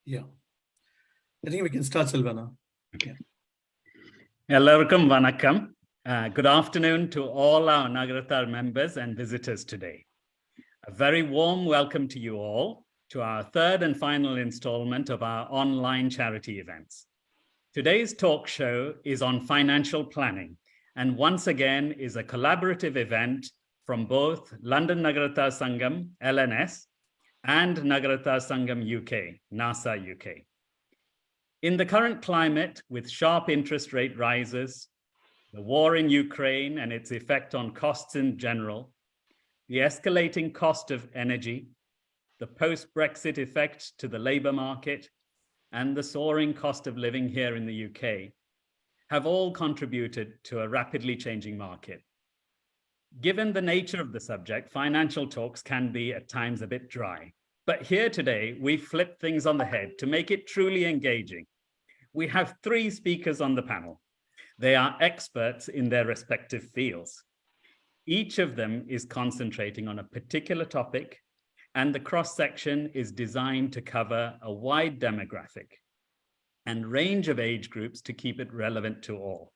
Yeah. I think we can start, Silvana. Okay. Hellarkum vanakkam. Good afternoon to all our Nagarathar members and visitors today. A very warm welcome to you all to our third and final installment of our online charity events. Today's talk show is on financial planning, and once again is a collaborative event from both London Nagarathar Sangam, LNS, and Nagarathar Sangam UK, NASA UK. In the current climate, with sharp interest rate rises, the war in Ukraine and its effect on costs in general, the escalating cost of energy, the post-Brexit effect to the labour market, and the soaring cost of living here in the UK have all contributed to a rapidly changing market. Given the nature of the subject, financial talks can be at times a bit dry. But here today, we flip things on the head to make it truly engaging. We have three speakers on the panel. They are experts in their respective fields. Each of them is concentrating on a particular topic, and the cross-section is designed to cover a wide demographic and range of age groups to keep it relevant to all.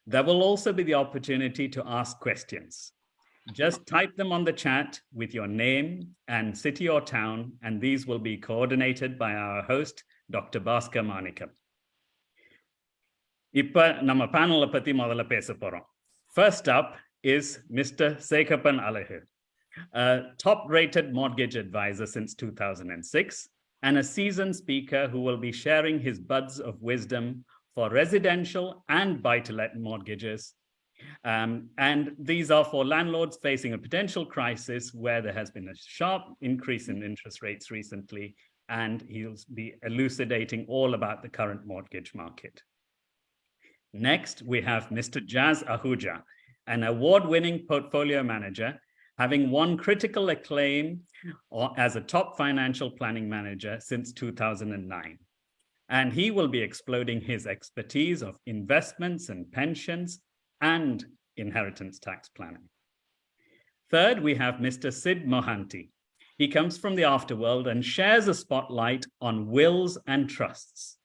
There will also be the opportunity to ask questions. Just type them on the chat with your name and city or town, and these will be coordinated by our host, Dr. Bhaskar Manikam. Ipa nama panel patti modala pesa porom. First up is Mr. Sekkappan Alagu, a top-rated mortgage advisor since 2006, and a seasoned speaker who will be sharing his buds of wisdom for residential and buy-to-let mortgages. And these are for landlords facing a potential crisis where there has been a sharp increase in interest rates recently, and he'll be elucidating all about the current mortgage market. Next, we have Mr. Jas Ahuja, an award-winning portfolio manager, having won critical acclaim as a top financial planning manager since 2009. And he will be exploding his expertise of investments and pensions and inheritance tax planning. Third, we have Mr. Sid Mohanty. He comes from the afterworld and shares a spotlight on wills and trusts,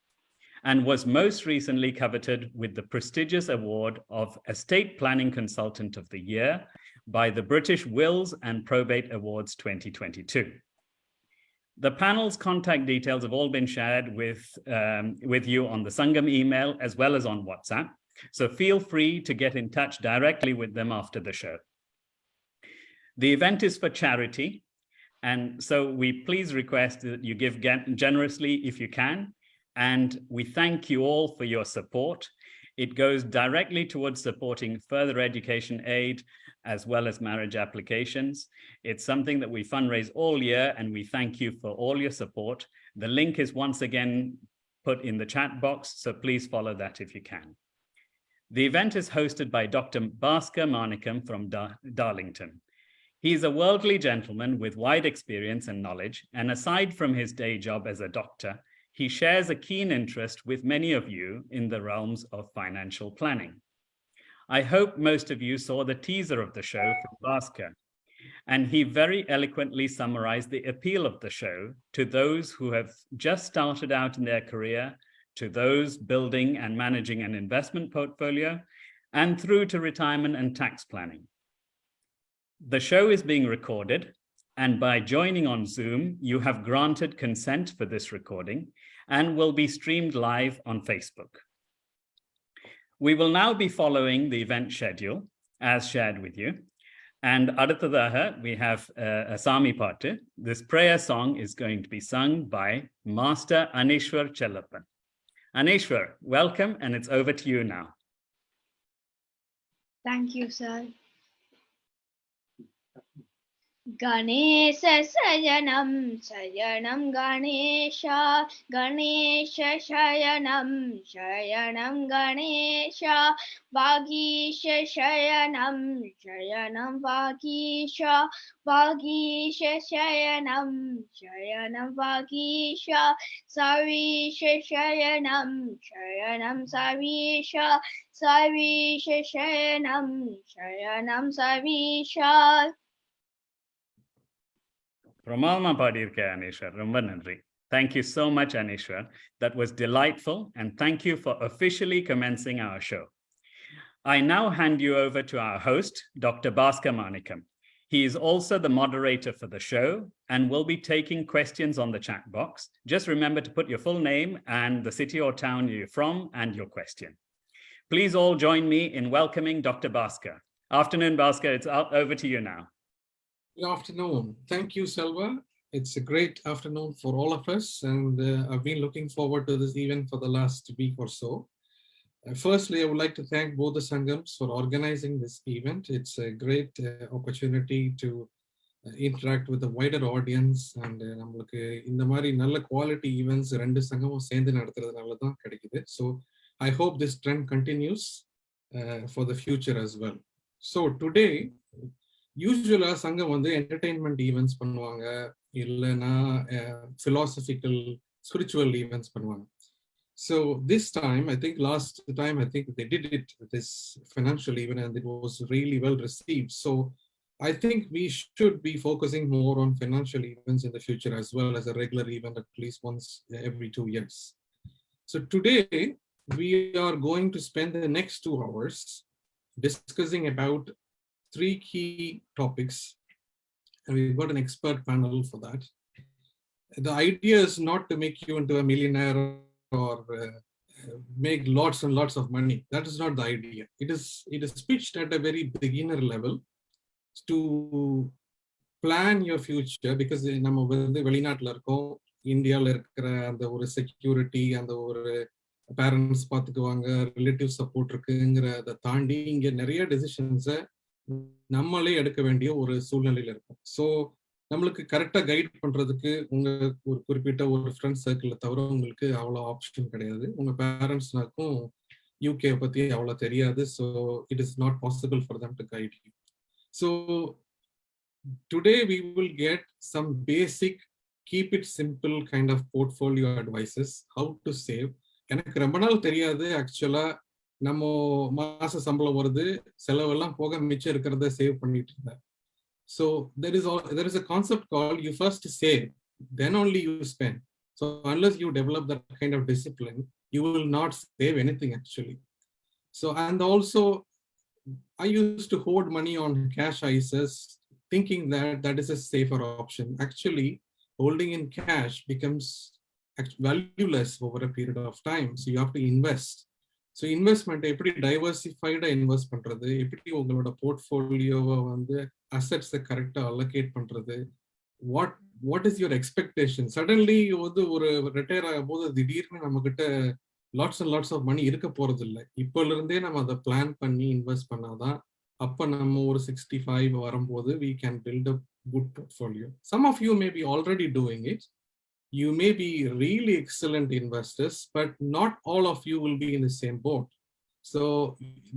and was most recently coveted with the prestigious award of Estate Planning Consultant of the Year by the British Wills and Probate Awards 2022. The panel's contact details have all been shared with you on the Sangam email as well as on WhatsApp, so feel free to get in touch directly with them after the show. The event is for charity, and so we please request that you give generously if you can, and we thank you all for your support. It goes directly towards supporting further education aid as well as marriage applications. It's something that we fundraise all year, and we thank you for all your support. The link is once again put in the chat box, so please follow that if you can. The event is hosted by Dr. Bhaskar Manikam from Darlington. He's a worldly gentleman with wide experience and knowledge, and aside from his day job as a doctor, he shares a keen interest with many of you in the realms of financial planning. I hope most of you saw the teaser of the show from Bhaskar, and he very eloquently summarized the appeal of the show to those who have just started out in their career, to those building and managing an investment portfolio, and through to retirement and tax planning. The show is being recorded, and by joining on Zoom, you have granted consent for this recording and will be streamed live on Facebook. We will now be following the event schedule as shared with you. And Aduthadaha, we have a Sami Patu. This prayer song is going to be sung by Master Anishwar Chellappan. Anishwar, welcome, and it's over to you now. Thank you, sir. Ganesha Sayanam Sayanam Ganesha Ganesha Shayanam Shayanam Ganesha Vagisha Shayanam Shayanam Vagisha Vagisha Shayanam Shayanam Vagisha Savisha Shayanam Shayanam Savisha Savisha Shayanam Shayanam Savisha. பிரமாதமா பாடியிருக்க அனீஸ்வர், ரொம்ப நன்றி. Thank you so much, Anishwar. That was delightful, and thank you for officially commencing our show. I now hand you over to our host, Dr. Bhaskar Manikam. He is also the moderator for the show and will be taking questions on the chat box. Just remember to put your full name and the city or town you're from and your question. Please all join me in welcoming Dr. Bhaskar. Afternoon, Bhaskar. It's over to you now. Good afternoon. Thank you, Selva. It's a great afternoon for all of us, and I've been looking forward to this event for the last week or so. Firstly, I would like to thank both the Sangams for organizing this event. It's a great opportunity to interact with a wider audience, and நம்மளுக்கு இந்த மாதிரி நல்ல quality events ரெண்டு சங்கமும் சேர்ந்து நடத்துறதுனால தான் கிடைக்குது. So I hope this trend continues for the future as well. So today, usually சங்கம் வந்து entertainment events பண்ணுவாங்க, இல்லைன்னா philosophical, spiritual events பண்ணுவாங்க. So this time, I think last time, I think they did it this financial event and it was really well received. So I think we should be focusing more on financial events in the future as well as a regular event at least once every 2 years. So today we are going to spend the next 2 hours discussing about 3 key topics. And we've got an expert panel for that. The idea is not to make you into a millionaire or make lots and lots of money. That is not the idea. It is pitched at a very beginner level to plan your future, because நம்ம வந்து வெளிநாட்டுல இருக்கோம், இந்தியால இருக்கிற அந்த ஒரு security, அந்த ஒரு பேரண்ட்ஸ் பார்த்துக்குவாங்க, ரிலேட்டிவ் சப்போர்ட் இருக்குங்கிறத தாண்டி இங்க நிறைய டெசிஷன்ஸை நம்மளே எடுக்க வேண்டிய ஒரு சூழ்நிலையில இருக்கும். ஸோ நம்மளுக்கு கரெக்டா கைட் பண்றதுக்கு உங்க ஒரு குறிப்பிட்ட ஒரு ஃப்ரெண்ட் சர்க்கிளை தவிர உங்களுக்கு அவ்வளோ ஆப்ஷன் கிடையாது. உங்க பேரண்ட்ஸ்னாக்கும் யூகே பத்தி அவ்வளோ தெரியாது. So it is not possible for them to guide you. So today we will get some basic keep it simple kind of portfolio advices, how to save. எனக்கு ரொம்ப நாள் தெரியாது ஆக்சுவலா. நம்ம மாச சம்பளம் வருது, செலவெல்லாம் போக மிச்சம் இருக்கிறத சேவ் பண்ணிட்டு இருந்தேன். So there is a concept called you first save, then only you spend. So unless you develop that kind of discipline, you will not save anything actually. So, and also I used to hoard money on cash ISAs, thinking that that is a safer option. Actually, holding in cash becomes valueless over a period of time. So you have to invest. So investment எப்படி டைவர்சிஃபைடா invest பண்றது, எப்படி உங்களோட போர்ட்ஃபோலியோவை வந்து அசெட்ஸை கரெக்டா allocate பண்றது, what is your expectation. Suddenly வந்து ஒரு retire ஆகும் போது திடீர்னு நம்ம கிட்ட lots and lots of money இருக்க போறது இல்லை. இப்போல இருந்தே நம்ம அதை பிளான் பண்ணி இன்வெஸ்ட் பண்ணாதான் அப்ப நம்ம ஒரு 65 வரும்போது we can build a good portfolio. Some of you may be already doing it. You may be really excellent investors, but not all of you will be in the same boat. So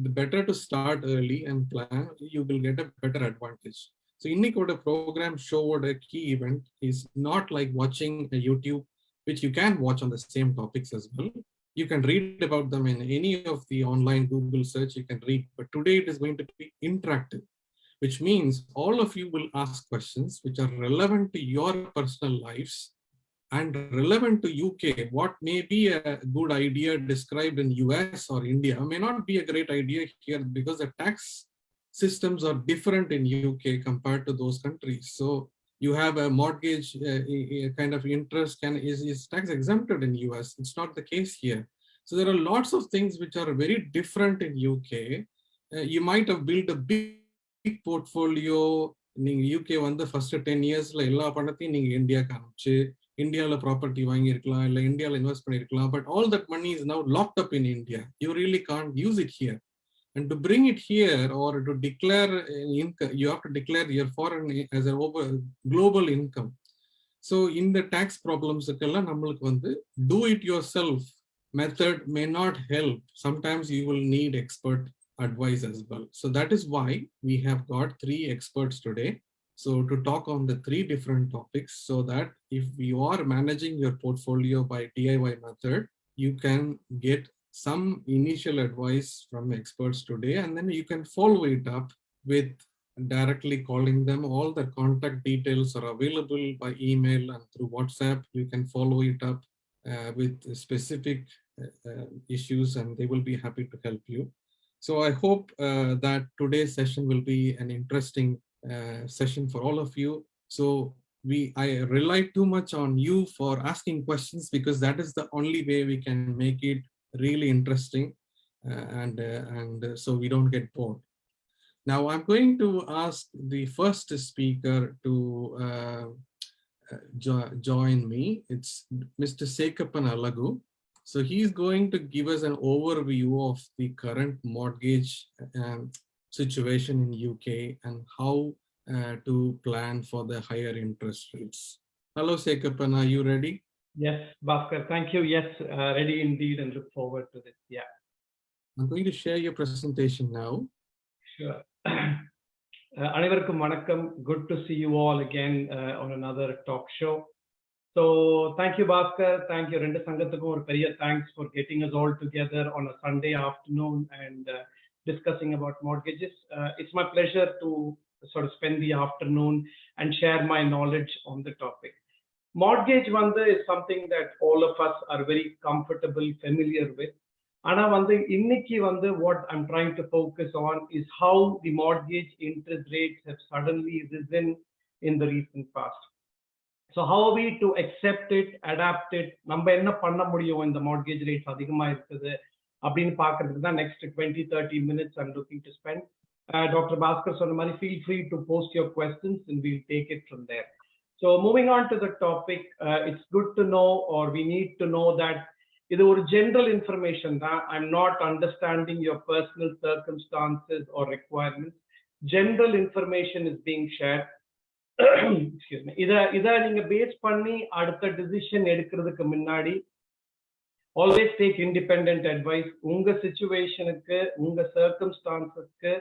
the better to start early and plan, you will get a better advantage. So இன்னைக்கோட program showed a key event is not like watching a YouTube, which you can watch on the same topics as well. You can read about them in any of the online Google search, you can read. But today it is going to be interactive, which means all of you will ask questions which are relevant to your personal lives and relevant to UK. What may be a good idea described in US or India may not be a great idea here, because the tax systems are different in UK compared to those countries. So you have a mortgage kind of interest is tax exempted in US. It's not the case here. So there are lots of things which are very different in UK. You might have built a big portfolio. நீங்க UK வந்து first 10 இயர்ஸ்ல எல்லா பணத்தையும் நீங்க இந்தியாவுக்கு அனுப்பிச்சு இந்தியாவில் property வாங்கியிருக்கலாம், இல்லை இந்தியாவில் இன்வெஸ்ட் பண்ணியிருக்கலாம். But all that money is now locked up in India. You really can't use it here. And to bring it here or to declare income, you have to declare your foreign as a global income. So in the tax problems, do it yourself method may not help. Sometimes you will need expert advice as well. So that is why we have got 3 experts today. So to talk on the 3 different topics, so that if you are managing your portfolio by DIY method, you can get some initial advice from experts today, and then you can follow it up with directly calling them. All the contact details are available by email and through WhatsApp. You can follow it up with specific issues, and they will be happy to help you. So I hope that today's session will be an interesting session for all of you. So I rely too much on you for asking questions, because that is the only way we can make it really interesting, and so we don't get bored. Now I'm going to ask the first speaker to join me. It's Mr. Sekkappan Alagu. So he's going to give us an overview of the current mortgage situation in UK and how to plan for the higher interest rates. Hello, Sekkappan, are you ready? Yes, Bhaskar, thank you. Yes, ready indeed, and look forward to this. Yeah. I'm going to share your presentation now. Sure. Anevarkum vanakkam. Good to see you all again on another talk show. So thank you, Bhaskar. Thank you, Rendu Sangathukkum or periya thanks for getting us all together on a Sunday afternoon and discussing about mortgages. It's my pleasure to sort of spend the afternoon and share my knowledge on the topic. Mortgage is something that all of us are very comfortable, familiar with. And what I'm trying to focus on is how the mortgage interest rates have suddenly risen in the recent past. So how are we to accept it, adapt it? நம்ம என்ன பண்ண முடியும் இந்த mortgage rates அதிகமா இருக்குது அப்படின்னு பார்க்கிறதுக்கு தான் next 20-30 minutes I'm looking to spend. Dr. Bhaskar சொன்ன மாதிரி, feel free to post your questions and we'll take it from there. So moving on to the topic, it's good to know, or we need to know that இது ஒரு general information தான். I'm not understanding your personal circumstances or requirements. General information is being shared. Excuse me. இத நீங்க base பண்ணி அடுத்த decision எடுக்கிறதுக்கு முன்னாடி always take independent advice. உங்க சிச்சுவேஷனுக்கு, உங்க சர்க்கம்ஸ்டான்சஸ்க்கு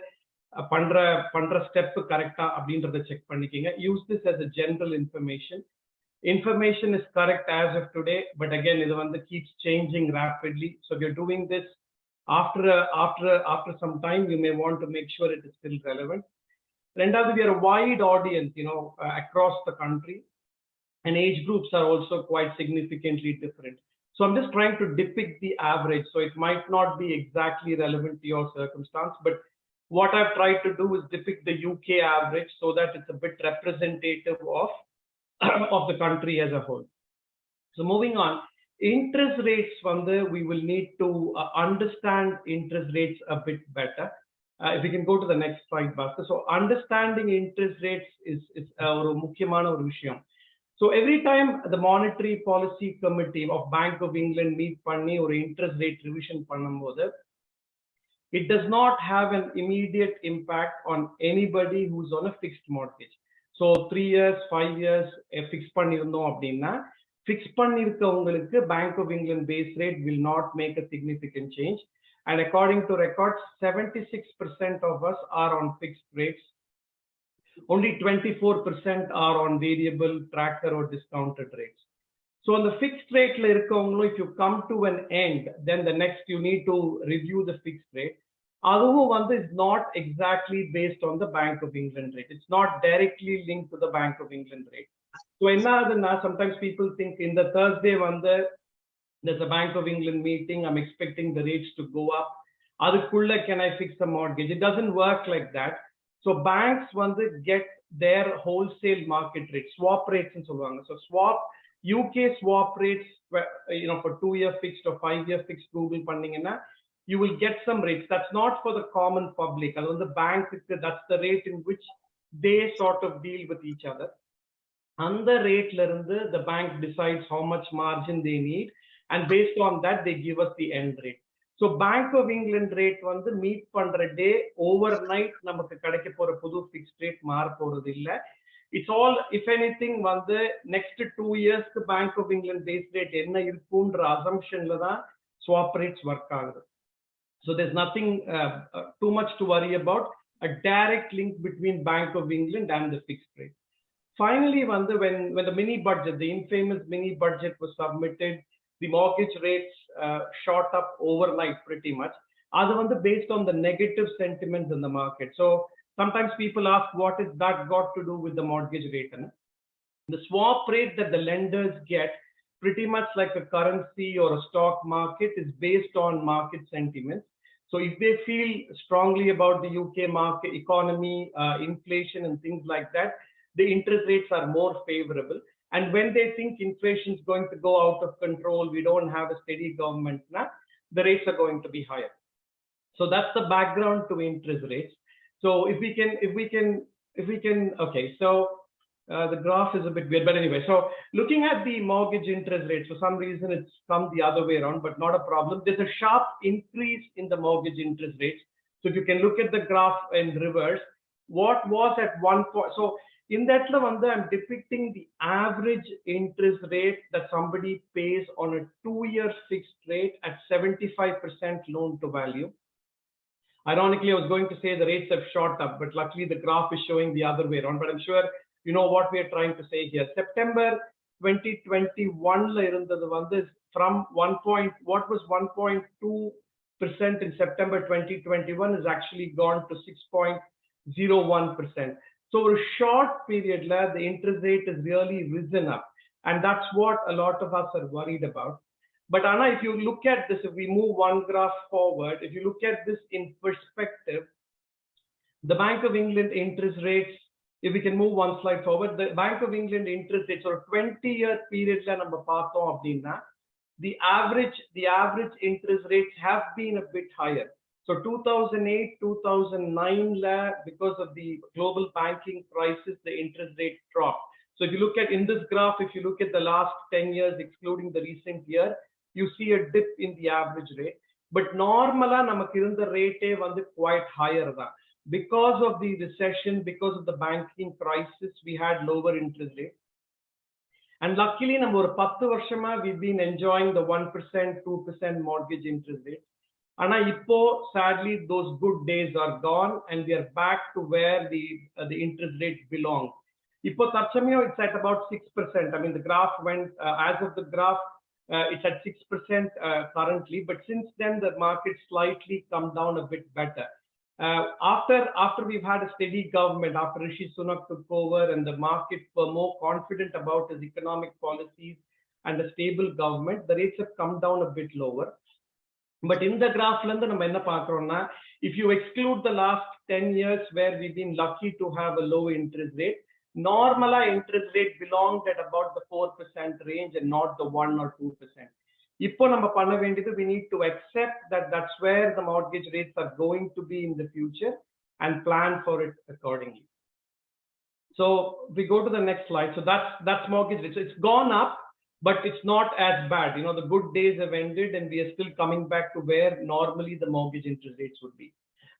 பண்ற ஸ்டெப் கரெக்டா அப்படின்றத செக் பண்ணிக்கங்க. Use this as a general information. Information is correct as of today, but again, it keeps changing rapidly. So if you're doing this after some time, you may want to make sure it is still relevant. Rendavathu, we are a wide audience, across the country, and age groups are also quite significantly different. So I'm just trying to depict the average. So it might not be exactly relevant to your circumstance, but what I've tried to do is depict the UK average so that it's a bit representative of the country as a whole. So moving on, interest rates, we will need to understand interest rates a bit better. If we can go to the next slide, Bhaskar. So understanding interest rates is ஒரு முக்கியமான ஒரு விஷயம். So every time the Monetary Policy Committee of Bank of England meet பண்ணி ஒரு interest rate revision பண்ணும்போது, it does not have an immediate impact on anybody who's on a fixed mortgage. So 3 years, 5 years fix பண்ணிருந்தோம் அப்படின்னா, fix பண்ணிருக்கவங்களுக்கு Bank of England base rate will not make a significant change. And according to records, 76% of us are on fixed rates. Only 24% are on variable, tracker, or discounted rates. So on the fixed rate, if you come to an end, then the next you need to review the fixed rate. Alagu is not exactly based on the Bank of England rate. It's not directly linked to the Bank of England rate. So sometimes people think in the Thursday there's a Bank of England meeting, I'm expecting the rates to go up. Adukulla, can I fix a mortgage? It doesn't work like that. So banks get their wholesale market rate, swap rates and so on. So UK swap rates, for 2-year fixed or 5-year fixed Google funding, you will get some rates. That's not for the common public. The bank, that's the rate in which they sort of deal with each other. And the rate, the bank decides how much margin they need. And based on that, they give us the end rate. So Bank of England rate meet pandra day overnight namakku kadaikke pora pudu fixed rate maar poradhu illa. It's all, if anything, next 2 years the Bank of England base rate enna irukundra assumption la da swap rates work agudhu. So there's nothing too much to worry about. A direct link between Bank of England and the fixed rate. Finally, when the mini budget, the infamous mini budget was submitted, the mortgage rates shot up overnight pretty much. That's based on the negative sentiments in the market. So sometimes people ask, what is that got to do with the mortgage rate? The swap rate that the lenders get, pretty much like a currency or a stock market, is based on market sentiments. So if they feel strongly about the UK market economy, inflation and things like that, the interest rates are more favorable. And when they think inflation is going to go out of control, we don't have a steady government now, the rates are going to be higher. So that's the background to interest rates. So if we can, okay, so the graph is a bit weird, but anyway, so looking at the mortgage interest rates, for some reason it's come the other way around, but not a problem. There's a sharp increase in the mortgage interest rates. So if you can look at the graph in reverse, what was at one point, so in that I'm depicting the average interest rate that somebody pays on a 2-year fixed rate at 75% loan to value. Ironically, I was going to say the rates have shot up, but luckily the graph is showing the other way around. But I'm sure you know what we are trying to say here. September 2021 is from what was 1.2% in September 2021 has actually gone to 6.01%. So over a short period, the interest rate has really risen up. And that's what a lot of us are worried about. But Anna, if you look at this, if we move one graph forward, if you look at this in perspective, the Bank of England interest rates, if we can move one slide forward, the Bank of England interest rates or 20-year period, the average interest rates have been a bit higher. So 2008, 2009, because of the global banking crisis, the interest rate dropped. So if you look at in this graph, if you look at the last 10 years, excluding the recent year, you see a dip in the average rate. But normally, the rate is quite higher. Because of the recession, because of the banking crisis, we had lower interest rates. And luckily, we've been enjoying the 1%, 2% mortgage interest rate. And sadly, those good days are gone, and we are back to where the interest rates belong. It's at about 6%. I mean, the graph went, as of the graph, it's at 6% currently, but since then, the market slightly come down a bit better. After we've had a steady government, after Rishi Sunak took over and the market were more confident about his economic policies and a stable government, the rates have come down a bit lower. But in the graph, if you exclude the last 10 years where we've been lucky to have a low interest rate, normal interest rate belonged at about the 4% range and not the 1 or 2%. We need to accept that that's where the mortgage rates are going to be in the future and plan for it accordingly. So we go to the next slide. So that's mortgage rates. It's gone up, but it's not as bad. You know, the good days have ended and we are still coming back to where normally the mortgage interest rates would be.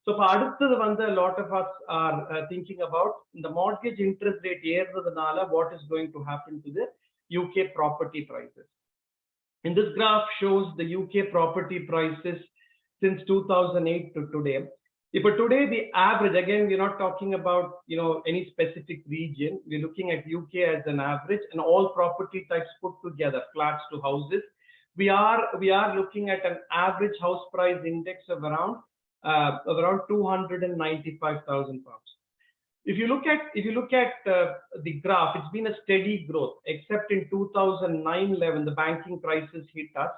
So for a lot of us are thinking about the mortgage interest rate, what is going to happen to the UK property prices. And this graph shows the UK property prices since 2008 to today. If today the average, again, we're not talking about any specific region. We're looking at UK as an average and all property types put together, flats to houses. We are looking at an average house price index of around 295,000 pounds. If you look at the graph, it's been a steady growth, except in 2009-11, the banking crisis hit us.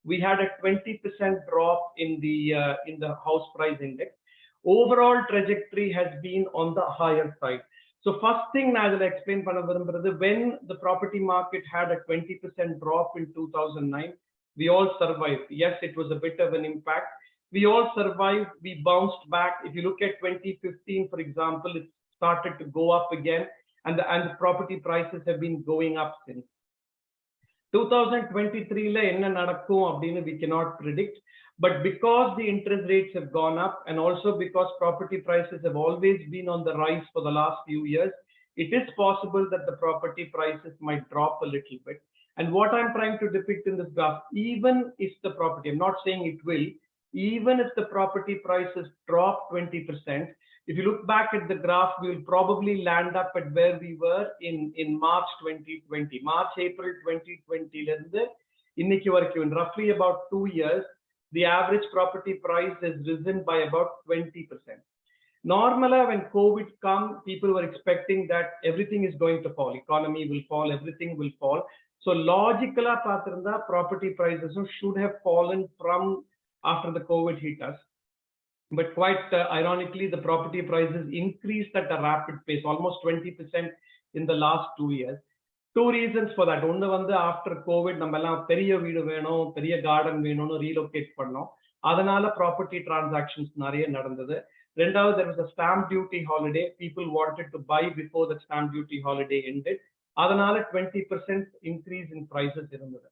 We had a 20% drop in the house price index. Overall trajectory has been on the higher side. So first thing I will explain, when the property market had a 20% drop in 2009, we all survived. Yes, it was a bit of an impact. We all survived. We bounced back. If you look at 2015, for example, it started to go up again, and the property prices have been going up since. 2023 we cannot predict, but because the interest rates have gone up and also because property prices have always been on the rise for the last few years, it is possible that the property prices might drop a little bit. And what I'm trying to depict in this graph, even if the property, I'm not saying it will, even if the property prices drop 20%, if you look back at the graph, we will probably land up at where we were in March 2020. March, April 2020, in roughly about 2 years, the average property price has risen by about 20%. Normally, when COVID come, people were expecting that everything is going to fall, economy will fall, everything will fall. So logically, property prices should have fallen from after the COVID hit us. But quite ironically, the property prices increased at a rapid pace, almost 20% in the last 2 years. Two reasons for that. One, after COVID, nammala periya veedu venum, periya garden venum relocate pannom. Adanala property transactions nariya nadandhathu. Rendavathu, there was a stamp duty holiday. People wanted to buy before the stamp duty holiday ended. Adanala 20% increase in prices irundhathu.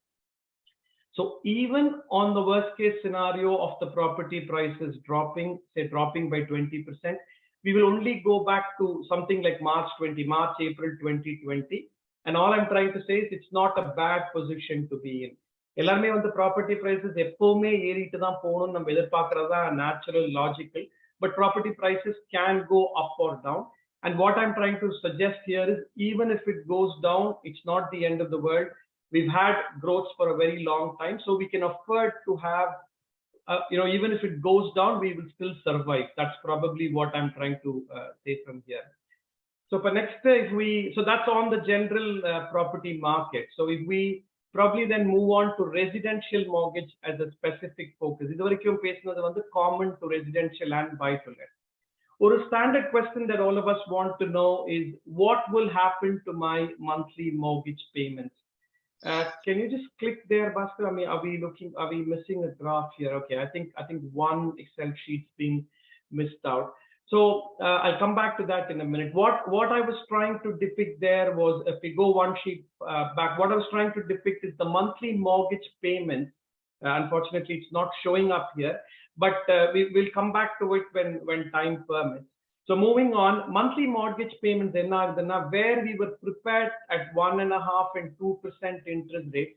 So even on the worst case scenario of the property prices dropping, say dropping by 20%, we will only go back to something like March, April 2020. And all I'm trying to say is it's not a bad position to be in. எல்லாருமே வந்து property prices எப்பவுமே ஏறிட்டு தான் போகணும்னு நம்ம எதிர்பார்க்கறதா natural logical but property prices can go up or down and what I'm trying to suggest here is even if it goes down it's not the end of the world. We've had growth for a very long time, so we can afford to have, even if it goes down, we will still survive. That's probably what I'm trying to say from here. So for next, so that's on the general property market. So if we probably then move on to residential mortgage as a specific focus. This is common to residential and buy to let. Or a standard question that all of us want to know is what will happen to my monthly mortgage payments? Can you just click there, Bhaskar? I mean, are we missing a graph here? Okay, I think one Excel sheet's been missed out. So I'll come back to that in a minute. What I was trying to depict there was, if we go one sheet back, what I was trying to depict is the monthly mortgage payment. Unfortunately, it's not showing up here, but we will come back to it when time permits. So moving on, monthly mortgage payments, where we were prepared at 1.5% and 2% interest rate,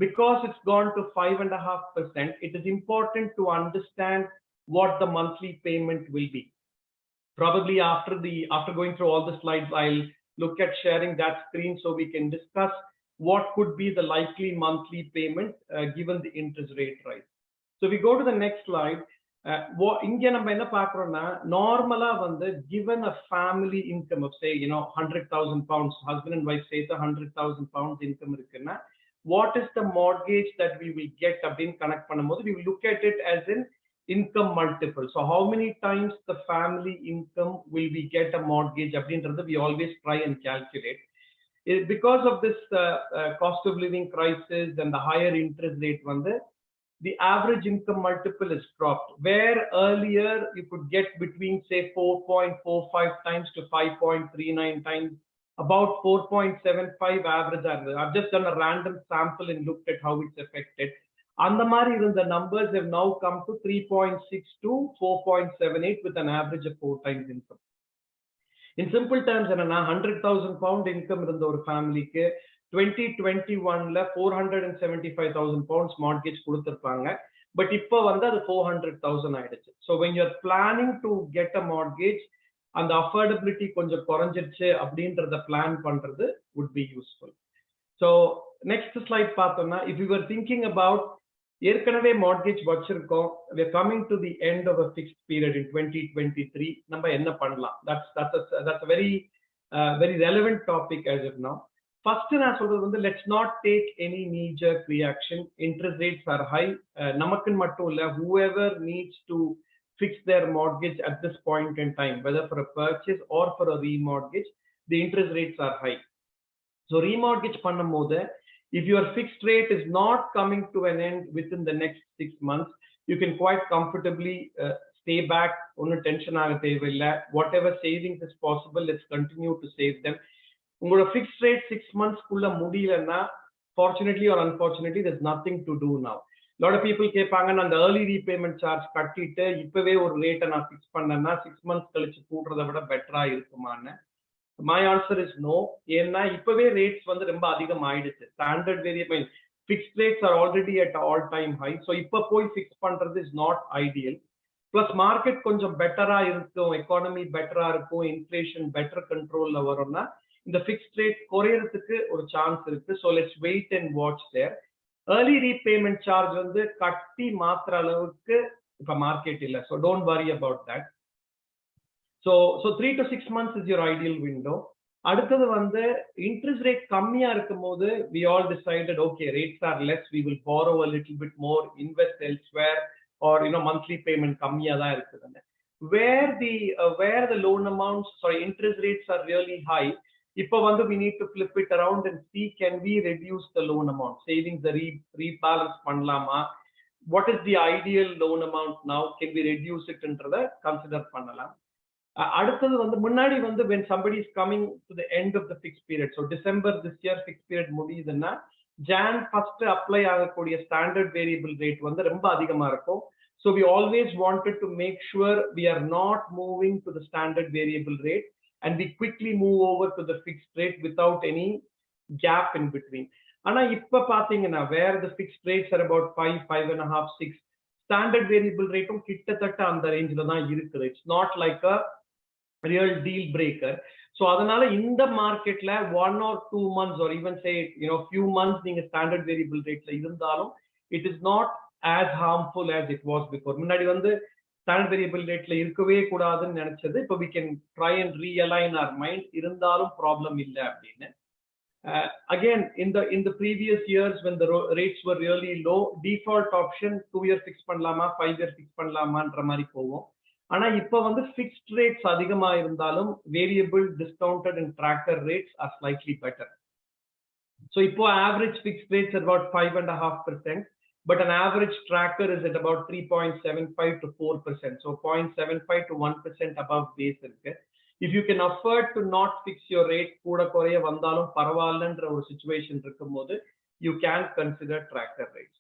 because it's gone to 5.5%, it is important to understand what the monthly payment will be. Probably after going through all the slides, I'll look at sharing that screen so we can discuss what could be the likely monthly payment given the interest rate rise. So we go to the next slide. இங்க நம்ம என்ன பார்க்கறோம்னா நார்மலா வந்து given a family income of say 100,000 pounds, husband and wife say 100,000 pounds income இருக்குன்னா what is the mortgage that we will get அப்படின்னு connect பண்ணும்போது we will look at it as an income multiple. So how many times the family income will we get a mortgage அப்படின்றது we always try and calculate. Because of this cost of living crisis and the higher interest rate வந்து the average income multiple is dropped. Where earlier you could get between say 4.45 times to 5.39 times, about 4.75 average. I've just done a random sample and looked at how it's affected. And the numbers have now come to 3.6 to 4.78 with an average of 4 times income. In simple terms, 100,000 pound income in the family 2021 475,000 pounds mortgage கொடுத்திருப்பாங்க but இப்போ வந்து அது 400,000 ஆயிடுச்சு. So when you're planning to get a mortgage and the affordability கொஞ்சம் குறைஞ்சிருச்சு அப்படின்றத plan பண்றது would be useful. So next slide பார்த்தோம்னா if you were thinking about ஏற்கனவே mortgage வச்சிருக்கோம், we are coming to the end of a fixed period in 2023, நம்ம என்ன பண்ணலாம்? That's a very relevant topic as of now. First, let's not take any knee-jerk reaction. Interest rates are high. Whoever needs to fix their mortgage at this point in time, whether for a purchase or for a remortgage, the interest rates are high. So remortgage pannamodu, if your fixed rate is not coming to an end within the next 6 months, you can quite comfortably stay back. Onnu tension aagathevilla. Whatever savings is possible, let's continue to save them. உங்களோட fixed rate 6 months குள்ள முடியலன்னா fortunately or unfortunately there's nothing to do now. Lot of people கேட்பாங்க நான் அந்த early repayment charge கட்டிட்டு இப்பவே ஒரு ரேட்டை நான் ஃபிக்ஸ் பண்ணேன்னா 6 months கழிச்சு கூடுறதை விட பெட்டரா இருக்குமான்னு my answer is no. ஏன்னா இப்பவே ரேட்ஸ் வந்து ரொம்ப அதிகம் ஆயிடுச்சு. Standard variable fixed rates are already at all time high. So இப்ப போய் ஃபிக்ஸ் பண்றது is not ideal. Plus market கொஞ்சம் பெட்டரா இருக்கும், எக்கானமி பெட்டரா இருக்கும், இன்ஃப்ளேஷன் பெட்டர் கண்ட்ரோல்ல வரும்னா இந்த fixed rate குறையறதுக்கு ஒரு சான்ஸ் இருக்கு. So let's wait and watch there. Early repayment charge வந்து கட்டி மாத்திர அளவுக்கு இப்ப மார்க்கெட் இல்ல. So don't worry about that. So 3 to 6 months is your ideal window. அடுத்தது வந்து interest rate கம்மியா இருக்கும்போது we all decided, okay, rates are less, we will borrow a little bit more, invest elsewhere, or monthly payment கம்மியா தான் இருக்குதுன்னு. Where the loan amounts, interest rates are really high, இப்போ வந்து we need to flip it around and see, can we reduce the loan amount, savings rebalance பண்ணலாமா, what is the ideal loan amount now, can we reduce it என்றத consider பண்ணலாம். அடுத்தது வந்து முன்னாடி வந்து when somebody is coming to the end of the fixed period, so December this year fixed period முடியுதுன்னா Jan 1st apply ஆகக்கூடிய standard variable rate வந்து ரொம்ப அதிகமா இருக்கும். So we always wanted to make sure we are not moving to the standard variable rate and we quickly move over to the fixed rate without any gap in between. ஆனா இப்ப பாத்தீங்கன்னா where the fixed rates are about 5, 5.5, 6, standard variable rate கிட்டத்தட்ட அந்த ரேஞ்சில தான் இருக்குது. It's not like a real deal breaker. So அதனால இந்த மார்க்கெட்ல 1 or 2 months or even say few months நீங்க standard variable rateல இருந்தாலும் it is not as harmful as it was before. முன்னாடி வந்து standard variable rateல இருக்கவே கூடாதுன்னு நினைச்சது இப்போ we can try and realign our mind, இருந்தாலும் problem இல்ல அப்படின்னு. Again, in the previous years when the rates were really low, default option 2 year fix பண்ணலாமா 5 year fix பண்ணலாமான்ற மாதிரி போவோம். ஆனா இப்ப வந்து fixed rates அதிகமா இருந்தாலும் variable, discounted and tracker rates are slightly better. So இப்போ average fixed rates are about 5.5%, but an average tracker is at about 3.75 to 4%. So 0.75 to 1% above base இருக்கு. If you can afford to not fix your rate, கூட குறைய வந்தாலும் பரவாயில்லன்ற ஒரு situation இருக்கும்போது you can consider tracker rates.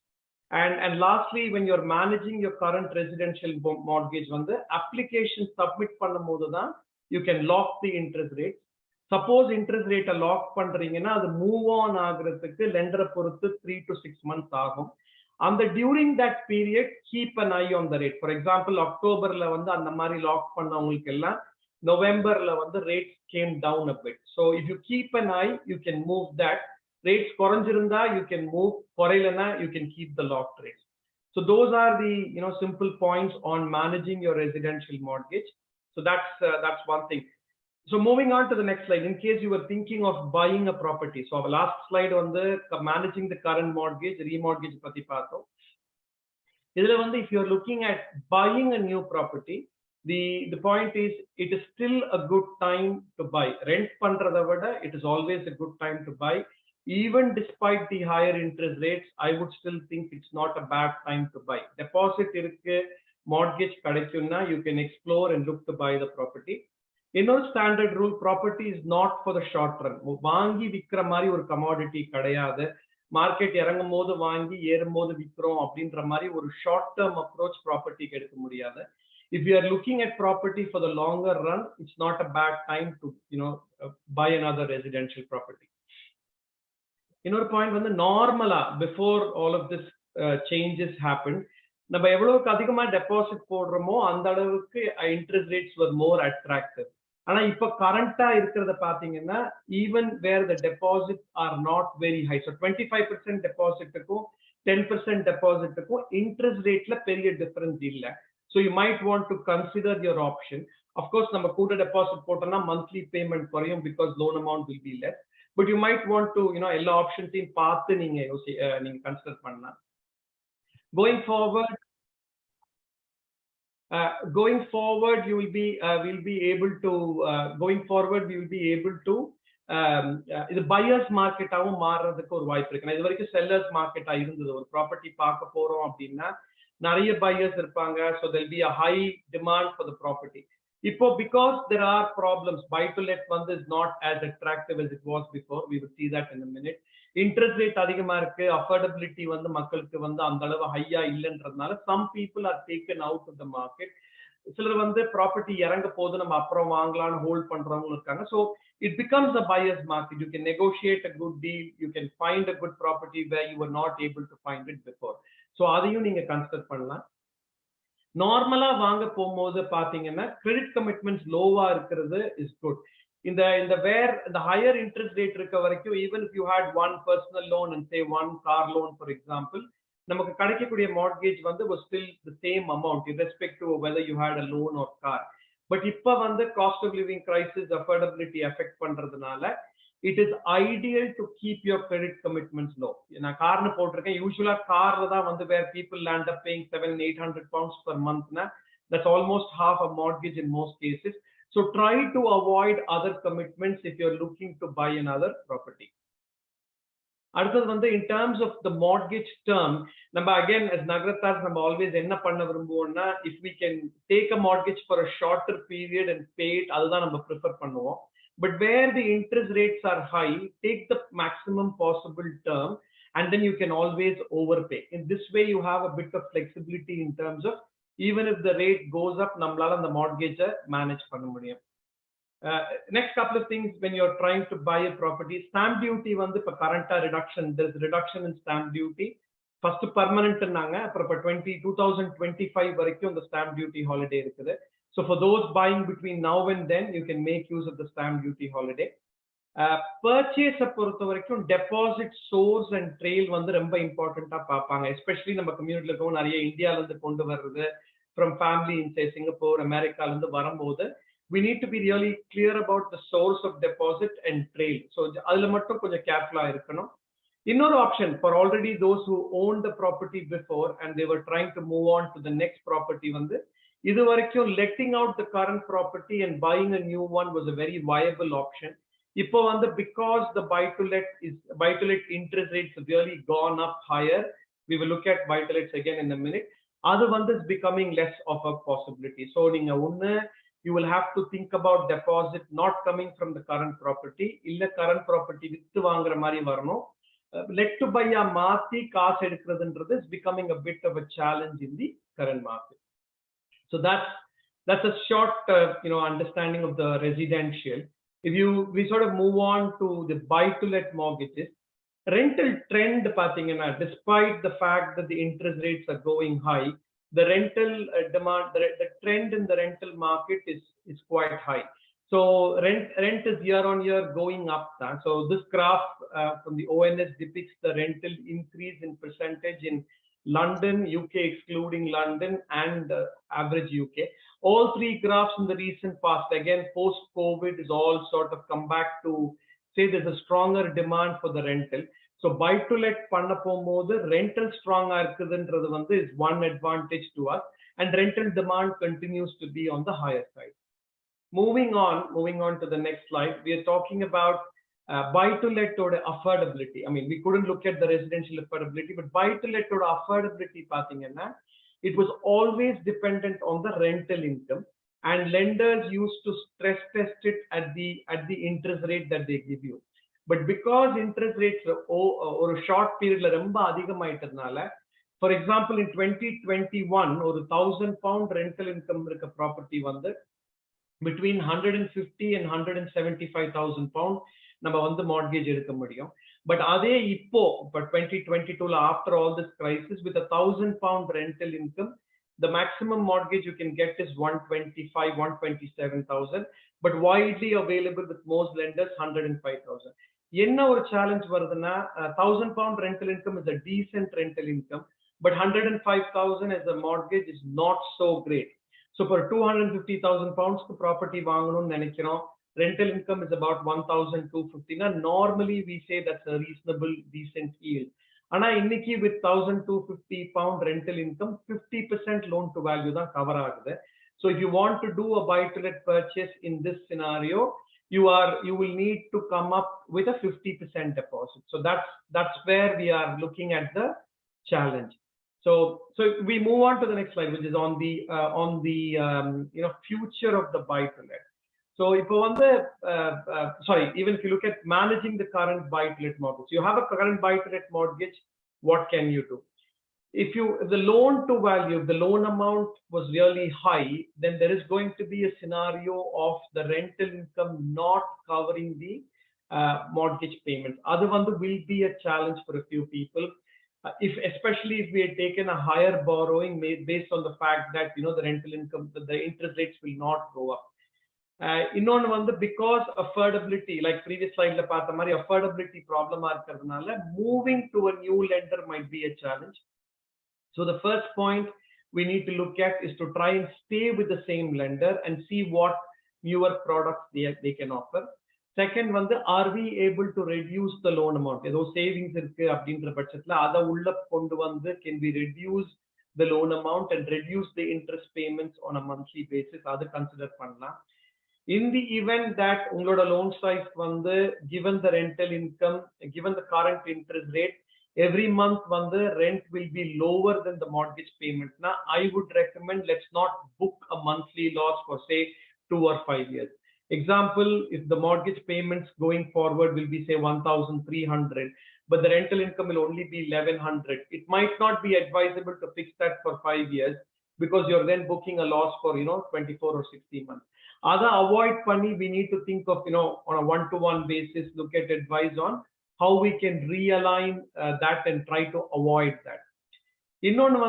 And lastly, when you're managing your current residential mortgage, வந்து application submit பண்ணும்போது தான் you can lock the interest rate. Suppose interest rate lock பண்றீங்கன்னா அது move on ஆகிறதுக்கு lender பொறுத்து 3 to 6 months ஆகும். And during that period, keep an eye on the rate. For example, Octoberல வந்து அந்த மாதிரி lock பண்ணவங்களுக்கு எல்லாம் Novemberல வந்து rates came down a bit. So if you keep an eye, you can move that. Rates குறைஞ்சிருந்தா you can move, குறையலனா you can keep the locked rates. So those are the simple points on managing your residential mortgage. So that's one thing. So moving on to the next slide, in case you were thinking of buying a property. So our last slide on the managing the current mortgage, remortgage பத்தி பார்த்தோம். இதுல வந்து if you're looking at buying a new property, the point is it is still a good time to buy. Rent பண்றதை விட it is always a good time to buy. Even despite the higher interest rates, I would still think it's not a bad time to buy. Deposit irukku, mortgage kadaikunna, you can explore and look to buy the property. Standard rule, property is not for the short run. வாங்கி விக்கிற மாதிரி ஒரு commodity கிடையாது. Market இறங்கும் போது வாங்கி ஏறும் போது விக்கிறோம் அப்படின்ற மாதிரி ஒரு short term approach property எடுக்க முடியாது. If you are looking at property for the longer run, it's not a bad time to buy another residential property. இன்னொரு பாயிண்ட் வந்து நார்மலா before all of this changes happen, நம்ம எவ்வளவுக்கு அதிகமா deposit போடுறோமோ அந்த அளவுக்கு interest rates were more attractive. ஆனா இப்ப கரண்டா இருக்கிறத பாத்தீங்கன்னா even where the deposit are not very high. So 25% டெபாசிட்டுக்கும் 10% டெபாசிட்டுக்கும் இன்ட்ரெஸ்ட் ரேட்ல பெரிய டிஃபரன்ஸ் இல்லை. So you might want to consider your option. Of course நம்ம கூட டெபாசிட் போட்டோம்னா மந்த்லி பேமெண்ட் குறையும் because loan amount will be less. But you might want to எல்லா ஆப்ஷன்ஸையும் பார்த்து நீங்க கன்சிடர் பண்ணலாம். Going forward you will be able to இது buyers market ஆவும் மாறதுக்கு ஒரு வாய்ப்பு இருக்கு. இது வரைக்கும் sellers market ஆ இருந்தது. ஒரு ப்ராப்பர்ட்டி பார்க்க போறோம் அப்படின்னா நிறைய buyers இருப்பாங்க. So there will be a high demand for the property. இப்போ because there are problems, buy to let வந்து is not as attractive as it was before. We will see that in a minute. Interest rate அதிகமா இருக்கு, affordability வந்து மக்களுக்கு வந்து அந்த அளவு ஹையா இல்லைன்றதுனால some people are taken out of the market. சிலர் வந்து ப்ராப்பர்ட்டி இறங்க போது நம்ம அப்புறம் வாங்கலாம்னு ஹோல்ட் பண்றவங்களும் இருக்காங்க. So it becomes a buyer's market. You can negotiate a good deal. You can find a good property where you were not able to find it before. So அதையும் நீங்க கன்சிடர் பண்ணலாம். நார்மலா வாங்க போகும்போது பாத்தீங்கன்னா கிரெடிட் கமிட்மெண்ட்ஸ் லோவா இருக்கிறது is good. இந்த வேர் இந்த ஹையர் இன்ட்ரெஸ்ட் ரேட் இருக்க வரைக்கும் even if you had one personal loan and say one car loan for example, நமக்கு கிடைக்கக்கூடிய மார்ட்கேஜ் வந்து was still the same amount irrespective of whether you had a loan or car. But இப்ப வந்து cost of living crisis affordability affect பண்றதுனால it is ideal to keep your credit commitments low. நான் கார்னு போட்டிருக்கேன். யூசுவலா கார்ல தான் வந்து where people land up paying 700-800 pounds per month. That's almost half a mortgage in most cases. So try to avoid other commitments if you're looking to buy another property. அடுத்தது வந்து in terms of the mortgage term, நம்ம again as Nagrathars நம்ம always என்ன பண்ண விரும்புவோம்னா if we can take a mortgage for a shorter period and pay it, அதுதான் நம்ம prefer பண்ணுவோம். But where the interest rates are high, take the maximum possible term and then you can always overpay. In this way you have a bit of flexibility in terms of even if the rate goes up, நம்மளால அந்த mortgage manage பண்ண முடியும். Next couple of things when you're trying to buy a property, stamp duty வந்து இப்ப current reduction, there's reduction in stamp duty. First permanent நாங்க அப்புறம் இப்ப 2025 வரைக்கும் இந்த stamp duty holiday இருக்குது. So for those buying between now and then, you can make use of the stamp duty holiday. Purchase பொறுத்த வரைக்கும் deposit source and trail வந்து ரொம்ப இம்பார்ட்டண்டா பார்ப்பாங்க. Especially நம்ம கம்யூனிட்டில இருக்கவங்க நிறைய இந்தியால இருந்து கொண்டு வர்றது from family in say Singapore, அமெரிக்கால இருந்து வரும்போது we need to be really clear about the source of deposit and trail. So அதுல மட்டும் கொஞ்சம் கேர்ஃபுல்லா இருக்கணும். Another option for already those who owned the property before and they were trying to move on to the next property வந்து இது வரைக்கும் letting out the current property and buying a new one was a very viable option. இப்போ வந்து because the buy to let interest rates have really gone up higher, we will look at buy to lets again in a minute. அது வந்து is becoming less of a possibility. So நீங்க ஒண்ணு you will have to think about deposit not coming from the current property, இல்ல current property with வாங்குற மாதிரி வரணும். Let to buy மாத்தி காசு எடுக்கிறதுன்றது is becoming a bit of a challenge in the current market. So that's a short understanding of the residential. If we sort of move on to the buy to let mortgages, rental trend பாத்தீங்கன்னா despite the fact that the interest rates are going high, the rental demand, the trend in the rental market is quite high. So rent is year on year going up. So this graph from the ONS depicts the rental increase in percentage in London, UK excluding London, and average UK. All three graphs in the recent past, again post-COVID, is all sort of come back to say there's a stronger demand for the rental. So buy to let பண்ண போகும்போது rental strong இருக்குதுன்றது வந்து is one advantage to us, and rental demand continues to be on the higher side. Moving on to the next slide, we are talking about buy to let or affordability. I mean, we couldn't look at the residential affordability, but buy to let or affordability பாத்தீங்கன்னா it was always dependent on the rental income, and lenders used to stress test it at the interest rate that they give you. But because interest rates or a short period la romba adhigamaitadnala, for example in 2021 or 1,000 pound rental income irukka property vandu between 150 and 175,000 pound நம்ம வந்து mortgage எடுக்க முடியும். But அதே இப்போ 2022 la after all this crisis with 1,000 pound rental income, the maximum mortgage you can get is 127,000, but widely available with most lenders 105,000. என்ன ஒரு challenge வருதுன்னா 1,000 pound rental income is a decent rental income, but 105,000 as a mortgage is not so great. So for 250,000 pounds க்கு property வாங்கணும்னு நினைக்கிறோம், rental income is about 1,250. Now normally we say that's a reasonable decent yield. ஆனா இன்னைக்கு with 1,250 pound rental income 50% loan to value தான் cover ஆகுது. So if you want to do a buy to let purchase in this scenario, you will need to come up with a 50% deposit. So that's where we are looking at the challenge. So we move on to the next slide, which is on the future of the buy to let. So இப்போ வந்து even if you look at managing the current buy to let mortgage, you have a current buy to let mortgage, what can you do? If the loan to value, if the loan amount was really high, then there is going to be a scenario of the rental income not covering the mortgage payments. Other one will be a challenge for a few people, especially if we had taken a higher borrowing based on the fact that the rental income, the interest rates will not go up. இன்னொன்னு வந்து because affordability, like previous slide la பார்த்த மாதிரி affordability problem இருக்கிறதுனால moving to a new lender might be a challenge. So the first point we need to look at is to try and stay with the same lender and see what newer products they can offer. Second, are we able to reduce the loan amount? Those savings can we reduce the loan amount and reduce the interest payments on a monthly basis? That's consider panna. In the event that ungaloda loan size given the rental income, given the current interest rate, every month rent will be lower than the mortgage payment. Now, I would recommend let's not book a monthly loss for say 2 or 5 years. Example, if the mortgage payments going forward will be say 1,300, but the rental income will only be 1,100, it might not be advisable to fix that for 5 years because you're then booking a loss for 24 or 60 months. Other avoid money, we need to think of on a one-to-one basis, look at advice on how we can realign that and try to avoid that. Innொன்று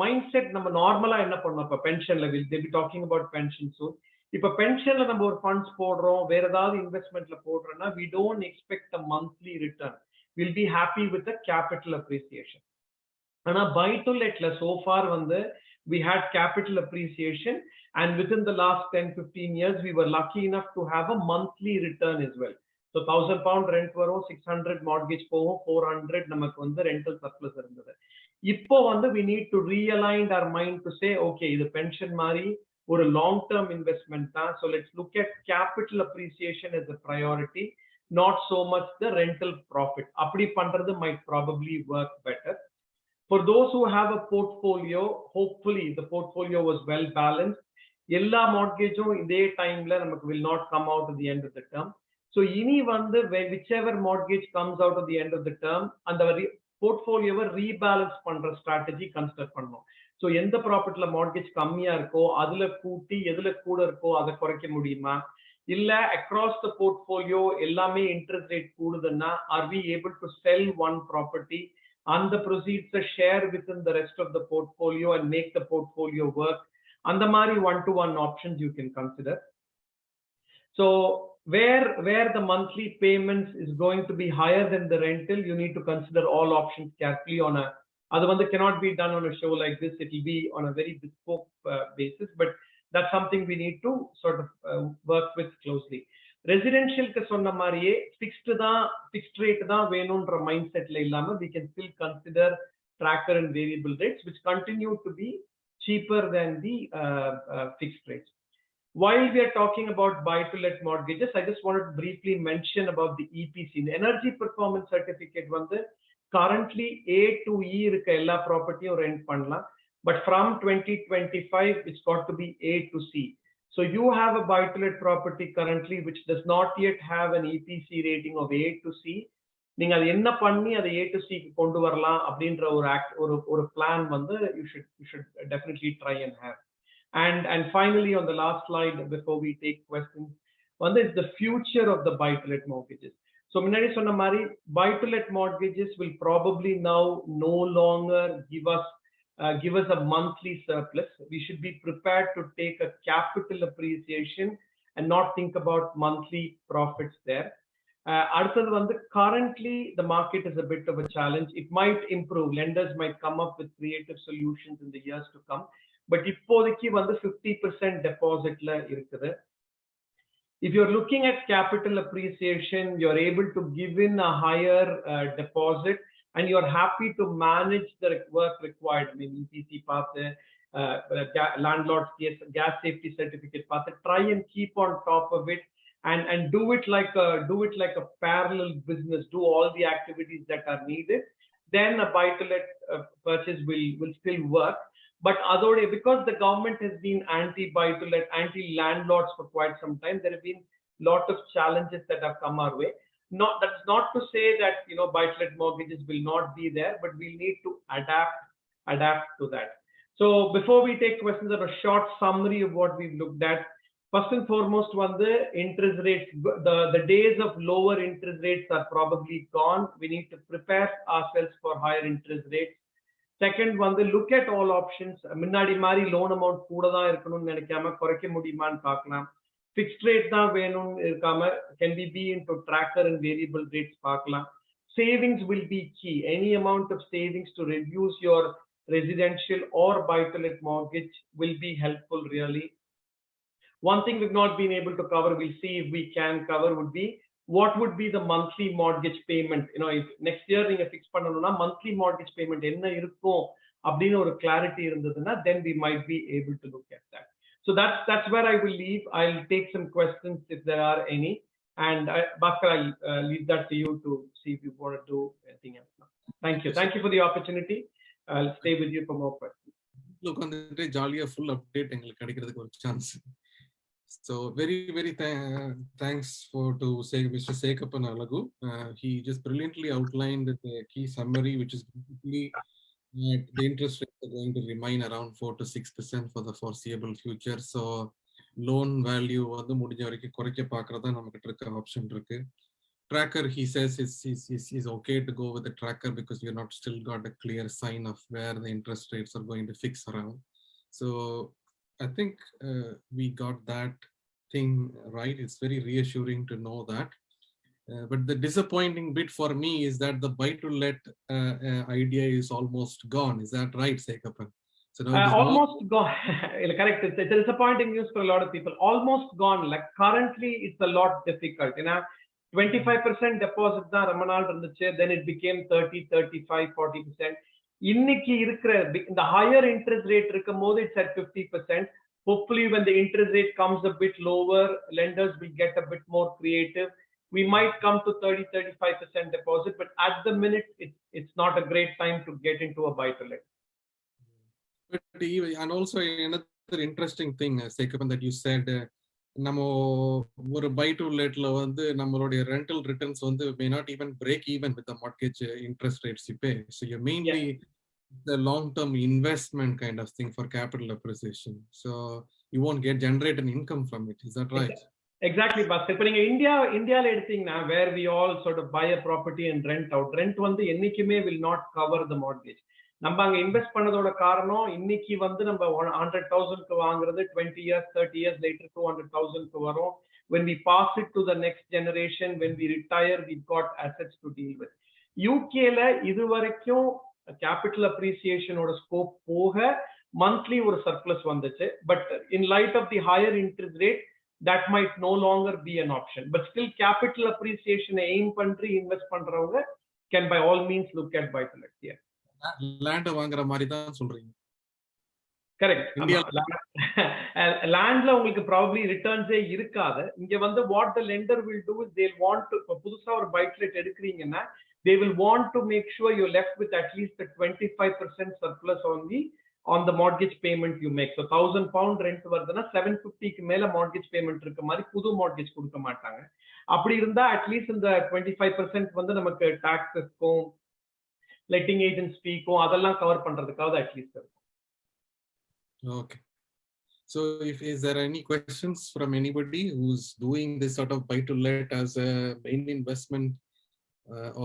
mindset நம்ம நார்மலா என்ன பண்ணோம் இப்ப பென்ஷன்ல they'll be talking about pension soon. இப்ப பென்ஷன்ல நம்ம ஒரு funds போடுறோம் வேற ஏதாவது இன்வெஸ்ட்மென்ட்ல போடுறோம்னா we don't expect a monthly return. We'll be happy with the capital appreciation. ஆனா buy to letல so far we had capital appreciation and within the last 10-15 years we were lucky enough to have a monthly return as well. So £1,000 rent வரும் 600 mortgage போகும் 400 நமக்கு rental surplus இருந்தது. இப்போ we need to realign our mind to say okay இது pension மாதிரி ஒரு long term investment தான். So let's look at capital appreciation as a priority, not so much the rental profit. அப்படி பண்றது might probably work better. For those who have a portfolio, hopefully the portfolio was well balanced. எல்லா mortgageும் இதே timeல நமக்கு will not come out at the end of the term. So இனி whichever mortgage comes out at the end of the term, அந்த portfolio rebalance பண்ற strategy consider பண்ணணும். So எந்த ப்ராப்பர்ட்டில mortgage கம்மியா இருக்கோ அதுல கூட்டி எதுல கூட இருக்கோ அதை குறைக்க முடியுமா? இல்ல across the portfolio எல்லாமே interest rate கூடுதுன்னா are we able to sell one property and the proceeds share within the rest of the portfolio and make the portfolio work? அந்த மாதிரி one-to-one options you can consider. So where the monthly payments is going to be higher than the rental, you need to consider all options carefully on a other cannot be done on a show like this. It will be on a very bespoke basis, but that's something we need to sort of work with closely. Residential ku sonna mariye fixed rate da venundra mindset la illama we can still consider tracker and variable rates which continue to be cheaper than the fixed rates. While we are talking about buy-to-let mortgages, I just wanted to briefly mention about the EPC. The Energy Performance Certificate currently A to E irukka ella property rent pannalam, but from 2025 it's got to be A to C. So you have a buy-to-let property currently which does not yet have an EPC rating of A to C. நீங்க அது என்ன பண்ணி அதை A to C க்கு கொண்டு வரலாம் அப்படின்ற ஒரு plan you should definitely try and have. And finally, on the last slide before we take questions, one is the future of the buy-to-let mortgages. So minadi sonna mari buy-to-let mortgages will probably now no longer give us a monthly surplus. We should be prepared to take a capital appreciation and not think about monthly profits there. Currently the market is a bit of a challenge. It might improve. Lenders might come up with creative solutions in the years to come. But இப்போதைக்கு 50% depositல இருக்குது. If you're looking at capital appreciation, you're able to give in a higher deposit and you're happy to manage the work required. I mean, EPC path, landlord's gas safety certificate path, try and keep on top of it and do it like a parallel business, do all the activities that are needed. Then a buy-to-let purchase will still work. But because the government has been anti-buy-to-let, anti-landlords for quite some time, there have been a lot of challenges that have come our way. That's not to say that buy-to-let mortgages will not be there, but we'll need to adapt to that. So before we take questions, a short summary of what we've looked at. First and foremost, the interest rates, the days of lower interest rates are probably gone. We need to prepare ourselves for higher interest rates. Second, look at all options. முன்னாடி மாதிரி loan amount கூட தான் இருக்கணும்னு நினைக்காம குறைக்க முடியுமான்னு பார்க்கலாம். Fixed rate தான் வேணும்னு இருக்காம can we be into tracker and variable rates பார்க்கலாம். Savings will be key. Any amount of savings to reduce your residential or buy-to-let mortgage will be helpful really. One thing we've not been able to cover, we'll see if we can cover, would be what would be the monthly mortgage payment. You know, if next year நீங்க fix பண்ணனும்னா monthly mortgage payment என்ன இருக்கும் அப்படின ஒரு clarity இருந்ததுன்னா, then we might be able to look at that. So that's where I will leave. I'll take some questions if there are any, and Bhaskar, I'll leave that to you to see if you want to do anything else now. Thank you for the opportunity. I'll stay with you for more questions. Look, on the day jolly full update engalukku kedikkiradhukku or chance. So very thanks to say Mr. Sekkappan Alagu. He just brilliantly outlined the key summary, which is basically that the interest rates are going to remain around 4 to 6% for the foreseeable future. So loan value வந்து முடிஞ்ச வரைக்கும் குறைக்க பார்க்கறதா நமக்கு இருக்க option இருக்கு. Tracker, he says is okay to go with the tracker because you're not still got a clear sign of where the interest rates are going to fix around. So I think we got that thing right. It's very reassuring to know that. But the disappointing bit for me is that the buy-to-let idea is almost gone. Is that right, Sekkappan? So now almost gone. Correct. It's a disappointing news for a lot of people. Almost gone. Like currently, it's a lot difficult. You know, 25% deposit தான் ரொம்ப நாள் இருந்துச்சு. Then it became 30, 35, 40%. இன்னைக்கு இருக்கிற the higher interest rate இருக்கும்போது it's at 50%. Hopefully, when the interest rate comes a bit lower, lenders will get a bit more creative. We might come to 30, 35% deposit, but at the minute, it's not a great time to get into a buy-to-let. And also another interesting thing, Sekkappan, that you said, நம்ம ஒரு buy-to-letல வந்து நம்மளுடைய rental returns வந்து may not even break even with the mortgage interest rates you pay. So you're mainly the long-term investment kind of thing for capital appreciation. So you won't generate an income from it. Is that right? Exactly, Bhaskar. இப்போ நீங்க இந்தியால எடுத்தீங்கன்னா, where we all sort of buy a property and rent out. Rent வந்து என்னைக்குமே will not cover the mortgage. நம்ம அங்க invest பண்ணதோட காரணம், இன்னைக்கு வந்து நம்ம 100,000க்கு வாங்குறது 20 years 30 years later 200,000க்கு வரும். When we pass it to the next generation, when we retire, we've got assets to deal with. UKல இது வரைக்கும் capital appreciation ஓட ஸ்கோப் போக monthly ஒரு surplus வந்துச்சு. But in light of the higher interest rate, that might no longer be an option. But still capital appreciation aim பண்ணி invest பண்றவங்க can by all means look at buy-to-let here. Land வாங்குற மாதிரி தான் சொல்றீங்க. Correct. Landல உங்களுக்கு probably returns இருக்காது. இங்க வந்து what the lender will do is they'll want to, புதுசா ஒரு buy-to-let எடுக்கிறீங்கன்னா, they will want to make sure you're left with at least a 25% surplus on the mortgage payment you make. So £1,000 rent வருதுன்னா 750க்கு மேல mortgage payment இருக்க மாதிரி புது mortgage கொடுக்க மாட்டாங்க. அப்படி இருந்தா at least இந்த 25% வந்து நமக்கு taxesக்கும் letting agents feeக்கும் அதெல்லாம் கவர் பண்றதுக்காக at least இருக்கும். Okay. So is there any questions from anybody who's doing this sort of buy-to-let as a main investment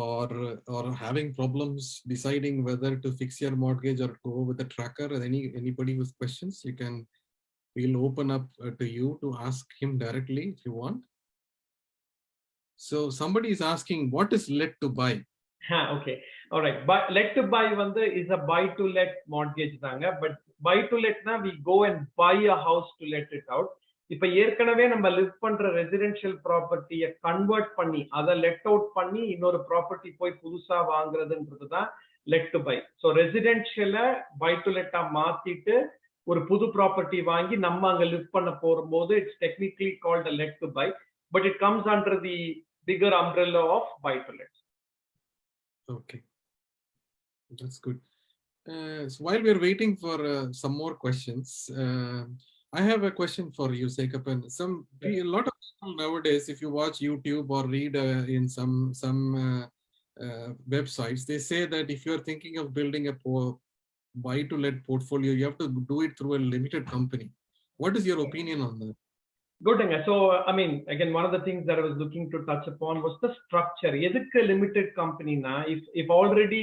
or having problems deciding whether to fix your mortgage or go with a tracker? Anybody with questions, we'll open up to you to ask him directly if you want. So somebody is asking, what is let to buy? Okay, all right. But let to buy is a buy-to-let mortgage தாங்க. But buy-to-let na we go and buy a house to let it out. இப்ப ஏற்கனவே நம்ம live பண்ற residential ப்ராப்பர்ட்டியை convert பண்ணி அதை let out பண்ணி இன்னொரு ப்ராப்பர்ட்டி போய் புதுசா வாங்குறதுன்றது தான் லெட் டு பை. ஸோ ரெசிடென்ஷியலை பை டு லெட்டா மாத்திட்டு ஒரு புது ப்ராப்பர்ட்டி வாங்கி நம்ம அங்க லிவ் பண்ண போகும்போது it's technically called a let to buy, but it comes under the bigger umbrella of buy to let. Okay, that's good. So while we're waiting for some more questions, I have a question for you, Sekkappan. A lot of people nowadays, if you watch YouTube or read in some websites, they say that if you're thinking of building a buy-to-let portfolio, you have to do it through a limited company. What is your opinion on that? Good. So, I mean, again, one of the things that I was looking to touch upon was the structure. எதுக்கு limited company na? If already,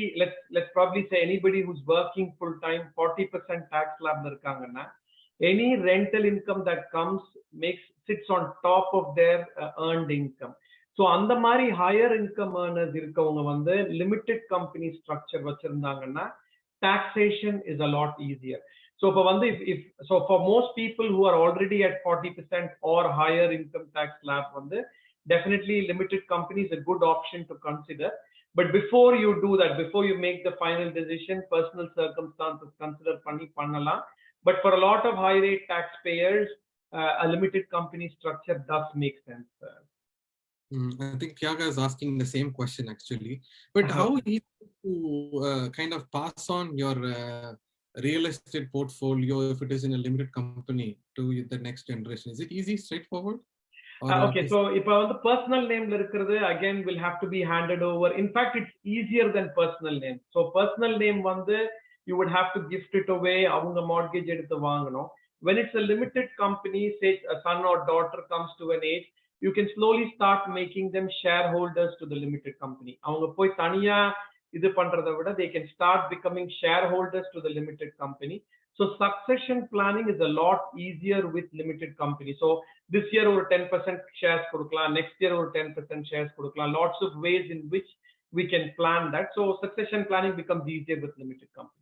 let's probably say anybody who's working full time, 40% tax slab irukanga, any rental income that comes sits on top of their earned income. So அந்த மாதிரி higher income earners இருக்கவங்க limited company structure வச்சிருந்தாங்கன்னா taxation is a lot easier. So for most people who are already at 40% or higher income tax slab, definitely limited company is a good option to consider. But before you do that, before you make the final decision, personal circumstances consider pannala. But for a lot of high rate taxpayers, a limited company structure does make sense. I think Tyaga is asking the same question actually. But how easy to kind of pass on your real estate portfolio if it is in a limited company to the next generation? Is it easy, straightforward? Okay, so if the personal name again will have to be handed over. In fact, it's easier than personal name. So personal name you would have to gift it away, avunga mortgage eduthu vaangano. When it's a limited company, say a son or daughter comes to an age, you can slowly start making them shareholders to the limited company. Avunga poi thaniya idu pandradha vida, they can start becoming shareholders to the limited company. So succession planning is a lot easier with limited company. So this year over 10% shares kudukla, next year over 10% shares kudukla. Lots of ways in which we can plan that. So succession planning becomes easier with limited company.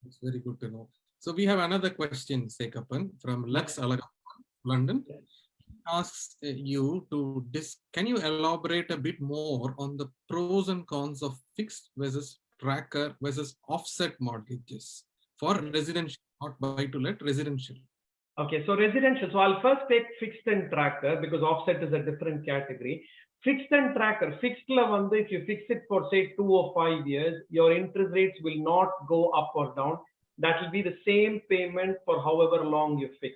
It's very good to know. So we have another question, Sekkappan, from Alagu, London. Asks you to can you elaborate a bit more on the pros and cons of fixed versus tracker versus offset mortgages for residential, not buy to let, residential? Okay, so residential. So I'll first take fixed and tracker because offset is a different category. Fixed and tracker. Fixed if you fix it for say 2 or 5 years, your interest rates will not go up or down. That will be the same payment for however long you fix.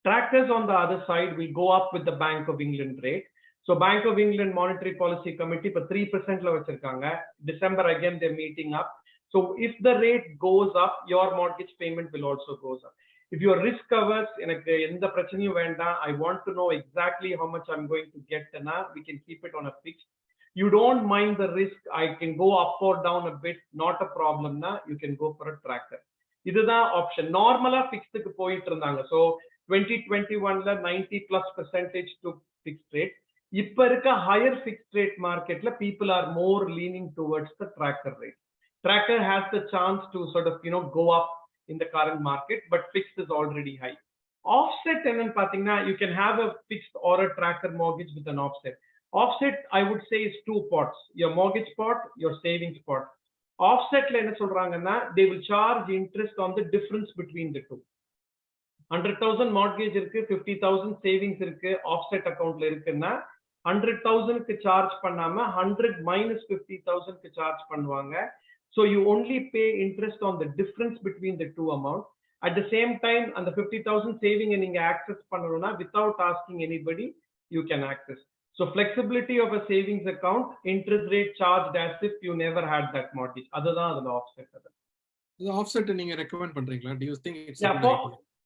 Trackers on the other side will go up with the Bank of England rate. So Bank of England Monetary Policy Committee for 3% la vechirukanga. December again they're meeting up. So if the rate goes up, your mortgage payment will also goes up. If your risk covers I want to know exactly how much I'm going to get, we can keep it on a fixed. You don't mind the risk, I can go up or down a bit, not a problem, you can go for a tracker. This is the option. Normally fixed ku poitu irundanga. So 2021 la 90+% to fixed rate. Ipa irukka higher fixed rate market la people are more leaning towards the tracker rate. Tracker has the chance to sort of go up in the current market, but fixed is already high. Offset you can have a fixed or a tracker mortgage with an offset. Offset I would say is 2 pots, your mortgage pot, your savings pot. Offset la enna solranga, they will charge interest on the difference between the two. 100,000 mortgage irukku, 50,000 savings irukku, offset account la irukna 100,000 ku charge pannama 100 minus 50,000 ku charge பண்ணுவாங்க. So you only pay interest on the difference between the two amounts. At the same time, and the 50,000 saving and access pannona without asking anybody, you can access. So flexibility of a savings account, interest rate charged as if you never had that mortgage. Other than the offset. The offset you recommend pandringla? Do you think it's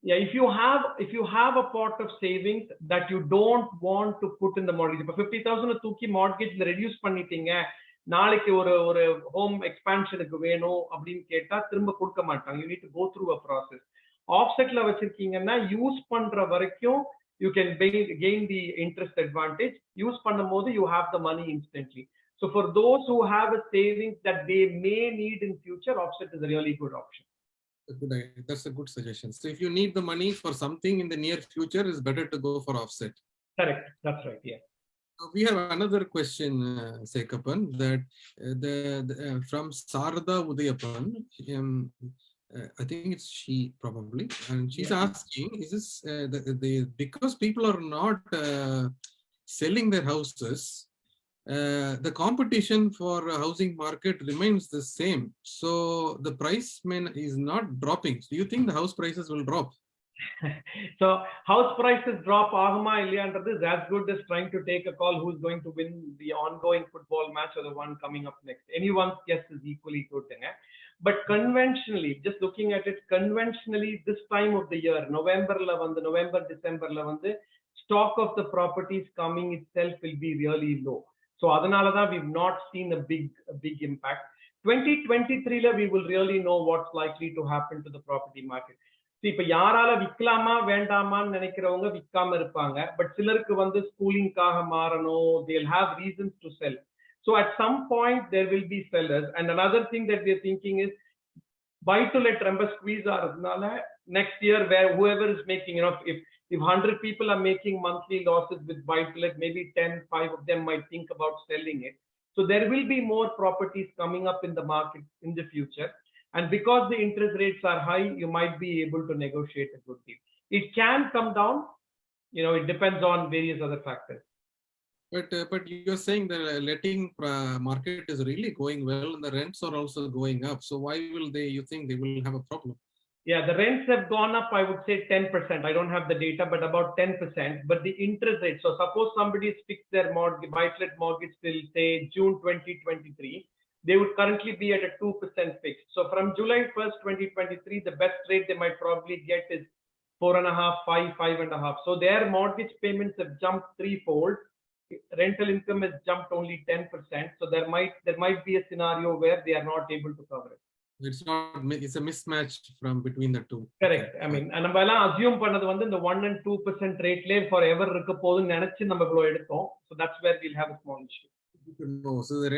yeah, if you have a pot of savings that you don't want to put in the mortgage, but 50,000 தூக்கி mortgage reduce பண்ணிட்டீங்க, நாளைக்கு ஒரு home expansion க்கு வேணும் அப்படினு கேட்டா திரும்ப கொடுக்க மாட்டாங்க. You need to go through a process. Offset la வச்சிருக்கீங்கன்னா யூஸ் பண்ற வரைக்கும் you can gain the interest advantage. Use பண்ணும்போது you have the money instantly. So for those who have a savings that they may need in future, offset is a really good option. That's a good suggestion. So if you need the money for something in the near future, it's better to go for offset. Correct. That's right. Yeah. So we have another question, Sekkappan, that from Sarada Udayapan. I think it's she probably, and she's asking: is this because people are not selling their houses? The competition for housing market remains the same, so the price is not dropping. Do you think the house prices will drop? So house prices drop aguma illiyandrathu is as good as trying to take a call who's going to win the ongoing football match or the one coming up next. Anyone's guess is equally good. But conventionally, just looking at it conventionally, this time of the year, November, December, stock of the properties coming itself will be really low. So adanalada we've not seen a big impact. 2023 la we will really know what's likely to happen to the property market. See, இப்ப யாரால விக்கலாமா வேண்டாமான்னு நினைக்கிறவங்க விக்காம இருப்பாங்க. But சிலருக்கு ஸ்கூலிங்காக மாறணும், they'll have reasons to sell. So at some point there will be sellers. And another thing that we are thinking is buy-to-let remember squeeze next year where whoever is making, if 100 people are making monthly losses with buy-to-let, maybe 5 of them might think about selling it. So there will be more properties coming up in the market in the future. And because the interest rates are high, you might be able to negotiate a good deal. It can come down, it depends on various other factors. But you're saying the letting market is really going well and the rents are also going up. So why will you think they will have a problem? Yeah, the rents have gone up, I would say 10%. I don't have the data, but about 10%. But the interest rate, so suppose somebody fixed their buy-to-let mortgage till say June 2023, they would currently be at a 2% fixed. So from July 1st, 2023, the best rate they might probably get is 4.5, 5, 5.5. So their mortgage payments have jumped threefold. Rental income has jumped only 10%. So there might be a scenario where they are not able to cover it. It's a mismatch from between the two. Correct. I mean, நம்ம எல்லாம் assume பண்ணது வந்து இந்த 1 and 2% rateலே forever இருக்க போகுதுன்னு நினைச்சு நம்ம இவ்வளவு எடுத்தோம். So that's where we'll have a small issue. No, so the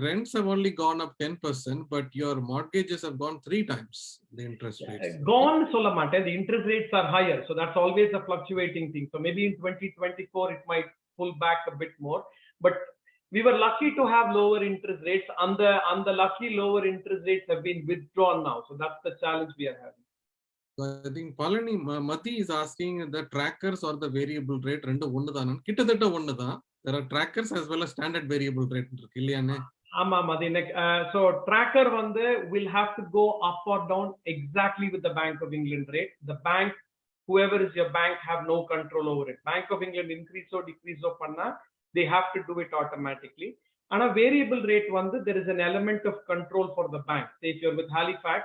rents have only gone up 10%, but your mortgages have gone 3 times the interest rates. Gone solla matte, the interest rates are higher, so that's always a fluctuating thing. So maybe in 2024 it might pull back a bit more, but we were lucky to have lower interest rates, and the lucky lower interest rates have been withdrawn now. So that's the challenge we are having. So I think Palani Mati is asking the trackers or the variable rate rendu onnu dhaan kittathetta onnu dhaan. There are trackers as well as standard variable rate irukku illiyane. Ama Mati, so tracker will have to go up or down exactly with the Bank of England rate. The bank, whoever is your bank, have no control over it. Bank of England increase or decrease panna, they have to do it automatically. And a variable rate there is an element of control for the bank. Say if you're with Halifax,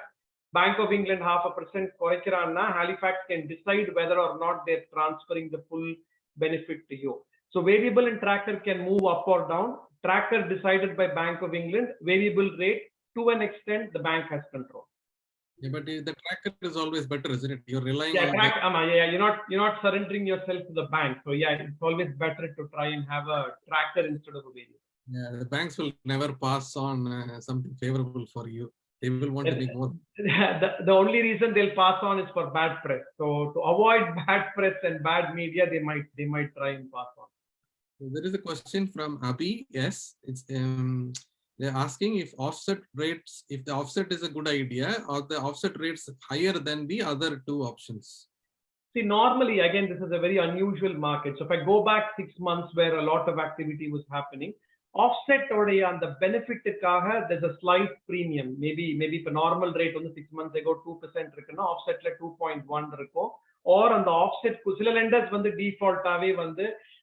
Bank of England 0.5% korekkiranna, Halifax can decide whether or not they're transferring the full benefit to you. So variable and tracker can move up or down. Tracker decided by Bank of England, variable rate to an extent the bank has control. Yeah, but the tracker is always better, isn't it? You're relying on you're not surrendering yourself to the bank. So yeah, it's always better to try and have a tracker instead of a variable. Yeah, the banks will never pass on something favorable for you. They will want to be more. The only reason they'll pass on is for bad press. So to avoid bad press and bad media, they might try and pass on. So there is a question from Abhi. Yes, it's they're asking if the offset is a good idea or the offset rates higher than the other 2 options. See, normally, again, this is a very unusual market. So if I go back 6 months where a lot of activity was happening, offset on the benefit there's a slight premium. Maybe if a normal rate on the 6 months ago 2% offset 2.1 or on the offset sila lenders default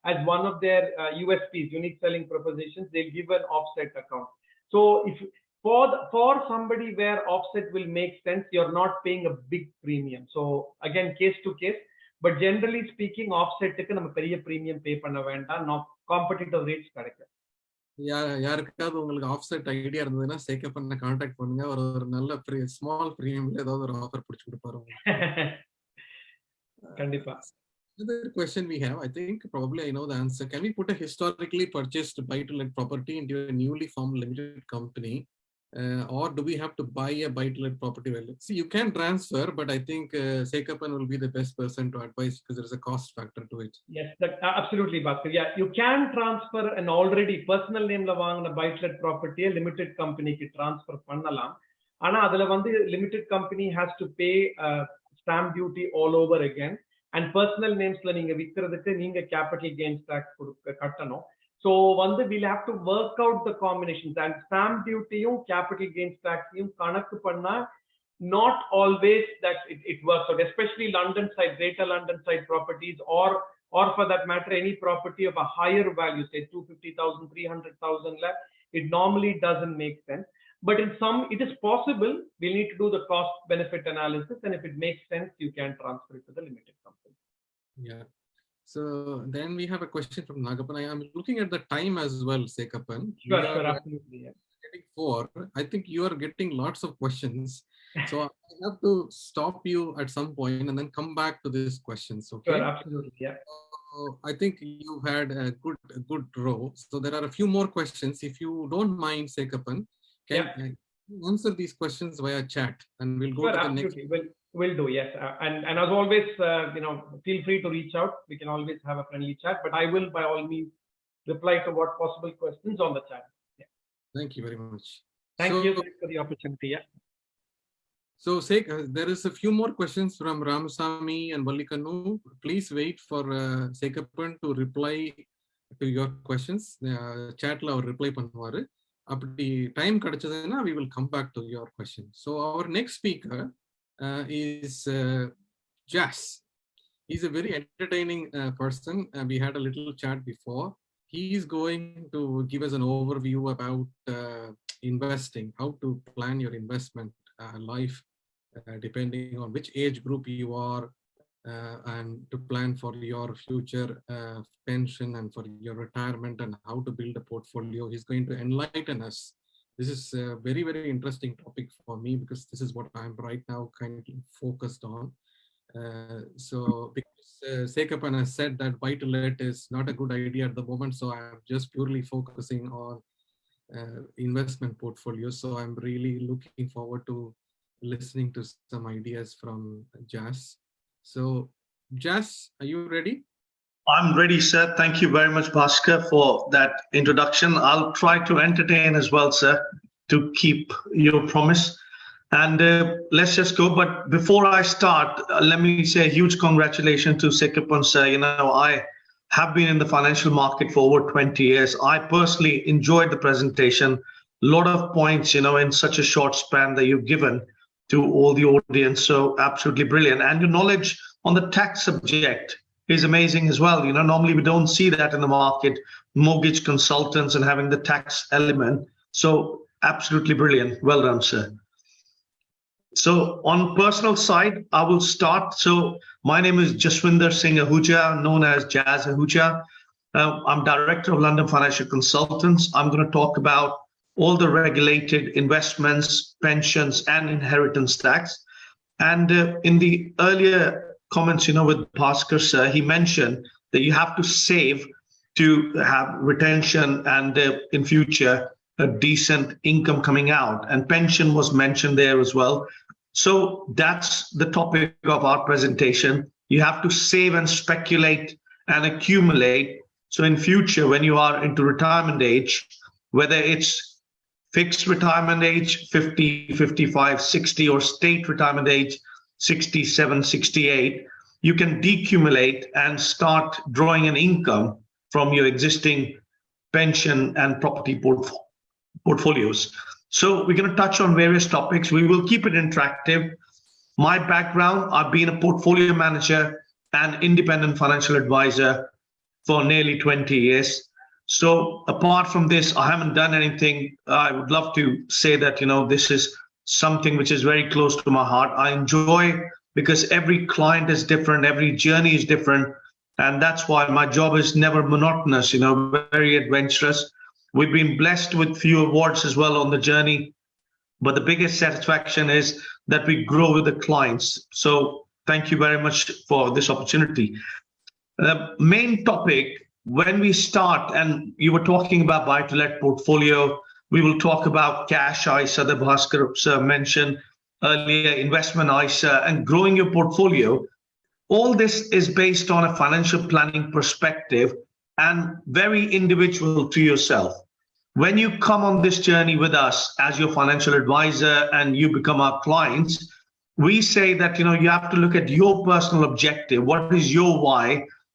as one of their USPs, unique selling propositions, they'll give an offset account. So if for somebody where offset will make sense, you're not paying a big premium. So again, case to case, but generally speaking, offset ku nama periya premium pay panna vendam, no competitive rates kadakku. யாருக்காவது உங்களுக்கு offset idea இருந்ததுன்னா Sekkappan contact பண்ணுங்க. ஒரு நல்ல small பிரீமியம்ல ஏதாவது ஒரு offer பிடிச்சு கொடுப்பாரு. கண்டிப்பா. Another question we have, I think probably I know the answer. Can we put a historically purchased buy-to-let property into a newly formed limited company, or do we have to buy a buy-to-let property? See, you can transfer, but I think Sekkappan will be the best person to advise because there is a cost factor to it. Yes, absolutely, Bhaskar. Yeah, you can transfer an already personal name la vaangna buy-to-let property limited company ki transfer pannalam. Ana adula limited company has to pay stamp duty all over again. And personal names la neenga vikkiradukku neenga capital gains tax kattano. So we'll have to work out the combinations, and stamp duty capital gains tax kanakku panna not always that it works out, especially London side, Greater London side properties, or for that matter any property of a higher value, say 250,000, 300,000 lakh, it normally doesn't make sense. But in some, it is possible. We'll need to do the cost benefit analysis, and if it makes sense, you can transfer it to the limited company. Yeah. So then we have a question from Nagappan. I am looking at the time as well, Sekkappan. Sure, absolutely. Yeah. Getting 4. I think you are getting lots of questions. So I have to stop you at some point and then come back to these questions. Okay. Sure, absolutely. Yeah. I think you had a good row. So there are a few more questions. If you don't mind, Sekkappan, answer these questions via chat, and we'll go Sure, to the next. absolutely. We'll do, yes. And as always, feel free to reach out. We can always have a friendly chat, but I will by all means reply to what possible questions on the chat. Yeah. Thank you very much. Thank you for the opportunity. Yeah. So, there is a few more questions from Ramasamy and Vallikanu. Please wait for Sekkappan to reply to your questions. Chat la reply பண்ணுவாரு. அப்படி time கிடைச்சதுன்னா we will come back to your question. So our next speaker is Jas. He's a very entertaining person. We had a little chat before. He is going to give us an overview about investing, how to plan your investment life, depending on which age group you are, and to plan for your future pension and for your retirement and how to build a portfolio. He's going to enlighten us. This is a very, very interesting topic for me because this is what I'm right now kind of focused on. So because Sekkappan has said that buy-to-let is not a good idea at the moment, so I'm just purely focusing on investment portfolios. So I'm really looking forward to listening to some ideas from Jas. So Jas, are you ready? I'm ready, sir. Thank you very much, Bhaskar, for that introduction. I'll try to entertain as well, sir, to keep your promise. And let's just go. But before I start, let me say a huge congratulations to Sekkappan, sir. I have been in the financial market for over 20 years. I personally enjoyed the presentation. A lot of points, in such a short span that you've given to all the audience. So absolutely brilliant. And your knowledge on the tax subject is amazing as well. Normally we don't see that in the market, mortgage consultants and having the tax element. So absolutely brilliant. Well done, sir. So on personal side, I will start. So my name is Jaswinder Singh Ahuja, known as Jas Ahuja. I'm director of London Financial Consultants. I'm going to talk about all the regulated investments, pensions, and inheritance tax. And in the earlier comments, with Bhaskar, sir, he mentioned that you have to save to have retention and in future a decent income coming out. And pension was mentioned there as well. So that's the topic of our presentation. You have to save and speculate and accumulate. So in future, when you are into retirement age, whether it's fixed retirement age, 50, 55, 60, or state retirement age, 67, 68, you can decumulate and start drawing an income from your existing pension and property portfolios. So we're going to touch on various topics. We will keep it interactive. My background, I've been a portfolio manager and independent financial advisor for nearly 20 years. So apart from this, I haven't done anything. I would love to say that, this is something which is very close to my heart. I enjoy because every client is different, every journey is different. And that's why my job is never monotonous, very adventurous. We've been blessed with few awards as well on the journey. But the biggest satisfaction is that we grow with the clients. So thank you very much for this opportunity. The main topic, when we start, and you were talking about buy-to-let portfolio, we will talk about cash ISA, the Bhaskar sir mentioned earlier, investment ISA, and growing your portfolio. All this is based on a financial planning perspective and very individual to yourself. When you come on this journey with us as your financial advisor and you become our clients, we say that, you have to look at your personal objective. What is your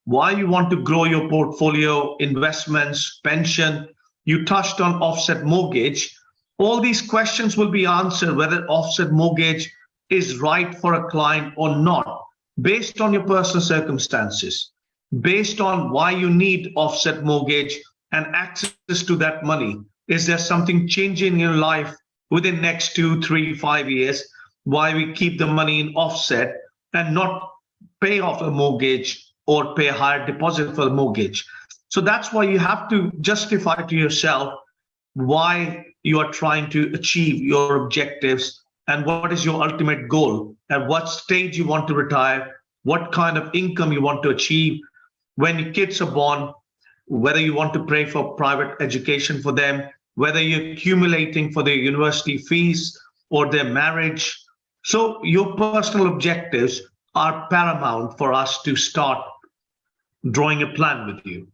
why you want to grow your portfolio, investments, pension. You touched on offset mortgage. All these questions will be answered whether offset mortgage is right for a client or not, based on your personal circumstances, based on why you need offset mortgage and access to that money. Is there something changing in your life within next 2, 3, 5 years? Why we keep the money in offset and not pay off a mortgage or pay a higher deposit for a mortgage? So that's why you have to justify to yourself why you are trying to achieve your objectives and what is your ultimate goal, at what stage you want to retire, what kind of income you want to achieve when your kids are born, whether you want to pay for private education for them, whether you're accumulating for their university fees or their marriage. So your personal objectives are paramount for us to start drawing a plan with you.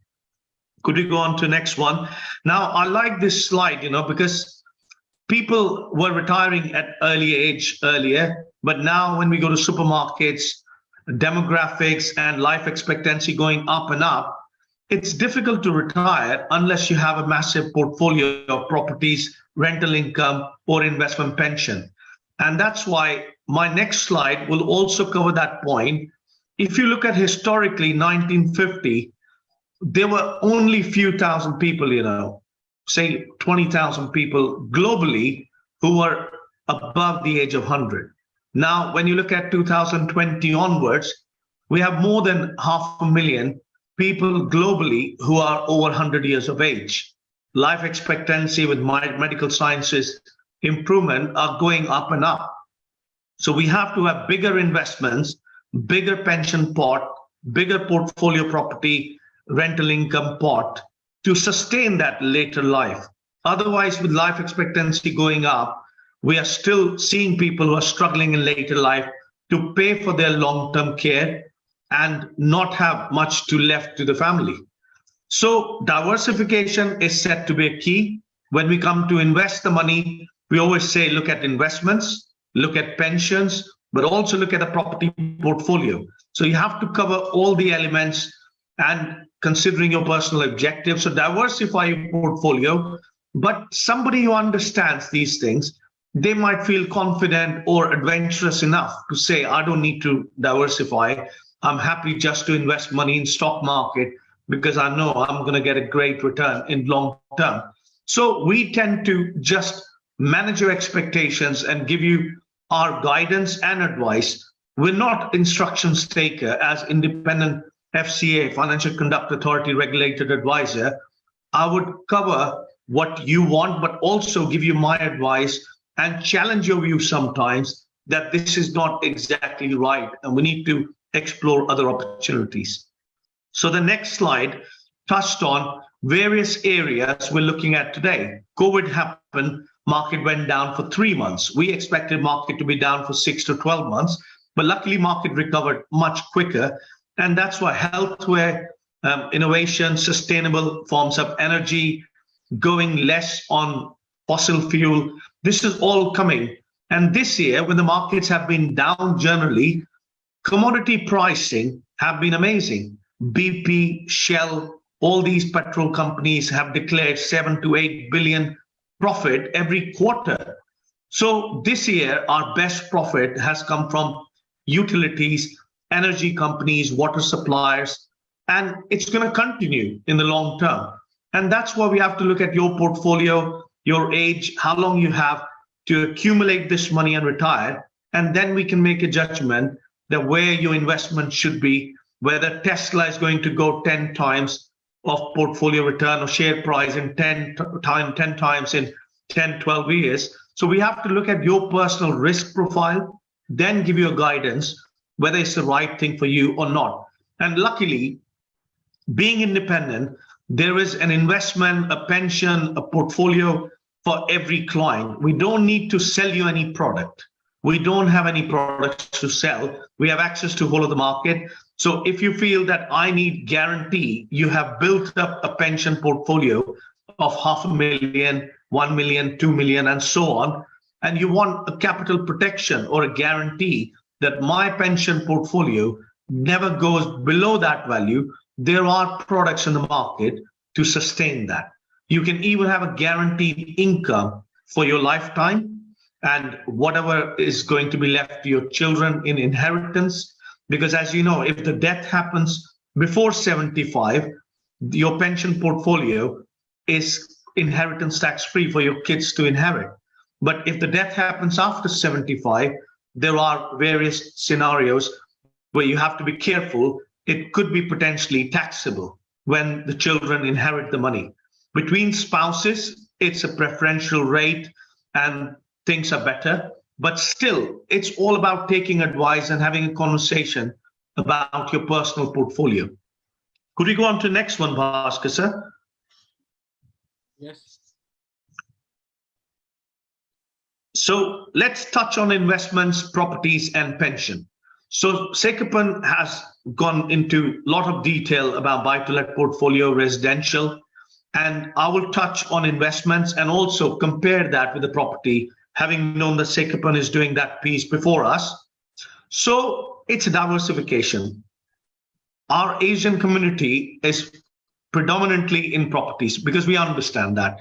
Could we go on to the next one? Now, I like this slide, because people were retiring at early age earlier, but now when we go to supermarkets, demographics and life expectancy going up and up, it's difficult to retire unless you have a massive portfolio of properties, rental income, or investment pension. And that's why my next slide will also cover that point. If you look at historically 1950, there were only few thousand people, say 20,000 people globally who were above the age of 100. Now, when you look at 2020 onwards, we have more than 500,000 people globally who are over 100 years of age. Life expectancy with medical sciences improvement are going up and up. So we have to have bigger investments, bigger pension pot, bigger portfolio property, rental income pot to sustain that later life. Otherwise, with life expectancy going up, we are still seeing people who are struggling in later life to pay for their long-term care and not have much to left to the family. So diversification is set to be a key. When we come to invest the money, we always say, look at investments, look at pensions, but also look at a property portfolio. So you have to cover all the elements and considering your personal objectives. So diversify your portfolio, but somebody who understands these things, they might feel confident or adventurous enough to say, I don't need to diversify. I'm happy just to invest money in stock market because I know I'm going to get a great return in long term. So we tend to just manage your expectations and give you our guidance and advice. We're not instructions taker as independent FCA, Financial Conduct Authority regulated advisor. I would cover what you want, but also give you my advice and challenge your view sometimes that this is not exactly right and we need to explore other opportunities. So the next slide touched on various areas we're looking at today. COVID happened, market went down for 3 months. We expected market to be down for 6 to 12 months, but luckily market recovered much quicker. And that's why healthcare, innovation, sustainable forms of energy, going less on fossil fuel, this is all coming. And this year, when the markets have been down generally, commodity pricing have been amazing. BP, Shell, all these petrol companies have declared 7 to 8 billion profit every quarter. So this year, our best profit has come from utilities, energy companies, water suppliers, and it's going to continue in the long term. And that's why we have to look at your portfolio, your age, how long you have to accumulate this money and retire. And then we can make a judgment that where your investment should be, whether Tesla is going to go 10 times of portfolio return or share price in 10 times in 10, 12 years. So we have to look at your personal risk profile, then give you a guidance whether it's the right thing for you or not. And luckily, being independent, there is an investment, a pension, a portfolio for every client. We don't need to sell you any product. We don't have any products to sell. We have access to whole of the market. So if you feel that I need guarantee, you have built up a pension portfolio of 500,000, 1 million, 2 million, and so on, and you want a capital protection or a guarantee that my pension portfolio never goes below that value, there are products in the market to sustain that. You can even have a guaranteed income for your lifetime and whatever is going to be left to your children in inheritance. Because as you know, if the death happens before 75, your pension portfolio is inheritance tax free for your kids to inherit. But if the death happens after 75, there are various scenarios where you have to be careful. It could be potentially taxable when the children inherit the money. Between spouses, it's a preferential rate and things are better. But still, it's all about taking advice and having a conversation about your personal portfolio. Could we go on to the next one, Bhaskar, sir? Yes. So let's touch on investments, properties, and pension. So Sekkappan has gone into a lot of detail about buy-to-let portfolio, residential, and I will touch on investments and also compare that with the property, having known that Sekkappan is doing that piece before us. So it's a diversification. Our Asian community is predominantly in properties because we understand that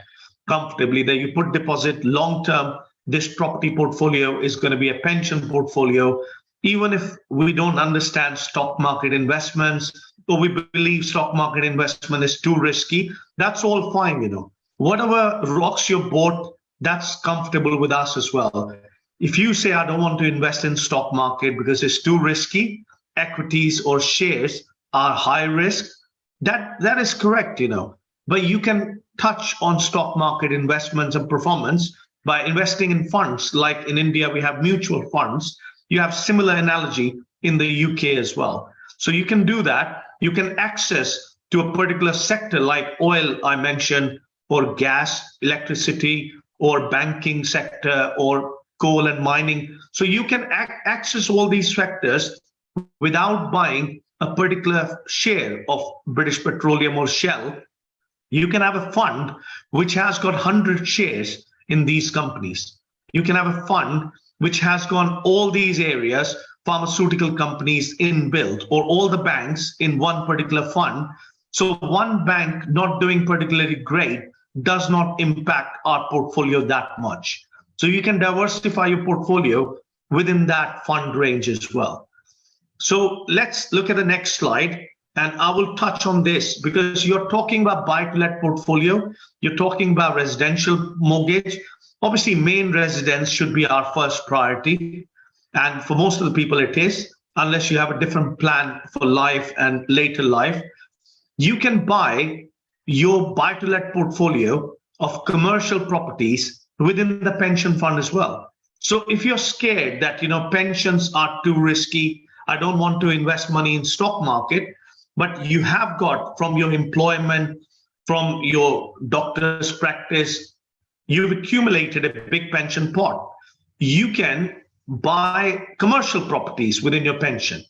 comfortably, that you put deposit long-term, this property portfolio is going to be a pension portfolio. Even if we don't understand stock market investments, or we believe stock market investment is too risky, that's all fine, you know. Whatever rocks your boat, that's comfortable with us as well. If you say, I don't want to invest in stock market because it's too risky, equities or shares are high risk, that is correct, you know. But you can touch on stock market investments and performance by investing in funds. Like in India, we have mutual funds. You have similar analogy in the UK as well. So you can do that. You can access to a particular sector like oil, I mentioned, or gas, electricity, or banking sector, or coal and mining. So you can access all these sectors without buying a particular share of British Petroleum or Shell. You can have a fund which has got 100 shares in these companies. You can have a fund which has gone all these areas, pharmaceutical companies inbuilt, or all the banks in one particular fund. So one bank not doing particularly great does not impact our portfolio that much. So you can diversify your portfolio within that fund range as well. So let's look at the next slide. And I will touch on this because you're talking about buy-to-let portfolio. You're talking about residential mortgage. Obviously, main residence should be our first priority. And for most of the people, it is, unless you have a different plan for life and later life. You can buy your buy-to-let portfolio of commercial properties within the pension fund as well. So if you're scared that, you know, pensions are too risky, I don't want to invest money in stock market, but you have got from your employment, from your doctor's practice, you've accumulated a big pension pot. You can buy commercial properties within your pension.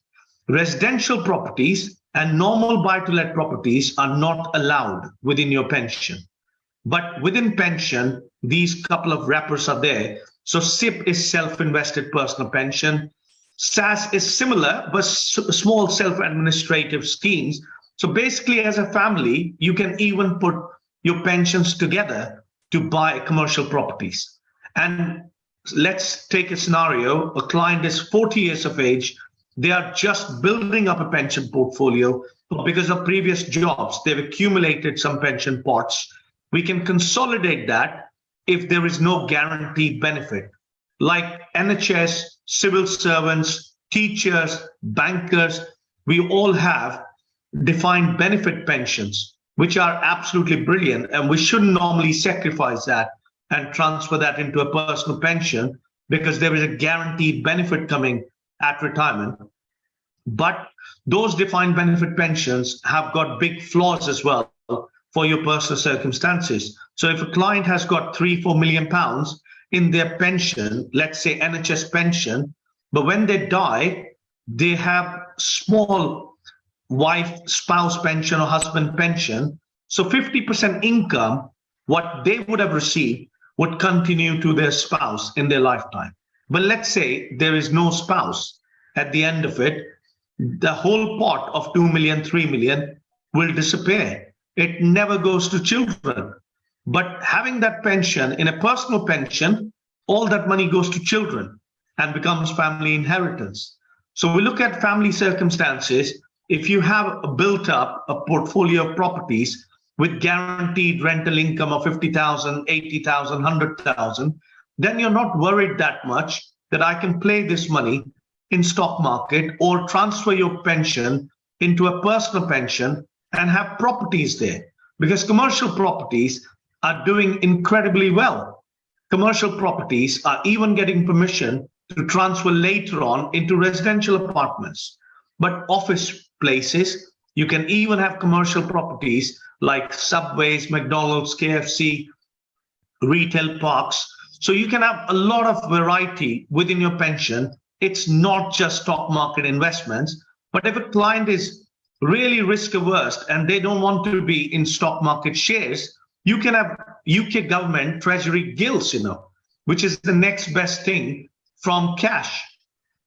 Residential properties and normal buy-to-let properties are not allowed within your pension. But within pension, these couple of wrappers are there. So SIP is self-invested personal pension. SAS is similar, but small self-administrative schemes. So basically, as a family, you can even put your pensions together to buy commercial properties. And let's take a scenario. A client is 40 years of age. They are just building up a pension portfolio because of previous jobs. They've accumulated some pension pots. We can consolidate that if there is no guaranteed benefit. Like NHS, civil servants, teachers, bankers, we all have defined benefit pensions, which are absolutely brilliant. And we shouldn't normally sacrifice that and transfer that into a personal pension because there is a guaranteed benefit coming at retirement. But those defined benefit pensions have got big flaws as well for your personal circumstances. So if a client has got £3-4 million in their pension, let's say NHS pension, but when they die, they have small wife, spouse pension or husband pension. So 50% income, what they would have received would continue to their spouse in their lifetime. But let's say there is no spouse at the end of it, the whole pot of 2 million, 3 million will disappear. It never goes to children. But having that pension in a personal pension, all that money goes to children and becomes family inheritance. So we look at family circumstances. If you have built up a portfolio of properties with guaranteed rental income of 50,000, 80,000, 100,000, then you're not worried that much that I can play this money in stock market or transfer your pension into a personal pension and have properties there, because commercial properties are doing incredibly well. Commercial properties are even getting permission to transfer later on into residential apartments. But office places, you can even have commercial properties like Subways, McDonald's, KFC, retail parks. So you can have a lot of variety within your pension. It's not just stock market investments, but if a client is really risk averse and they don't want to be in stock market shares, you can have UK government treasury gilts, which is the next best thing from cash.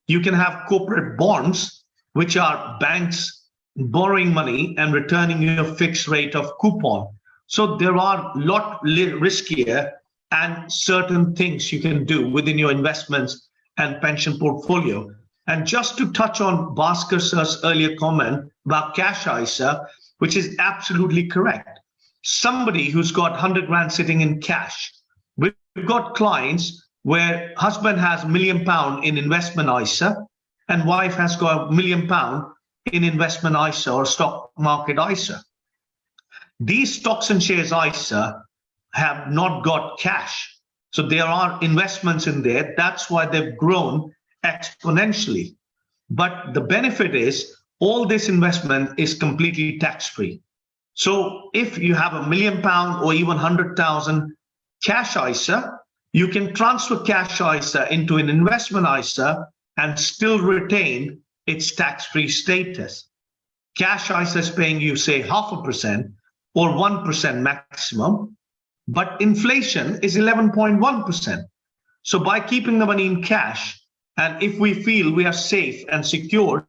You can have corporate bonds, which are banks borrowing money and returning you a fixed rate of coupon. So there are a lot riskier and certain things you can do within your investments and pension portfolio. And just to touch on Bhaskar sir's earlier comment about cash ISA, which is absolutely correct. Somebody who's got 100 grand sitting in cash, we've got clients where husband has £1 million in investment ISA and wife has got £1 million in investment ISA or stock market ISA. These stocks and shares ISA have not got cash. So there are investments in there. That's why they've grown exponentially. But the benefit is all this investment is completely tax-free. So if you have £1 million or even 100,000 cash ISA, you can transfer cash ISA into an investment ISA and still retain its tax-free status. Cash ISA is paying you, say, 0.5% or 1% maximum, but inflation is 11.1%. So by keeping the money in cash, and if we feel we are safe and secure,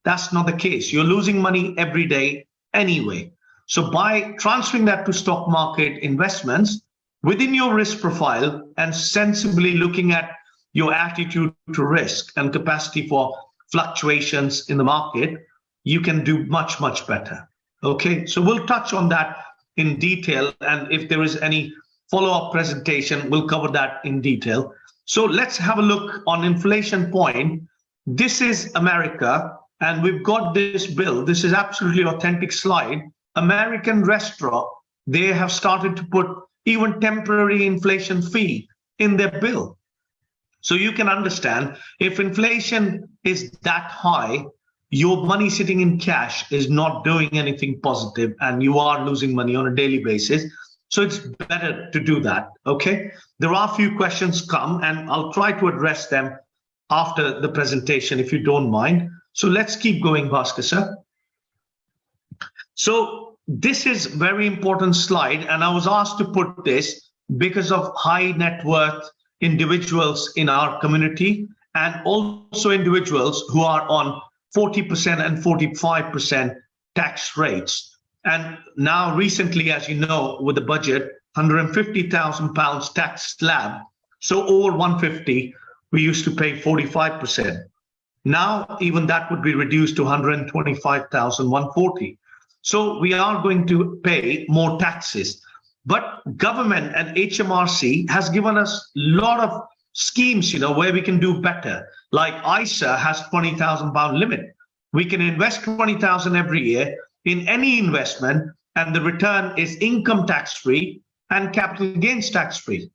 that's not the case. You're losing money every day anyway. So by transferring that to stock market investments within your risk profile and sensibly looking at your attitude to risk and capacity for fluctuations in the market, you can do much, much better. Okay, so we'll touch on that in detail. And if there is any follow-up presentation, we'll cover that in detail. So let's have a look on inflation point. This is America, and we've got this bill. This is absolutely authentic slide. American restaurant, they have started to put even temporary inflation fee in their bill. So you can understand if inflation is that high, your money sitting in cash is not doing anything positive and you are losing money on a daily basis. So it's better to do that, okay? There are a few questions come and I'll try to address them after the presentation if you don't mind. So let's keep going, Bhaskar sir. So this is very important slide and I was asked to put this because of high net worth individuals in our community and also individuals who are on 40% and 45% tax rates. And now recently, as you know, with the budget, £150,000 tax slab. So over 150, we used to pay 45%. Now, even that would be reduced to 125,140. So we are going to pay more taxes. But government and HMRC has given us a lot of schemes, where we can do better. Like ISA has £20,000 limit. We can invest 20,000 every year in any investment, and the return is income tax free and capital gains tax free.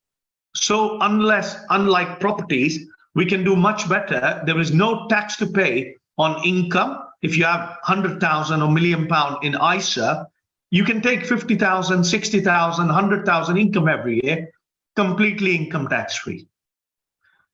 So unlike properties, we can do much better. There is no tax to pay on income. If you have 100,000 or £1 million in ISA, you can take 50,000, 60,000, 100,000 income every year, completely income tax free.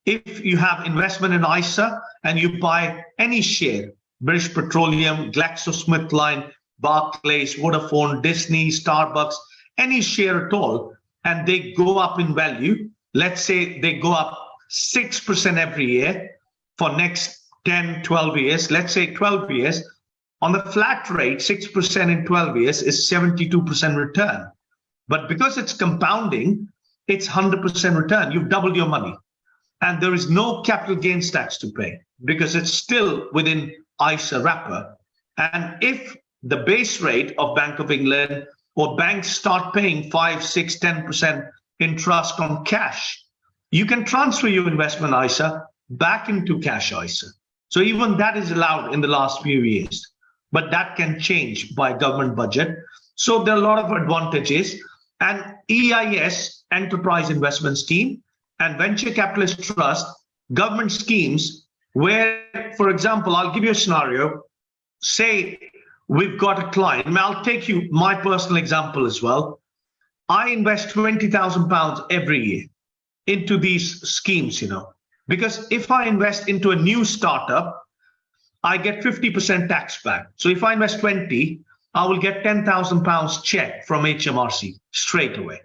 If you have investment in ISA and you buy any share, British Petroleum, GlaxoSmithKline, Barclays, Vodafone, Disney, Starbucks, any share at all, and they go up in value, let's say they go up 6% every year for next 10, 12 years, let's say 12 years, on the flat rate, 6% in 12 years is 72% return. But because it's compounding, it's 100% return. You've doubled your money. And there is no capital gains tax to pay because it's still within ISA wrapper. And if the base rate of Bank of England or banks start paying 5, 6, 10% interest on cash, you can transfer your investment ISA back into cash ISA. So even that is allowed in the last few years, but that can change by government budget. So there are a lot of advantages. And EIS, Enterprise Investment Scheme, and Venture Capitalist Trust, government schemes where, for example, I'll give you a scenario. Say we've got a client, and I'll take you my personal example as well. I invest £20,000 every year. into these schemes, because if I invest into a new startup, I get 50% tax back. So if I invest 20, I will get £10,000 check from HMRC straight away.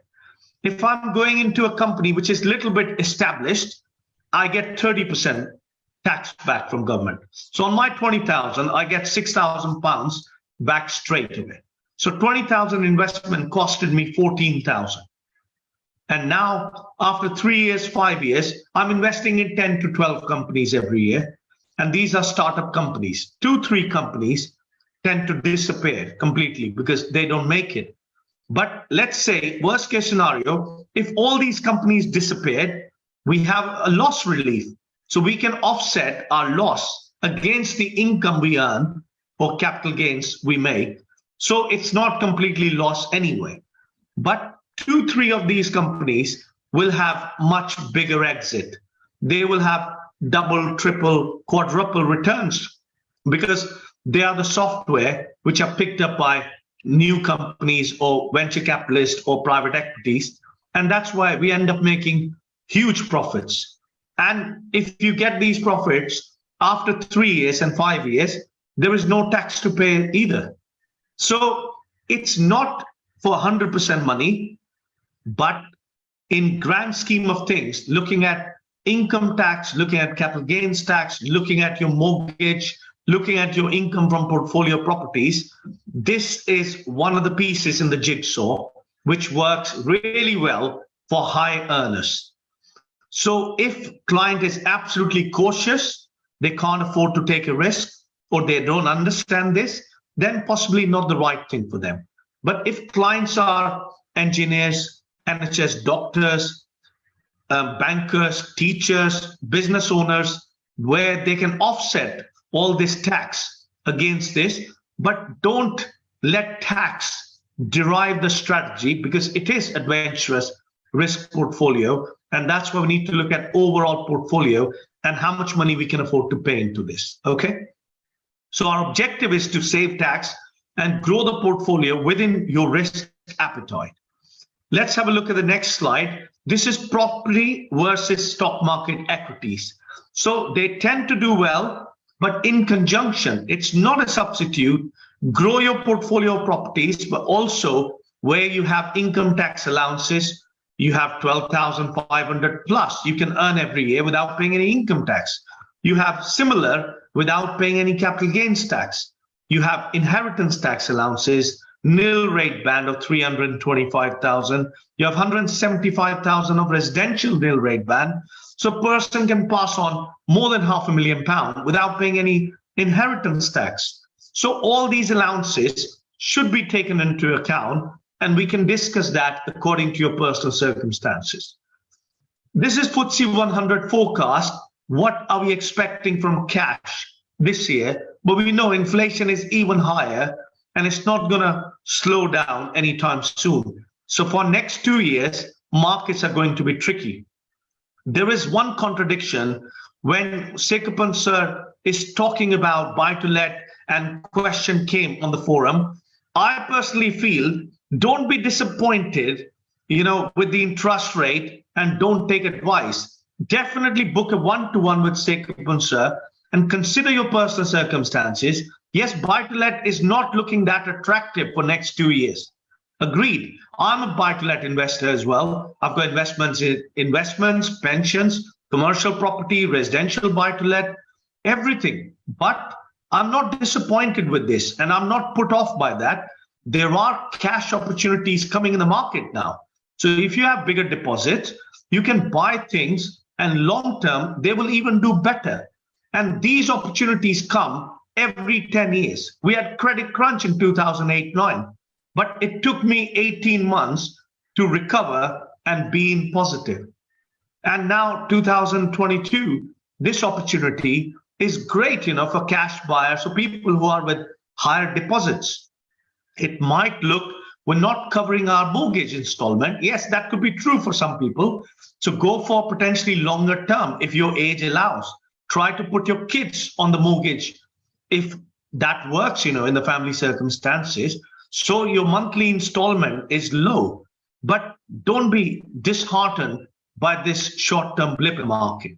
If I'm going into a company which is a little bit established, I get 30% tax back from government. So on my 20,000, I get £6,000 back straight away. So 20,000 investment costed me 14,000. And now after 3 years, 5 years, I'm investing in 10 to 12 companies every year. And these are startup companies. 2-3 companies tend to disappear completely because they don't make it. But let's say worst case scenario, if all these companies disappeared, we have a loss relief. So we can offset our loss against the income we earn or capital gains we make. So it's not completely lost anyway. But 2-3 of these companies will have much bigger exit. They will have double, triple, quadruple returns because they are the software which are picked up by new companies or venture capitalists or private equities. And that's why we end up making huge profits. And if you get these profits after 3 years and 5 years, there is no tax to pay either. So it's not for 100% money, but in grand scheme of things, looking at income tax, looking at capital gains tax, looking at your mortgage, looking at your income from portfolio properties, this is one of the pieces in the jigsaw which works really well for high earners. So if client is absolutely cautious, they can't afford to take a risk, or they don't understand this, then possibly not the right thing for them. But if clients are engineers, NHS doctors, bankers, teachers, business owners, where they can offset all this tax against this, but don't let tax derive the strategy, because it is adventurous risk portfolio. And that's why we need to look at overall portfolio and how much money we can afford to pay into this. Okay. So our objective is to save tax and grow the portfolio within your risk appetite. Let's have a look at the next slide. This is property versus stock market equities. So they tend to do well, but in conjunction, it's not a substitute. Grow your portfolio of properties, but also where you have income tax allowances, you have 12,500 plus you can earn every year without paying any income tax. You have similar without paying any capital gains tax. You have inheritance tax allowances, nil rate band of 325,000. You have 175,000 of residential nil rate band. So a person can pass on more than £500,000 without paying any inheritance tax. So all these allowances should be taken into account, and we can discuss that according to your personal circumstances. This is FTSE 100 forecast. What are we expecting from cash this year? But we know inflation is even higher, and it's not going to slow down anytime soon. So for next 2 years, markets are going to be tricky. There is one contradiction when Sekkappan sir is talking about buy-to-let and question came on the forum. I personally feel don't be disappointed, with the interest rate, and don't take advice. Definitely book a one-to-one with Sekkappan sir and consider your personal circumstances. Yes, buy-to-let is not looking that attractive for next 2 years. Agreed. I'm a buy-to-let investor as well. I've got investments in investments, pensions, commercial property, residential buy-to-let, everything. But I'm not disappointed with this, and I'm not put off by that. There are cash opportunities coming in the market now. So if you have bigger deposits, you can buy things, and long term, they will even do better. And these opportunities come every 10 years. We had credit crunch in 2008-9, but it took me 18 months to recover and be in positive. And now 2022, this opportunity is great, for cash buyers, so people who are with higher deposits. It might look we're not covering our mortgage installment. Yes, that could be true for some people. So go for potentially longer term if your age allows. Try to put your kids on the mortgage if that works, in the family circumstances. So your monthly installment is low, but don't be disheartened by this short-term blip in market.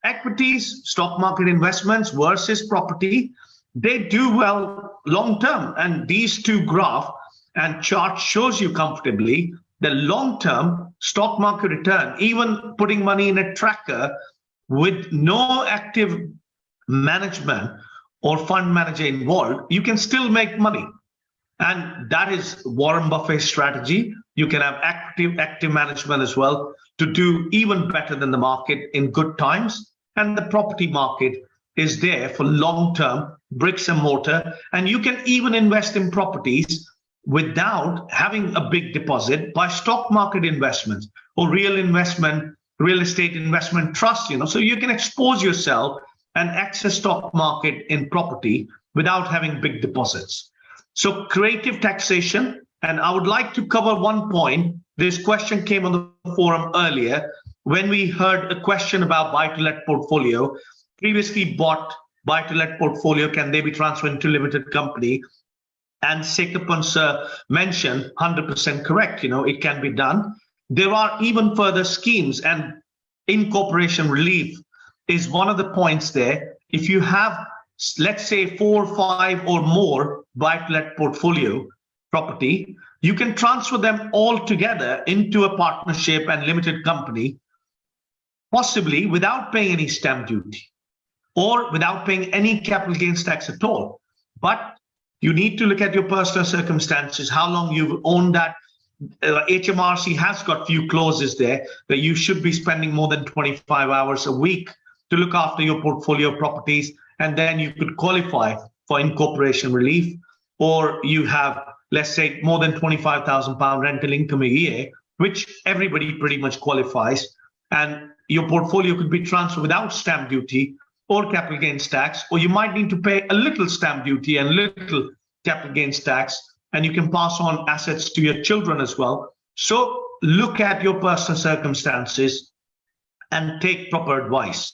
Equities, stock market investments versus property, they do well long-term. And these two graphs and chart shows you comfortably the long-term stock market return, even putting money in a tracker with no active management or fund manager involved, you can still make money. And that is Warren Buffett's strategy. You can have active management as well to do even better than the market in good times. And the property market is there for long-term bricks and mortar. And you can even invest in properties without having a big deposit by stock market investments or real estate investment trust, so you can expose yourself and access stock market in property without having big deposits. So creative taxation, and I would like to cover one point. This question came on the forum earlier when we heard a question about buy-to-let portfolio. Previously bought buy-to-let portfolio, can they be transferred into limited company? And Sekkappan sir mentioned 100% correct, it can be done. There are even further schemes, and incorporation relief is one of the points there. If you have, let's say, 4, 5 or more buy-to-let portfolio property, you can transfer them all together into a partnership and limited company, possibly without paying any stamp duty or without paying any capital gains tax at all. But you need to look at your personal circumstances, how long you've owned that. HMRC has got few clauses there that you should be spending more than 25 hours a week to look after your portfolio properties, and then you could qualify for incorporation relief. Or you have, let's say, more than £25,000 rental income a year, which everybody pretty much qualifies, and your portfolio could be transferred without stamp duty or capital gains tax, or you might need to pay a little stamp duty and little capital gains tax, and you can pass on assets to your children as well. So look at your personal circumstances and take proper advice.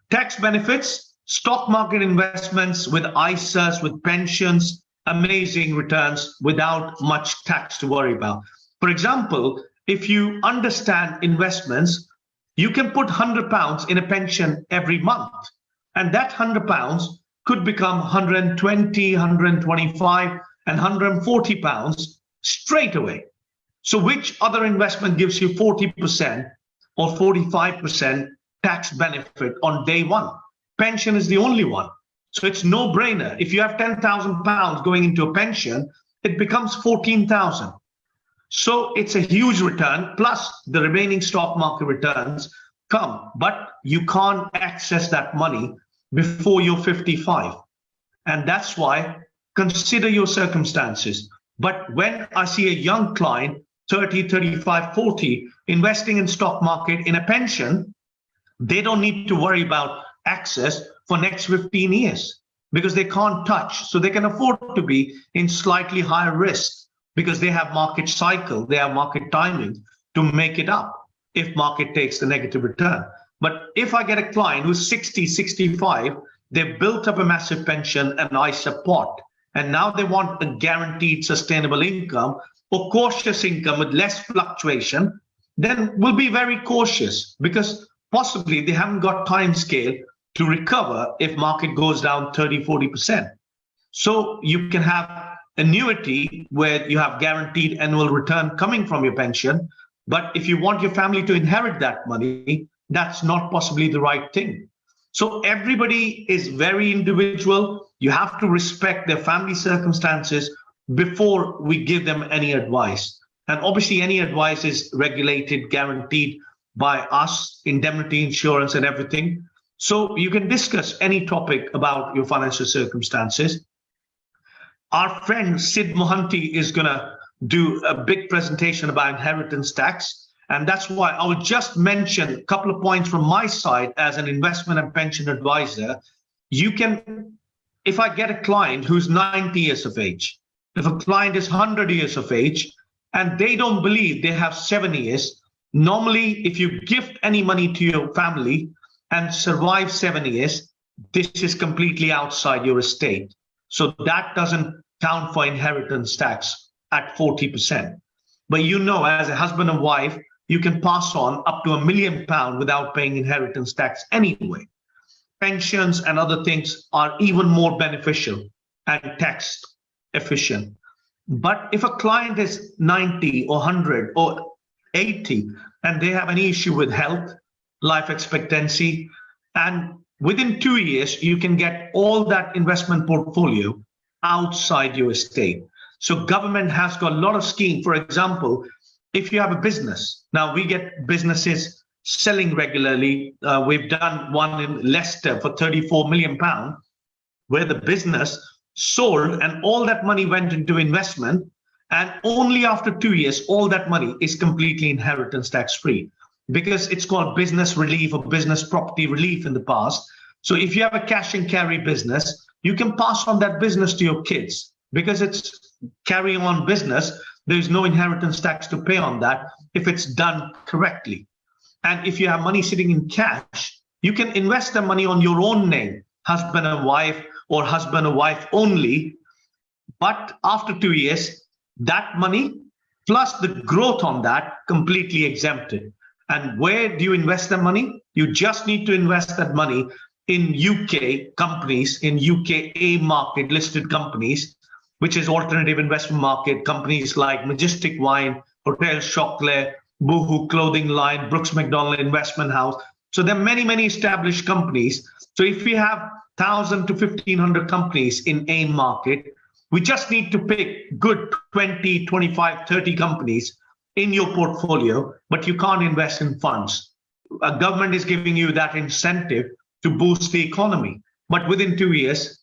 Tax benefits, stock market investments with ISAs, with pensions, amazing returns without much tax to worry about. For example, if you understand investments, you can put £100 in a pension every month, and that £100 could become 120, 125, and 140 pounds straight away. So which other investment gives you 40% or 45% tax benefit on day one? Pension is the only one. So it's no brainer. If you have £10,000 going into a pension, it becomes 14,000. So it's a huge return, plus the remaining stock market returns come, but you can't access that money before you're 55. And that's why consider your circumstances. But when I see a young client, 30, 35, 40, investing in stock market in a pension, they don't need to worry about access for next 15 years because they can't touch. So they can afford to be in slightly higher risk because they have market cycle, they have market timing to make it up if market takes the negative return. But if I get a client who's 60, 65, they've built up a massive pension and ISA pot, and now they want a guaranteed sustainable income or cautious income with less fluctuation, then we'll be very cautious because possibly they haven't got time scale to recover if market goes down 30, 40%. So you can have annuity where you have guaranteed annual return coming from your pension. But if you want your family to inherit that money, that's not possibly the right thing. So everybody is very individual. You have to respect their family circumstances before we give them any advice. And obviously any advice is regulated, guaranteed by us, indemnity insurance and everything. So you can discuss any topic about your financial circumstances. Our friend Sid Mohanty is going to do a big presentation about inheritance tax. And that's why I will just mention a couple of points from my side as an investment and pension advisor. You can, if I get a client who's 90 years of age, if a client is 100 years of age, and they don't believe they have 7 years, normally if you gift any money to your family and survive 7 years, this is completely outside your estate. So that doesn't count for inheritance tax at 40%. But you know, as a husband and wife, you can pass on up to £1 million without paying inheritance tax anyway. Pensions and other things are even more beneficial and tax efficient. But if a client is 90 or 100 or 80 and they have any issue with health, life expectancy, and within 2 years, you can get all that investment portfolio outside your estate. So government has got a lot of schemes. For example, if you have a business, now we get businesses selling regularly. We've done one in Leicester for £34 million, where the business sold and all that money went into investment. And only after 2 years, all that money is completely inheritance tax free, because it's called business relief or business property relief in the past. So if you have a cash and carry business, you can pass on that business to your kids because it's carry on business. There's no inheritance tax to pay on that if it's done correctly. And if you have money sitting in cash, you can invest the money on your own name, husband and wife, or husband and wife only. But after 2 years, that money plus the growth on that completely exempted. And where do you invest the money? You just need to invest that money in UK companies, in UK A market listed companies, which is alternative investment market, companies like Majestic Wine, Hotel Chocolat, Boohoo Clothing Line, Brooks Macdonald Investment House. So there are many, many established companies. So if we have 1,000 to 1,500 companies in a market, we just need to pick good 20, 25, 30 companies in your portfolio, but you can't invest in funds. A government is giving you that incentive to boost the economy, but within 2 years,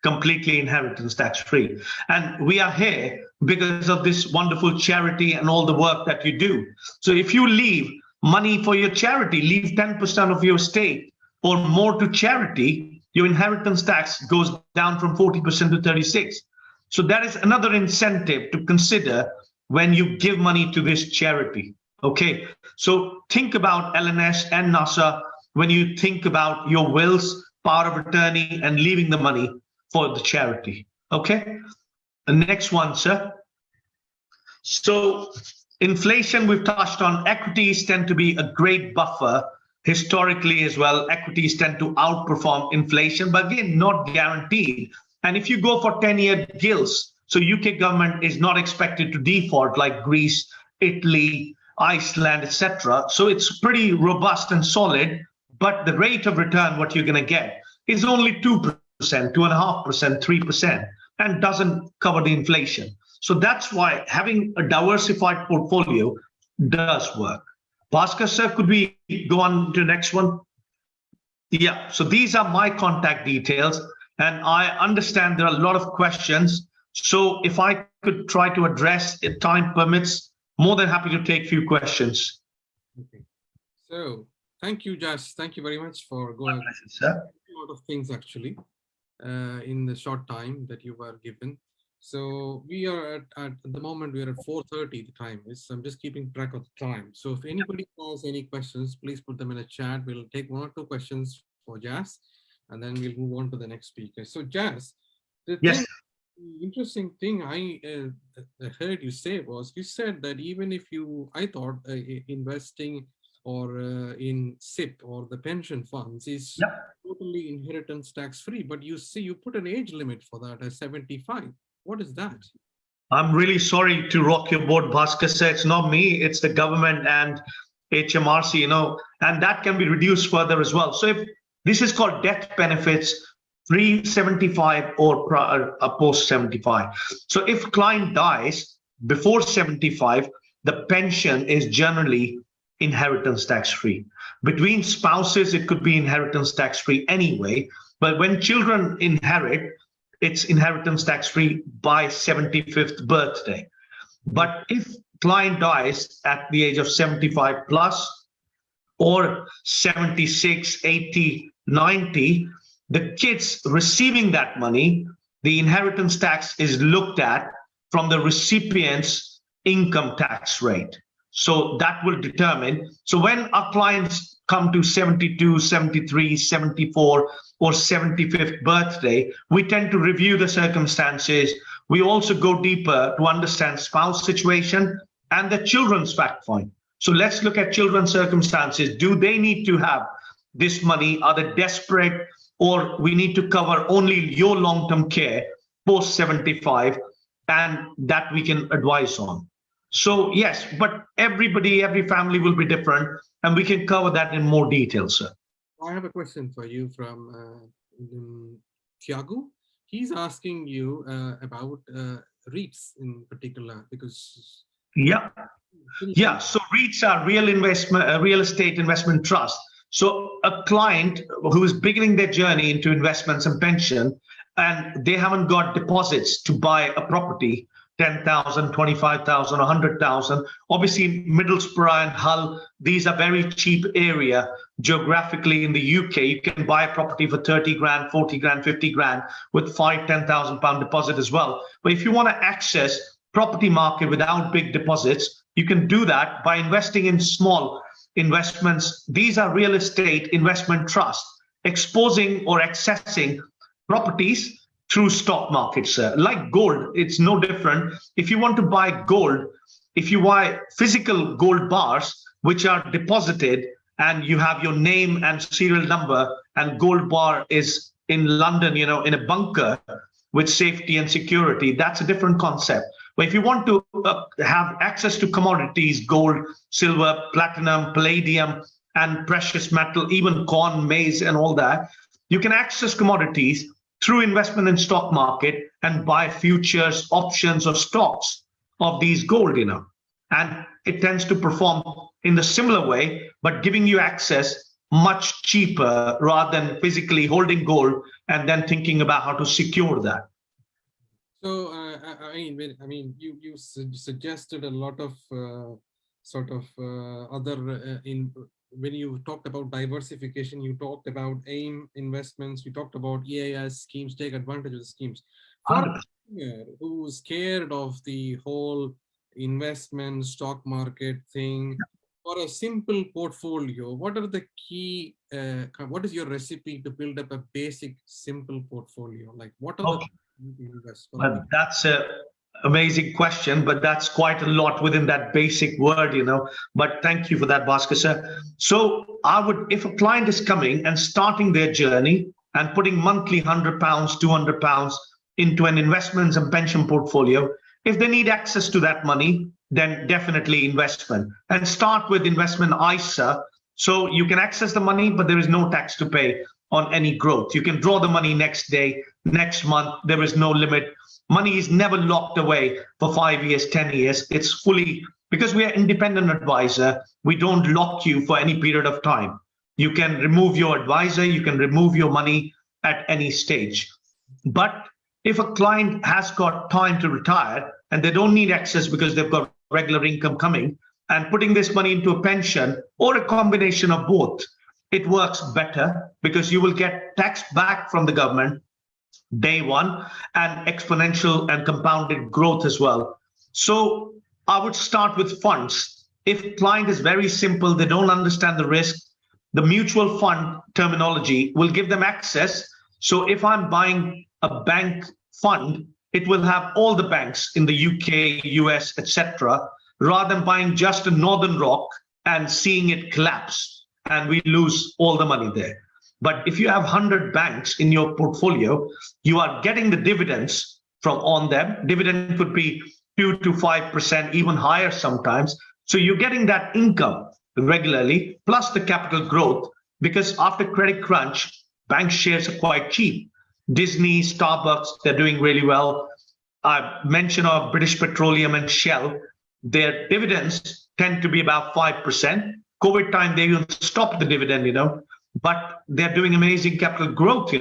completely inheritance tax free. And we are here because of this wonderful charity and all the work that you do. So if you leave money for your charity, leave 10% of your estate or more to charity, your inheritance tax goes down from 40% to 36%. So that is another incentive to consider when you give money to this charity. Okay, so think about LNS and NASA when you think about your wills, power of attorney, and leaving the money for the charity. Okay, the next one, sir. So inflation we've touched on. Equities tend to be a great buffer historically as well. Equities tend to outperform inflation, but again, not guaranteed. And if you go for 10-year gilts, so UK government is not expected to default like Greece, Italy, Iceland, etc. So it's pretty robust and solid, but the rate of return, what you're going to get is only 2%, 2.5%, 3%, and doesn't cover the inflation. So that's why having a diversified portfolio does work. Bhaskar sir, could we go on to the next one? Yeah, so these are my contact details, and I understand there are a lot of questions. So if I could try to address, if time permits, more than happy to take a few questions. Okay. So thank you, Jas. Thank you very much for going sir. a lot of things actually in the short time that you were given. So we are at the moment, we are at 4:30 the time is. So I'm just keeping track of the time. So if anybody has any questions, please put them in a chat. We'll take 1 or 2 questions for Jas, and then we'll move on to the next speaker. So Jas, the interesting thing I heard you say was, you said that even if you, I thought investing or in CeP or the pension funds is totally inheritance tax free, but you see you put an age limit for that as 75. What is that? I'm really sorry to rock your boat, Bhaskar sir. It's not me, it's the government and HMRC, you know, and that can be reduced further as well. So if this is called death benefits, pre-75 or post-75. So if client dies before 75, the pension is generally inheritance tax-free. Between spouses, it could be inheritance tax-free anyway, but when children inherit, it's inheritance tax-free by 75th birthday. But if client dies at the age of 75 plus or 76, 80, 90, the kids receiving that money, the inheritance tax is looked at from the recipient's income tax rate. So that will determine. So when our clients come to 72, 73, 74, or 75th birthday, we tend to review the circumstances. We also go deeper to understand spouse situation and the children's fact find. So let's look at children's circumstances. Do they need to have this money? Are they desperate? Or we need to cover only your long-term care post 75, and that we can advise on. So yes, but everybody, every family will be different, and we can cover that in more detail, sir. I have a question for you from Thiago. He's asking you about REITs in particular, because Yeah. So REITs are real estate investment trust. So a client who is beginning their journey into investments and pension, and they haven't got deposits to buy a property, 10,000, 25,000, 100,000. Obviously, Middlesbrough and Hull, these are very cheap area geographically in the UK. You can buy a property for 30 grand, 40 grand, 50 grand with 10,000 pound deposit as well. But if you want to access property market without big deposits, you can do that by investing in small investments. These are real estate investment trusts, exposing or accessing properties through stock markets. Like gold, it's no different. If you want to buy gold, if you buy physical gold bars, which are deposited, and you have your name and serial number, and gold bar is in London, in a bunker with safety and security, that's a different concept. But if you want to have access to commodities, gold, silver, platinum, palladium, and precious metal, even corn, maize, and all that, you can access commodities through investment in stock market and buy futures, options, or stocks of these gold, and it tends to perform in the similar way, but giving you access much cheaper rather than physically holding gold and then thinking about how to secure that. So, you suggested a lot of when you talked about diversification, you talked about AIM investments, you talked about EIS schemes, take advantage of the schemes. For a consumer who's scared of the whole investment stock market thing, for a simple portfolio, what are the key, what is your recipe to build up a basic simple portfolio? Like what are the Well, that's an amazing question, but that's quite a lot within that basic word, But thank you for that, Bhaskar sir. So if a client is coming and starting their journey and putting monthly £100, £200 into an investments and pension portfolio, if they need access to that money, then definitely investment. And start with investment ISA. So you can access the money, but there is no tax to pay on any growth. You can draw the money next day, next month. There is no limit. Money is never locked away for 5 years, 10 years. It's fully, because we are independent advisor, we don't lock you for any period of time. You can remove your advisor, you can remove your money at any stage. But if a client has got time to retire and they don't need access because they've got regular income coming, and putting this money into a pension or a combination of both, it works better because you will get tax back from the government day one and exponential and compounded growth as well. So I would start with funds. If client is very simple, they don't understand the risk, the mutual fund terminology will give them access. So if I'm buying a bank fund, it will have all the banks in the UK, US, etc., rather than buying just a Northern Rock and seeing it collapse and we lose all the money there. But if you have 100 banks in your portfolio, you are getting the dividends on them. Dividend could be 2 to 5%, even higher sometimes. So you're getting that income regularly, plus the capital growth, because after credit crunch, bank shares are quite cheap. Disney, Starbucks, they're doing really well. I mentioned of British Petroleum and Shell, their dividends tend to be about 5%. COVID time, they even stopped the dividend, but they're doing amazing capital growth,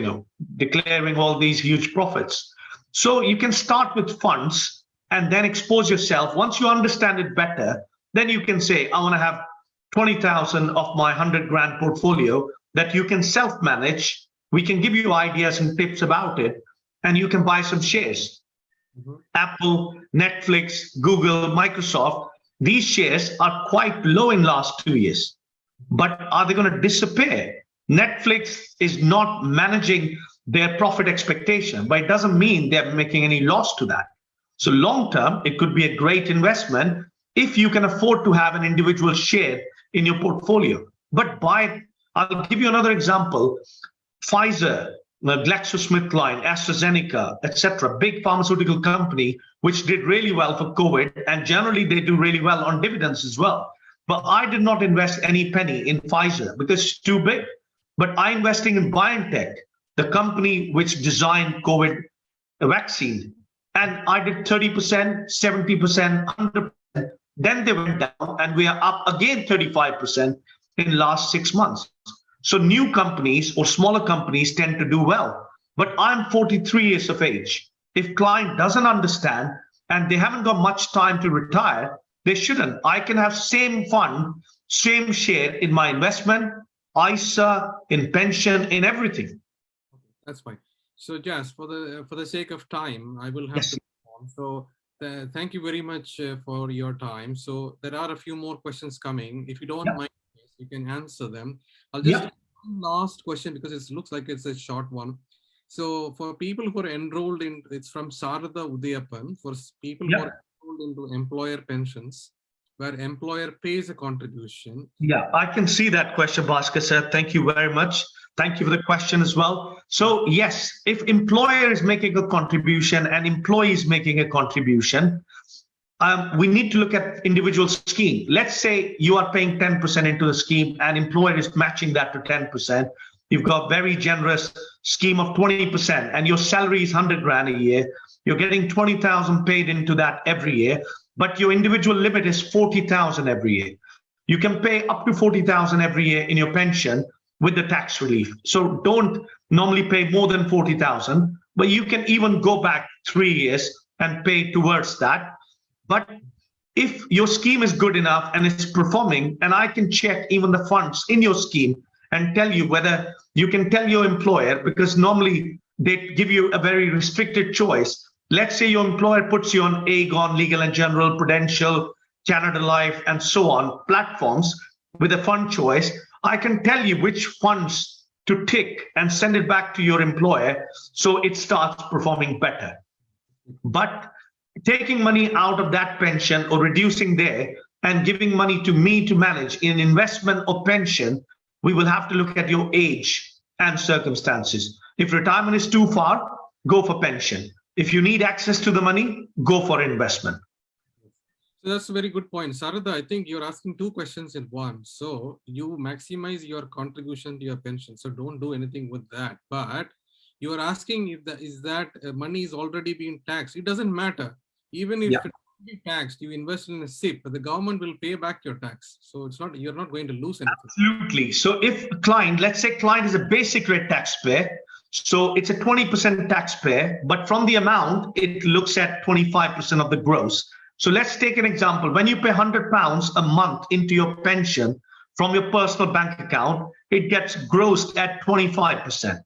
declaring all these huge profits. So you can start with funds and then expose yourself. Once you understand it better, then you can say, I want to have 20,000 of my 100 grand portfolio that you can self-manage. We can give you ideas and tips about it, and you can buy some shares. Apple, Netflix, Google, Microsoft, these shares are quite low in last 2 years. But are they going to disappear? Netflix is not managing their profit expectation, but it doesn't mean they're making any loss to that. So long term, it could be a great investment. if you can afford to have an individual share in your portfolio. But I'll give you another example. Pfizer, GlaxoSmithKline, AstraZeneca, etc., big pharmaceutical company, which did really well for COVID, and generally they do really well on dividends as well. But I did not invest any penny in Pfizer because it's too big. But I'm investing in BioNTech, the company which designed COVID vaccine. And I did 30%, 70%, 100%. Then they went down and we are up again 35% in the last 6 months. So new companies or smaller companies tend to do well. But I'm 43 years of age. If client doesn't understand and they haven't got much time to retire, they shouldn't. I can have same fund, same share in my investment, ISA, in pension, in everything. That's fine. So Jas, for the sake of time, I will have to move on. So thank you very much for your time. So there are a few more questions coming. If you don't mind, you can answer them. I'll just one last question because it looks like it's a short one. So for people who are enrolled in, it's from Sarada Udayappan, for people who are enrolled into employer pensions, where employer pays a contribution. Yeah, I can see that question, Bhaskar sir. Thank you very much. Thank you for the question as well. So yes, if employer is making a contribution and employee is making a contribution, we need to look at individual scheme. Let's say you are paying 10% into the scheme and employer is matching that to 10%. You've got very generous scheme of 20% and your salary is 100 grand a year. You're getting 20,000 paid into that every year, but your individual limit is 40,000 every year. You can pay up to 40,000 every year in your pension with the tax relief. So don't normally pay more than 40,000, but you can even go back 3 years and pay towards that. But if your scheme is good enough and it's performing, and I can check even the funds in your scheme and tell you whether you can tell your employer, because normally they give you a very restricted choice. Let's say your employer puts you on Aegon, Legal and General, Prudential, Canada Life, and so on platforms with a fund choice. I can tell you which funds to tick and send it back to your employer so it starts performing better. But taking money out of that pension or reducing there and giving money to me to manage in investment or pension, we will have to look at your age and circumstances. If retirement is too far, go for pension. If you need access to the money, go for investment. So that's a very good point. Sarada, I think you're asking two questions in one. So you maximize your contribution to your pension. So don't do anything with that. But you are asking if that money is already being taxed. It doesn't matter. Even if it's be taxed, you invest in a SIP, the government will pay back your tax. So it's not, you're not going to lose anything. Absolutely. So if client, let's say client is a basic rate taxpayer, so it's a 20% taxpayer, but from the amount, it looks at 25% of the gross. So let's take an example. When you pay £100 a month into your pension from your personal bank account, it gets grossed at 25%.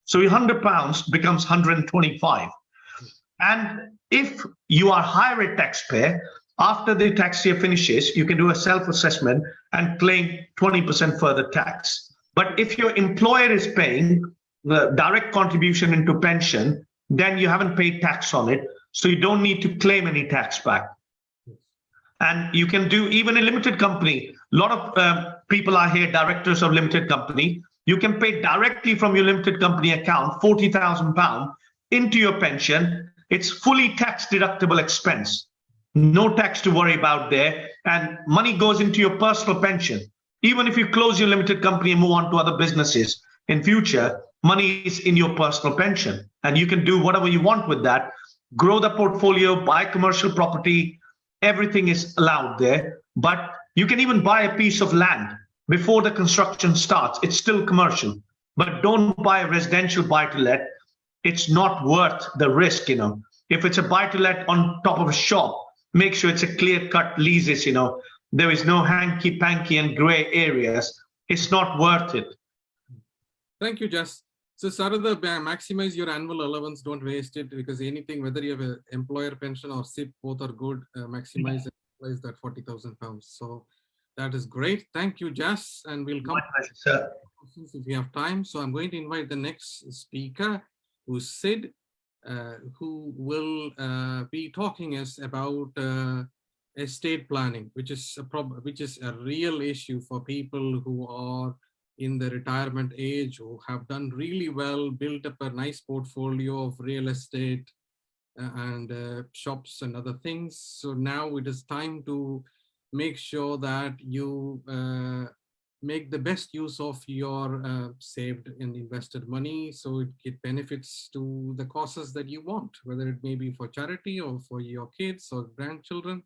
So your £100 becomes 125. And if you are higher rate taxpayer, after the tax year finishes, you can do a self-assessment and claim 20% further tax. But if your employer is paying the direct contribution into pension, then you haven't paid tax on it. So you don't need to claim any tax back. And you can do even a limited company. A lot of people are here, directors of limited company. You can pay directly from your limited company account, £40,000 into your pension. It's fully tax deductible expense. No tax to worry about there. And money goes into your personal pension. Even if you close your limited company and move on to other businesses in future, money is in your personal pension. And you can do whatever you want with that. Grow the portfolio, buy commercial property. Everything is allowed there. But you can even buy a piece of land before the construction starts. It's still commercial. But don't buy a residential buy-to-let. It's not worth the risk, you know. If it's a buy-to-let on top of a shop, make sure it's a clear-cut leases, you know. There is no hanky-panky and gray areas. It's not worth it. Thank you, Jas. So Sarada, maximize your annual allowance. Don't waste it, because anything, whether you have an employer pension or SIP, both are good. Maximize that £40,000. So that is great. Thank you, Jas. And we'll come to questions if we have time. So I'm going to invite the next speaker, who's Sid, who will be talking us about estate planning, which is a problem, which is a real issue for people who are in the retirement age, who have done really well, built up a nice portfolio of real estate and shops and other things. So now it is time to make sure that you make the best use of your saved and invested money, so it benefits to the causes that you want, whether it may be for charity or for your kids or grandchildren,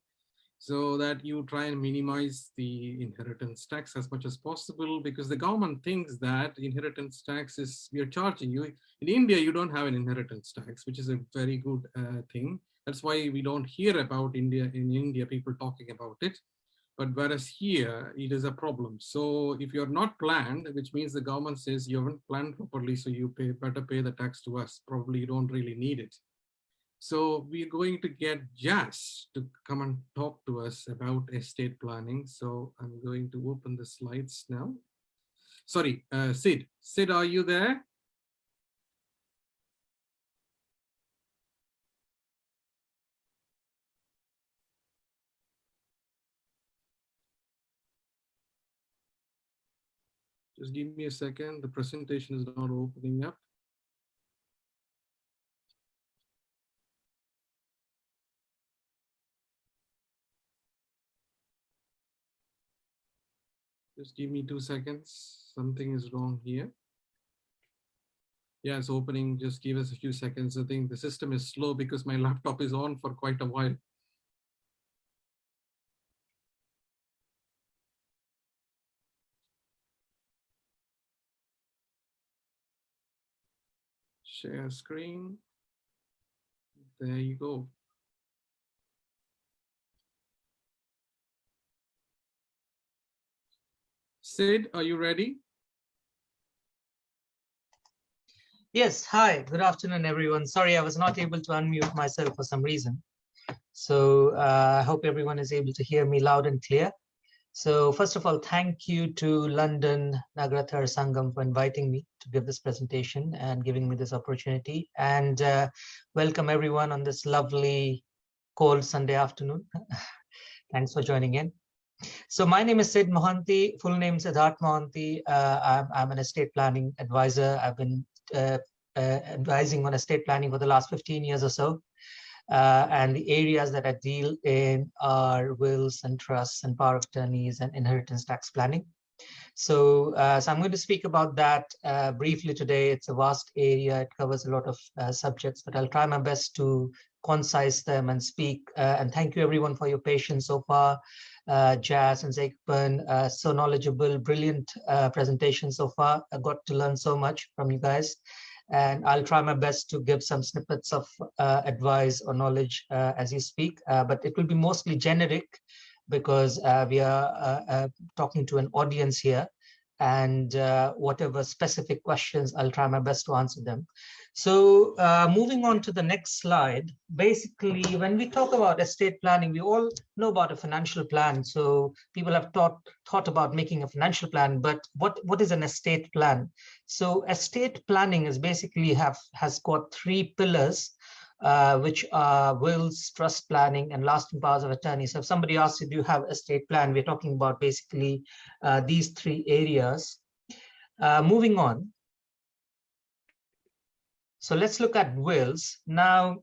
so that you try and minimize the inheritance tax as much as possible, because the government thinks that inheritance tax is, we are charging you. In India, you don't have an inheritance tax, which is a very good thing. That's why we don't hear about India, in India, people talking about it. But whereas here, it is a problem. So if you're not planned, which means the government says you haven't planned properly, so you better pay the tax to us. Probably you don't really need it. So we're going to get Jas to come and talk to us about estate planning. So I'm going to open the slides now. Sorry, Sid. Sid, are you there? Just give me a second. The presentation is not opening up. Just give me 2 seconds. Something is wrong here. Yeah, it's opening. Just give us a few seconds. I think the system is slow because my laptop is on for quite a while. Share screen. There you go. Sid, are you ready? Yes, hi, good afternoon, everyone. Sorry, I was not able to unmute myself for some reason. So I hope everyone is able to hear me loud and clear. So first of all, thank you to London Nagarathar Sangam for inviting me to give this presentation and giving me this opportunity. And welcome everyone on this lovely cold Sunday afternoon. Thanks for joining in. So my name is Sid Mohanty, full name is Siddharth Mohanty. I'm an estate planning advisor. I've been advising on estate planning for the last 15 years or so. And the areas that I deal in are wills and trusts and power of attorneys and inheritance tax planning. So I'm going to speak about that briefly today. It's a vast area. It covers a lot of subjects, but I'll try my best to concise them and speak. And thank you everyone for your patience so far. Jas and Sekkappan, so knowledgeable, brilliant presentation so far. I got to learn so much from you guys. And I'll try my best to give some snippets of advice or knowledge as you speak, but it will be mostly generic because we are talking to an audience here, and whatever specific questions, I'll try my best to answer them. So moving on to the next slide, basically, when we talk about estate planning, we all know about a financial plan. So people have thought about making a financial plan, but what is an estate plan? So estate planning is basically has got 3 pillars, which are wills, trust planning, and lasting powers of attorney. So if somebody asks you, do you have estate plan? We're talking about basically these 3 areas. Moving on. So let's look at wills. Now,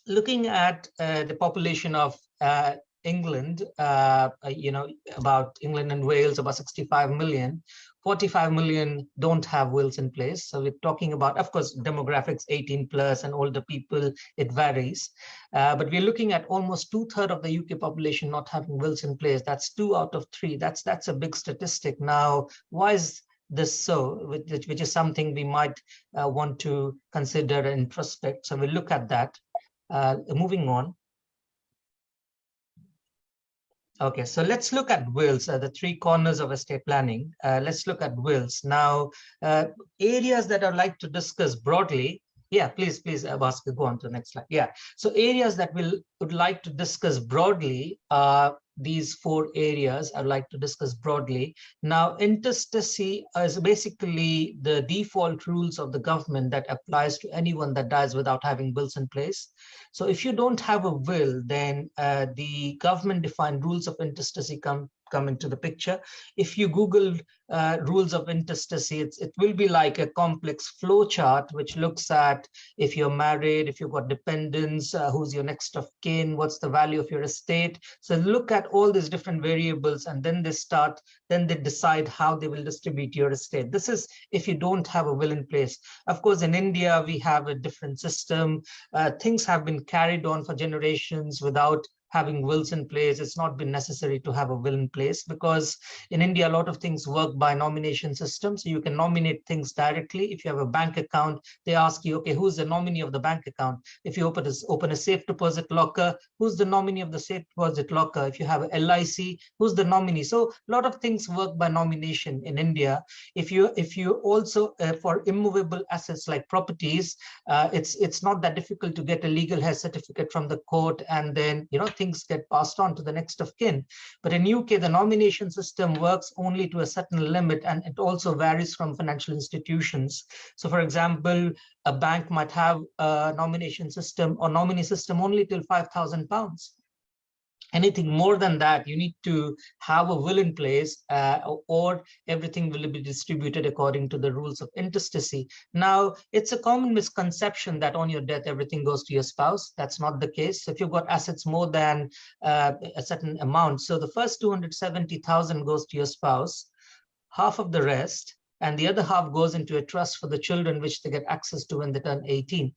looking at the population of England, about England and Wales, about 65 million. 45 million don't have wills in place. So we're talking about, of course, demographics, 18 plus and older people, it varies. But we're looking at almost 2/3 of the UK population not having wills in place. That's 2 out of 3. That's a big statistic. Now, why is this so, which is something we might want to consider and introspect. So we'll look at that. Moving on. Okay, so let's look at wills, the 3 corners of estate planning. Let's look at wills. Now, areas that I'd like to discuss broadly Yeah, please, Bhaskar, go on to the next slide. Yeah, so areas that would like to discuss broadly are these 4 areas I'd like to discuss broadly. Now, intestacy is basically the default rules of the government that applies to anyone that dies without having wills in place. So if you don't have a will, then the government defined rules of intestacy come into the picture. If you Google rules of intestacy, it will be like a complex flow chart, which looks at if you're married, if you've got dependents, who's your next of kin, what's the value of your estate. So look at all these different variables, and then they decide how they will distribute your estate. This is if you don't have a will in place. Of course, in India, we have a different system. Things have been carried on for generations without having wills in place. It's not been necessary to have a will in place, because in India, a lot of things work by nomination system. So you can nominate things directly. If you have a bank account, they ask you, okay, who's the nominee of the bank account? If you open a safe deposit locker, who's the nominee of the safe deposit locker? If you have a LIC, who's the nominee? So a lot of things work by nomination in India. If you also, for immovable assets like properties, it's not that difficult to get a legal heir certificate from the court, and then, things get passed on to the next of kin. But in UK, the nomination system works only to a certain limit, and it also varies from financial institutions. So for example, a bank might have a nomination system or nominee system only till £5,000. Anything more than that, you need to have a will in place, or everything will be distributed according to the rules of intestacy. Now, it's a common misconception that on your death, everything goes to your spouse. That's not the case. If you've got assets more than a certain amount, so the first 270,000 goes to your spouse, half of the rest, and the other half goes into a trust for the children, which they get access to when they turn 18.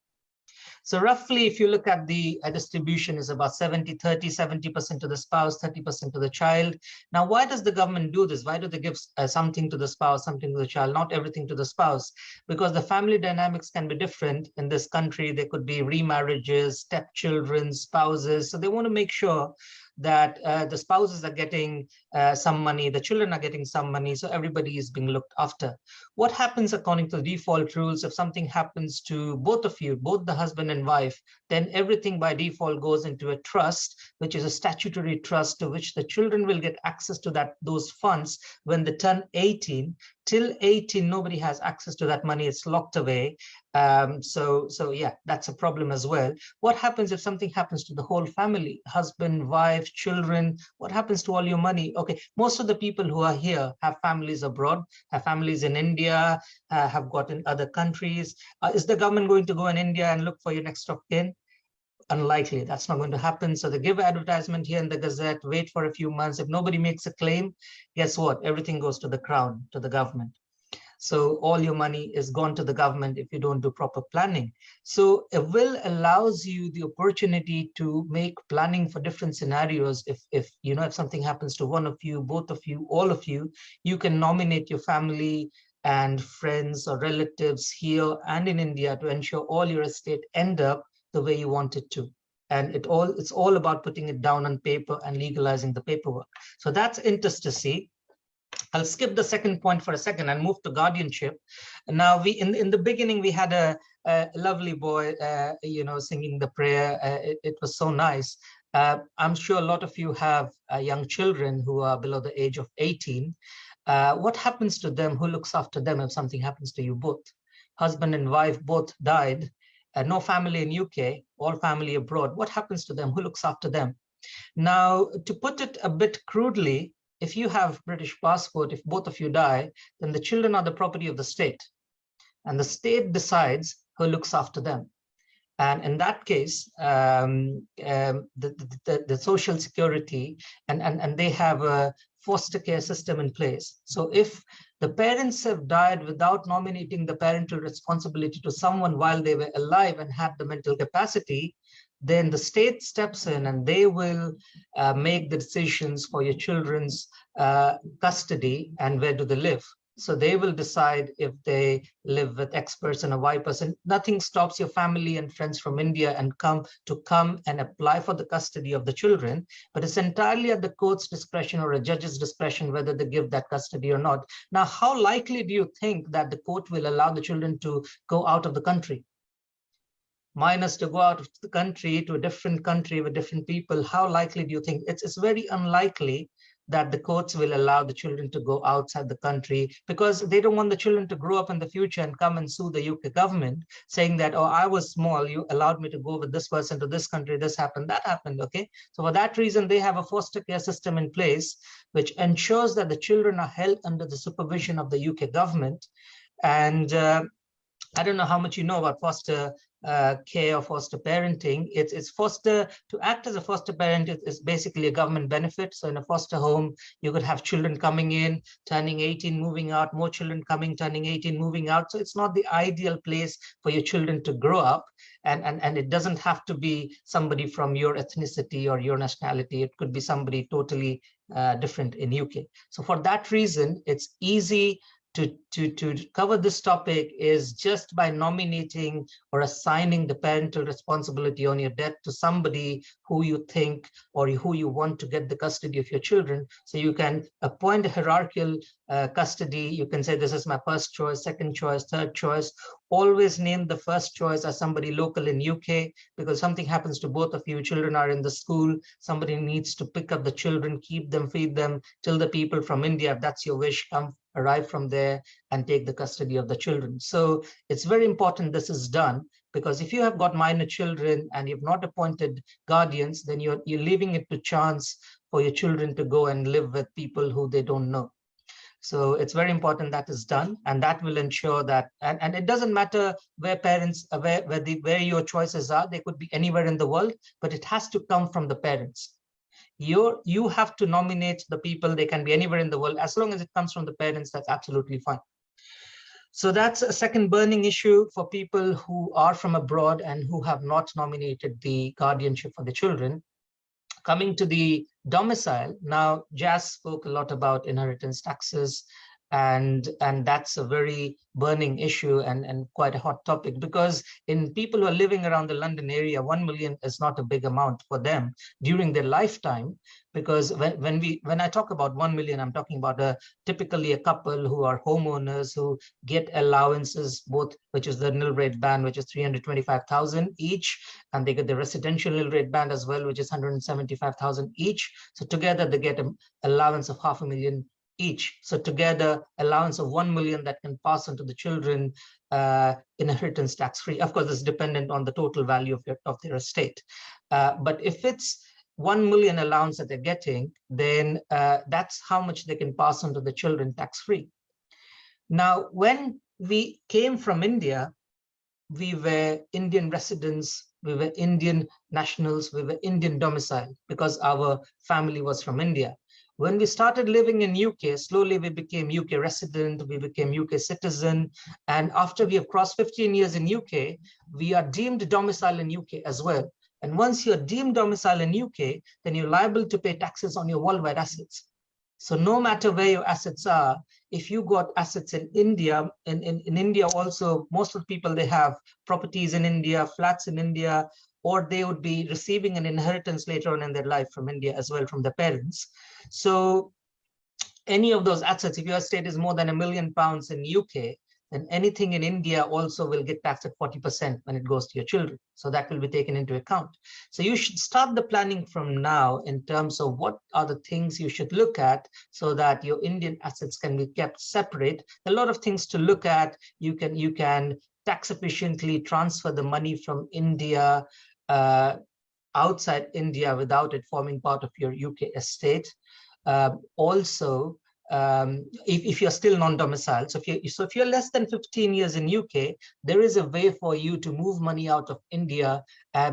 So roughly, if you look at the distribution, is about 70-30, 70% to the spouse, 30% to the child. Now, why does the government do this? Why do they give something to the spouse, something to the child, not everything to the spouse? Because the family dynamics can be different in this country. There could be remarriages, stepchildren, spouses. So they want to make sure that the spouses are getting some money, the children are getting some money, so everybody is being looked after. What happens according to the default rules, if something happens to both of you, both the husband and wife, then everything by default goes into a trust, which is a statutory trust to which the children will get access to those funds when they turn 18. Till 18, nobody has access to that money. It's locked away. So yeah, that's a problem as well. What happens if something happens to the whole family, husband, wife, children? What happens to all your money? Okay, most of the people who are here have families abroad, have families in India, have got in other countries. Is the government going to go in India and look for your next of kin? Unlikely. That's not going to happen. So they give advertisement here in the Gazette, wait for a few months. If nobody makes a claim, guess what? Everything goes to the crown, to the government. So all your money is gone to the government if you don't do proper planning. So a will allows you the opportunity to make planning for different scenarios. If something happens to one of you, both of you, all of you, you can nominate your family and friends or relatives here and in India to ensure all your estate end up the way you want it to. And it's all about putting it down on paper and legalizing the paperwork. So that's intestacy. I'll skip the second point for a second and move to guardianship. Now, in the beginning, we had a lovely boy, singing the prayer. It was so nice. I'm sure a lot of you have young children who are below the age of 18. What happens to them? Who looks after them if something happens to you both? Husband and wife both died. No family in UK, all family abroad. What happens to them? Who looks after them? Now, to put it a bit crudely, if you have British passport, if both of you die, then the children are the property of the state. And the state decides who looks after them. And in that case, the social security, and they have a foster care system in place. So if the parents have died without nominating the parental responsibility to someone while they were alive and had the mental capacity, then the state steps in and they will make the decisions for your children's custody and where do they live. So they will decide if they live with X person or Y person. Nothing stops your family and friends from India and come and apply for the custody of the children, but it's entirely at the court's discretion or a judge's discretion whether they give that custody or not. Now, how likely do you think that the court will allow the children to go out of the country? minors to go out of the country to a different country with different people, how likely do you think? It's very unlikely that the courts will allow the children to go outside the country, because they don't want the children to grow up in the future and come and sue the UK government saying that, oh, I was small, you allowed me to go with this person to this country, this happened, that happened. Okay, so for that reason, they have a foster care system in place which ensures that the children are held under the supervision of the UK government. And I don't know how much you know about foster care or foster parenting. It's foster, to act as a foster parent is basically a government benefit. So in a foster home, you could have children coming in, turning 18, moving out, more children coming, turning 18, moving out. So it's not the ideal place for your children to grow up. And it doesn't have to be somebody from your ethnicity or your nationality. It could be somebody totally different in UK. So for that reason, it's easy to cover this topic is just by nominating or assigning the parental responsibility on your death to somebody who you think or who you want to get the custody of your children. So you can appoint a hierarchical custody. You can say, this is my first choice, second choice, third choice. Always name the first choice as somebody local in UK, because something happens to both of you, children are in the school, somebody needs to pick up the children, keep them, feed them, till the people from India, if that's your wish, arrive from there and take the custody of the children. So it's very important this is done, because if you have got minor children and you've not appointed guardians, then you're leaving it to chance for your children to go and live with people who they don't know. So it's very important that is done, and that will ensure that, and it doesn't matter where parents, where your choices are, they could be anywhere in the world, but it has to come from the parents. You have to nominate the people, they can be anywhere in the world, as long as it comes from the parents, that's absolutely fine. So that's a second burning issue for people who are from abroad and who have not nominated the guardianship for the children. Coming to the domicile, now Jas spoke a lot about inheritance taxes, and that's a very burning issue and quite a hot topic, because in people who are living around the London area, 1 million is not a big amount for them during their lifetime. Because when I talk about 1 million, I'm talking about typically a couple who are homeowners who get allowances, both, which is the nil rate band, which is 325,000 each, and they get the residential nil rate band as well, which is 175,000 each. So together they get an allowance of 500,000 each. So together, allowance of 1 million that can pass on to the children, inheritance tax free. Of course, it's dependent on the total value of their estate. But if it's 1 million allowance that they're getting, then that's how much they can pass on to the children tax free. Now, when we came from India, we were Indian residents, we were Indian nationals, we were Indian domicile, because our family was from India. When we started living in UK, slowly we became UK resident, we became UK citizen. And after we have crossed 15 years in UK, we are deemed domicile in UK as well. And once you're deemed domicile in UK, then you're liable to pay taxes on your worldwide assets. So no matter where your assets are, if you got assets in India, in India also, most of the people, they have properties in India, flats in India, or they would be receiving an inheritance later on in their life from India as well, from their parents. So any of those assets, if your estate is more than £1 million in UK, then anything in India also will get taxed at 40% when it goes to your children. So that will be taken into account. So you should start the planning from now in terms of what are the things you should look at so that your Indian assets can be kept separate. A lot of things to look at. You can tax efficiently transfer the money from India outside India without it forming part of your UK estate. Also, if you're still non-domiciled, so if you're less than 15 years in UK, there is a way for you to move money out of India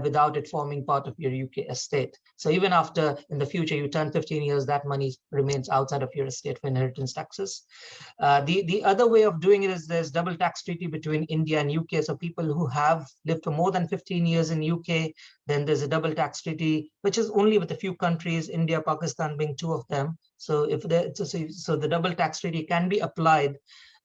without it forming part of your UK estate. So even after in the future you turn 15 years, that money remains outside of your estate for inheritance taxes. The other way of doing it is there's double tax treaty between India and UK. So people who have lived for more than 15 years in UK, then there's a double tax treaty, which is only with a few countries, India, Pakistan being two of them. So if so the double tax treaty can be applied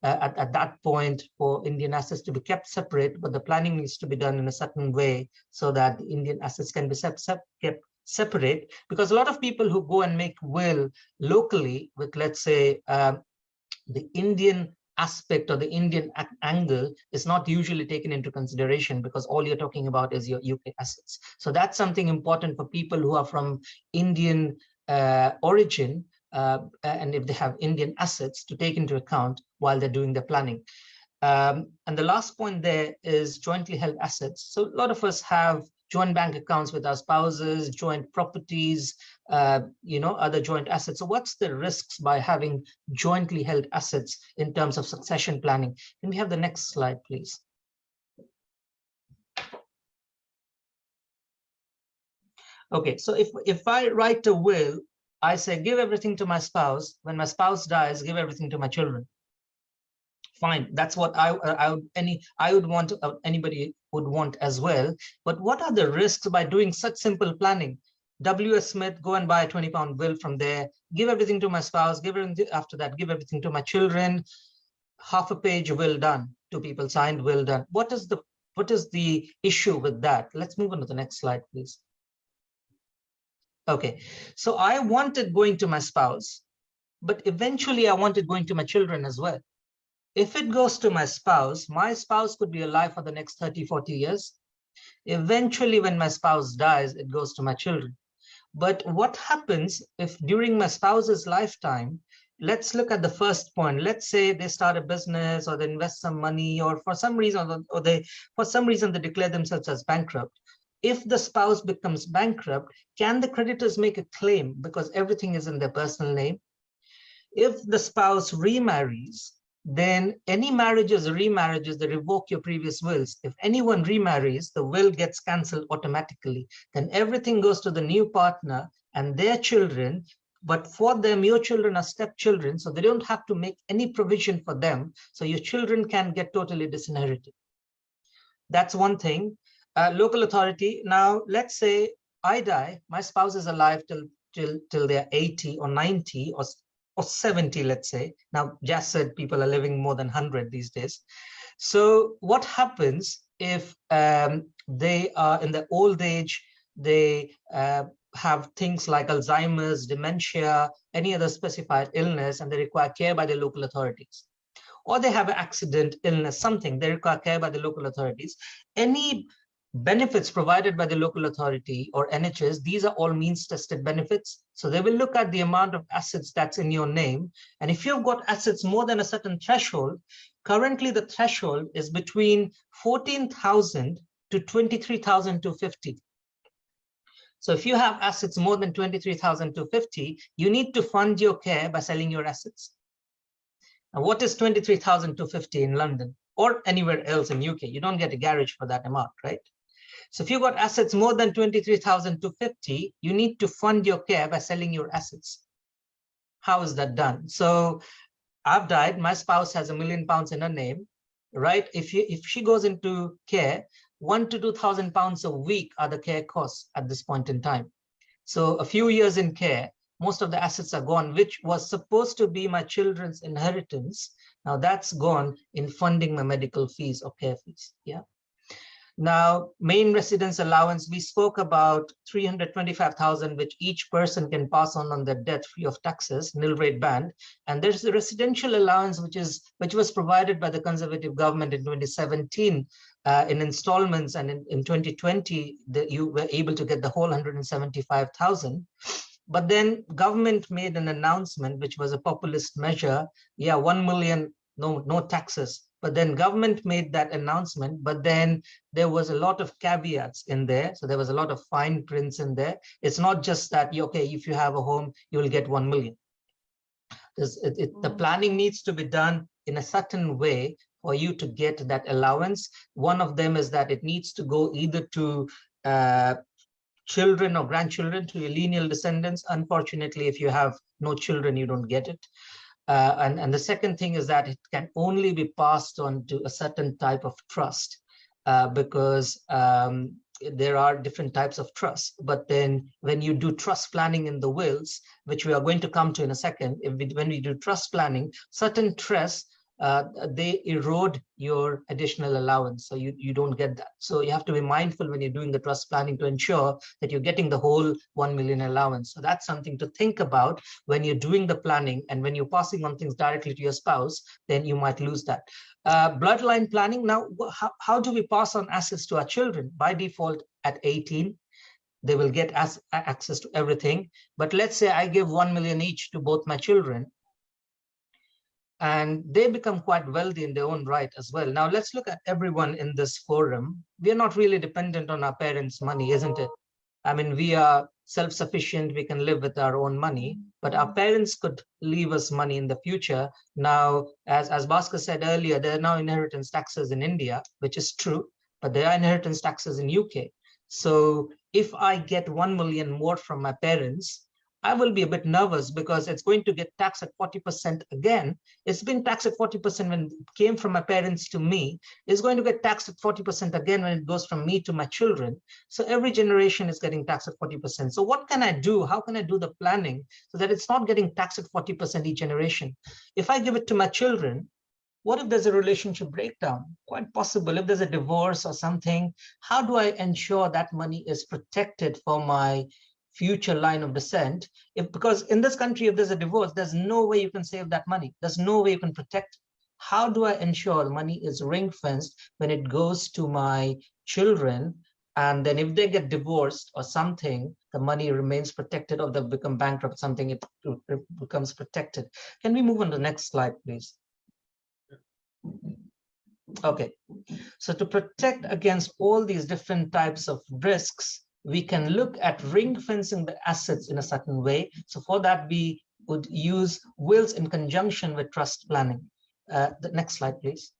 at that point for Indian assets to be kept separate, but the planning needs to be done in a certain way so that the Indian assets can be kept separate. Because a lot of people who go and make will locally with, let's say, the Indian aspect or the Indian angle is not usually taken into consideration, because all you're talking about is your UK assets. So that's something important for people who are from Indian origin, and if they have Indian assets, to take into account while they're doing the planning. And the last point there is jointly held assets. So a lot of us have joint bank accounts with our spouses, joint properties, other joint assets. So what's the risks by having jointly held assets in terms of succession planning? Can we have the next slide, please? Okay, so if I write a will, I say, give everything to my spouse. When my spouse dies, give everything to my children. Fine, that's what I would want, anybody would want as well. But what are the risks by doing such simple planning? W.S. Smith, go and buy a 20-pound will from there, give everything to my spouse, give everything after that, give everything to my children. Half a page will done, 2 people signed, will done. What is the issue with that? Let's move on to the next slide, please. Okay, so I wanted going to my spouse, but eventually I wanted going to my children as well. If it goes to my spouse could be alive for the next 30, 40 years. Eventually, when my spouse dies, it goes to my children. But what happens if during my spouse's lifetime, let's look at the first point. Let's say they start a business or they invest some money, or for some reason, they declare themselves as bankrupt. If the spouse becomes bankrupt, can the creditors make a claim because everything is in their personal name? If the spouse remarries, then any remarriages, they revoke your previous wills. If anyone remarries, the will gets cancelled automatically. Then everything goes to the new partner and their children. But for them, your children are stepchildren, so they don't have to make any provision for them. So your children can get totally disinherited. That's one thing. Local authority. Now, let's say I die, my spouse is alive till they're 80 or 90 or 70, let's say. Now, Jas said people are living more than 100 these days. So what happens if they are in the old age, they have things like Alzheimer's, dementia, any other specified illness, and they require care by the local authorities? Or they have an accident, illness, something, they require care by the local authorities. Any benefits provided by the local authority or NHS, these are all means tested benefits. So they will look at the amount of assets that's in your name. And if you've got assets more than a certain threshold, currently the threshold is between 14,000 to 23,250. So if you have assets more than 23,250, you need to fund your care by selling your assets. Now, what is 23,250 in London or anywhere else in UK? You don't get a garage for that amount, right? So if you've got assets more than 23,250, you need to fund your care by selling your assets. How is that done? So I've died, my spouse has £1 million in her name, right? If she goes into care, £1,000 to £2,000 a week are the care costs at this point in time. So a few years in care, most of the assets are gone, which was supposed to be my children's inheritance. Now that's gone in funding my medical fees or care fees. Yeah. Now, main residence allowance, we spoke about 325,000, which each person can pass on their debt free of taxes, nil rate band. And there's the residential allowance, which was provided by the Conservative government in 2017 in installments, and in 2020, you were able to get the whole 175,000. But then government made an announcement, which was a populist measure. Yeah, 1 million, no taxes. But then government made that announcement, but then there was a lot of caveats in there. So there was a lot of fine prints in there. It's not just that, okay, if you have a home, you will get 1 million. The planning needs to be done in a certain way for you to get that allowance. One of them is that it needs to go either to children or grandchildren, to your lineal descendants. Unfortunately, if you have no children, you don't get it. And the second thing is that it can only be passed on to a certain type of trust, because there are different types of trusts. But then when you do trust planning in the wills, which we are going to come to in a second, when we do trust planning, certain trusts they erode your additional allowance. So you don't get that. So you have to be mindful when you're doing the trust planning to ensure that you're getting the whole 1 million allowance. So that's something to think about when you're doing the planning, and when you're passing on things directly to your spouse, then you might lose that. Bloodline planning. Now, how do we pass on assets to our children? By default, at 18, they will get access to everything. But let's say I give 1 million each to both my children, and they become quite wealthy in their own right as well. Now, let's look at everyone in this forum. We are not really dependent on our parents' money, isn't it? I mean, we are self-sufficient, we can live with our own money, but our parents could leave us money in the future. Now, as Bhaskar said earlier, there are now inheritance taxes in India, which is true, but there are inheritance taxes in UK. So if I get 1 million more from my parents, I will be a bit nervous because it's going to get taxed at 40% again. It's been taxed at 40% when it came from my parents to me. It's going to get taxed at 40% again when it goes from me to my children. So every generation is getting taxed at 40%. So what can I do? How can I do the planning so that it's not getting taxed at 40% each generation? If I give it to my children, what if there's a relationship breakdown? Quite possible. If there's a divorce or something, how do I ensure that money is protected for my future line of descent? Because in this country, if there's a divorce, there's no way you can save that money. There's no way you can protect. How do I ensure the money is ring fenced when it goes to my children? And then if they get divorced or something, the money remains protected, or they become bankrupt or something, it becomes protected. Can we move on to the next slide, please? Okay, so to protect against all these different types of risks, we can look at ring fencing the assets in a certain way. So for that, we would use wills in conjunction with trust planning. The next slide, please.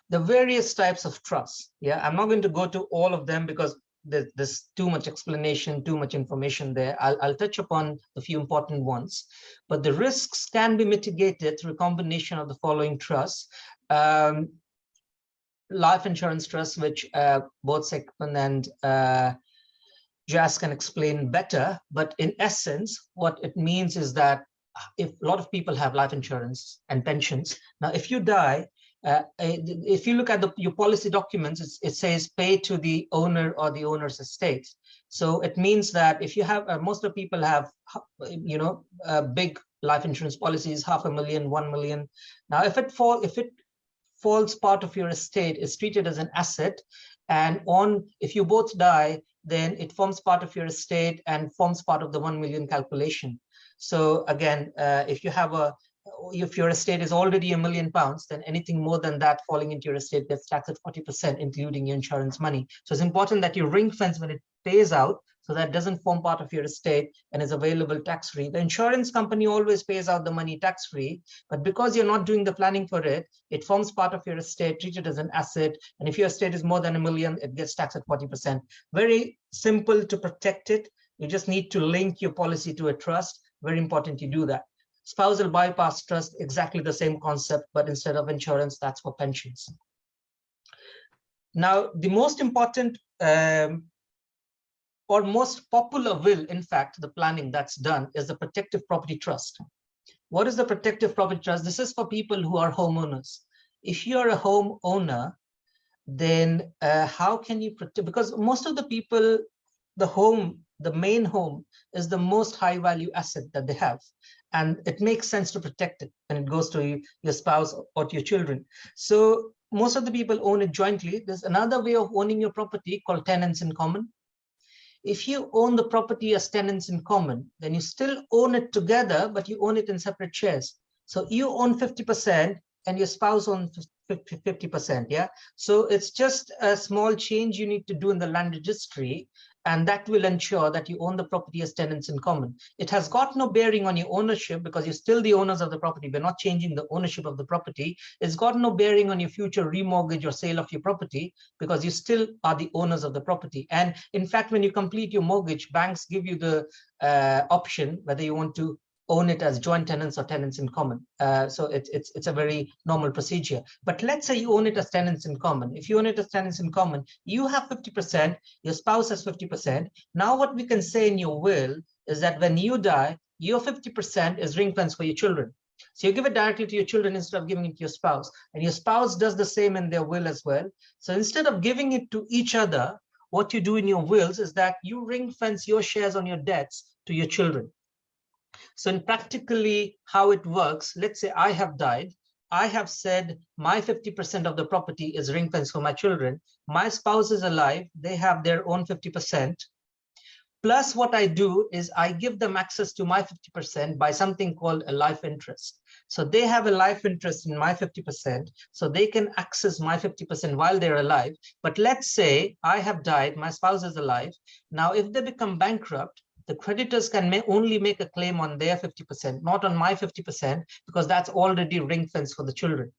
The various types of trusts. Yeah, I'm not going to go to all of them because there's too much explanation, too much information there. I'll touch upon a few important ones, but the risks can be mitigated through a combination of the following trusts. Life insurance trusts, which both Sekkappan and Jas can explain better, but in essence, what it means is that if a lot of people have life insurance and pensions, now if you die, if you look at your policy documents, it says pay to the owner or the owner's estate. So it means that if you have, most of the people have, big life insurance policies, 500,000, 1 million. Now, if it falls part of your estate, is treated as an asset, and if you both die, then it forms part of your estate and forms part of the 1 million calculation. So again, if your estate is already £1 million, then anything more than that falling into your estate gets taxed at 40%, including your insurance money. So it's important that you ring fence when it pays out, so that doesn't form part of your estate and is available tax-free. The insurance company always pays out the money tax-free, but because you're not doing the planning for it, it forms part of your estate, treated as an asset. And if your estate is more than £1 million, it gets taxed at 40%. Very simple to protect it. You just need to link your policy to a trust. Very important you do that. Spousal bypass trust, exactly the same concept, but instead of insurance, that's for pensions. Now, the most important or most popular will, in fact, the planning that's done is the protective property trust. What is the protective property trust? This is for people who are homeowners. If you're a homeowner, then how can you protect? Because most of the people, the main home is the most high value asset that they have. And it makes sense to protect it when it goes to your spouse or to your children. So most of the people own it jointly. There's another way of owning your property called tenants in common. If you own the property as tenants in common, then you still own it together, but you own it in separate shares. So you own 50% and your spouse owns 50%. Yeah. So it's just a small change you need to do in the land registry, and that will ensure that you own the property as tenants in common. It has got no bearing on your ownership because you're still the owners of the property. We're not changing the ownership of the property. It's got no bearing on your future remortgage or sale of your property because you still are the owners of the property. And in fact, when you complete your mortgage, banks give you the option whether you want to own it as joint tenants or tenants in common. So it's a very normal procedure. But let's say you own it as tenants in common. If you own it as tenants in common, you have 50%, your spouse has 50%. Now what we can say in your will is that when you die, your 50% is ring fence for your children. So you give it directly to your children instead of giving it to your spouse, and your spouse does the same in their will as well. So instead of giving it to each other, what you do in your wills is that you ring fence your shares on your debts to your children. So in practically how it works, let's say I have died, I have said my 50% of the property is ring fence for my children. My spouse is alive, they have their own 50%. Plus what I do is I give them access to my 50% by something called a life interest. So they have a life interest in my 50%, so they can access my 50% while they're alive. But let's say I have died, my spouse is alive. Now, if they become bankrupt, the creditors can only make a claim on their 50%, not on my 50%, because that's already ring fence for the children.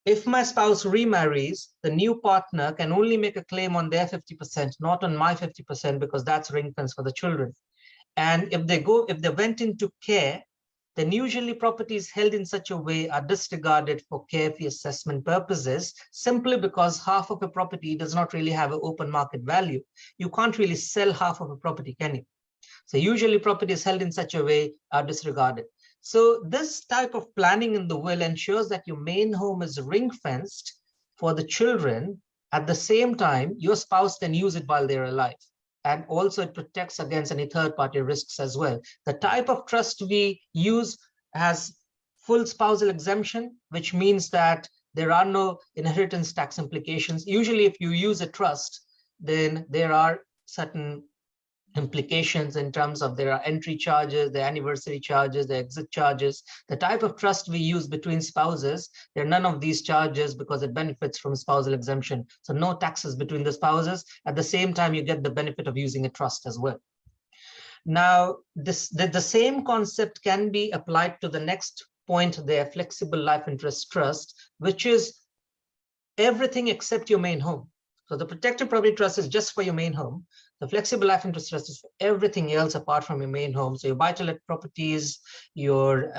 If my spouse remarries, the new partner can only make a claim on their 50%, not on my 50%, because that's ring fence for the children. And if they went into care, then usually properties held in such a way are disregarded for care fee assessment purposes, simply because half of a property does not really have an open market value. You can't really sell half of a property, can you? So usually properties held in such a way are disregarded. So this type of planning in the will ensures that your main home is ring fenced for the children. At the same time, your spouse can use it while they're alive. And also it protects against any third-party risks as well. The type of trust we use has full spousal exemption, which means that there are no inheritance tax implications. Usually if you use a trust, then there are certain implications in terms of there are entry charges, the anniversary charges, the exit charges. The type of trust we use between spouses, there are none of these charges because it benefits from spousal exemption. So no taxes between the spouses. At the same time, you get the benefit of using a trust as well. Now, the same concept can be applied to the next point there, flexible life interest trust, which is everything except your main home. So the protected property trust is just for your main home. The flexible life interest trust is for everything else apart from your main home. So your buy-to-let properties, your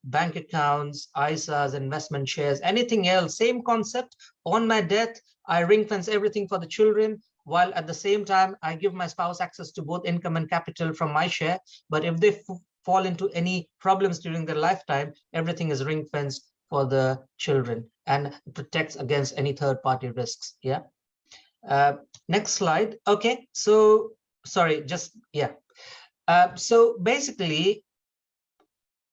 bank accounts, ISAs, investment shares, anything else, same concept. On my death, I ring fence everything for the children, while at the same time, I give my spouse access to both income and capital from my share. But if they fall into any problems during their lifetime, everything is ring fenced for the children and protects against any third-party risks. Yeah. Next slide. Okay, so sorry, just yeah. So basically,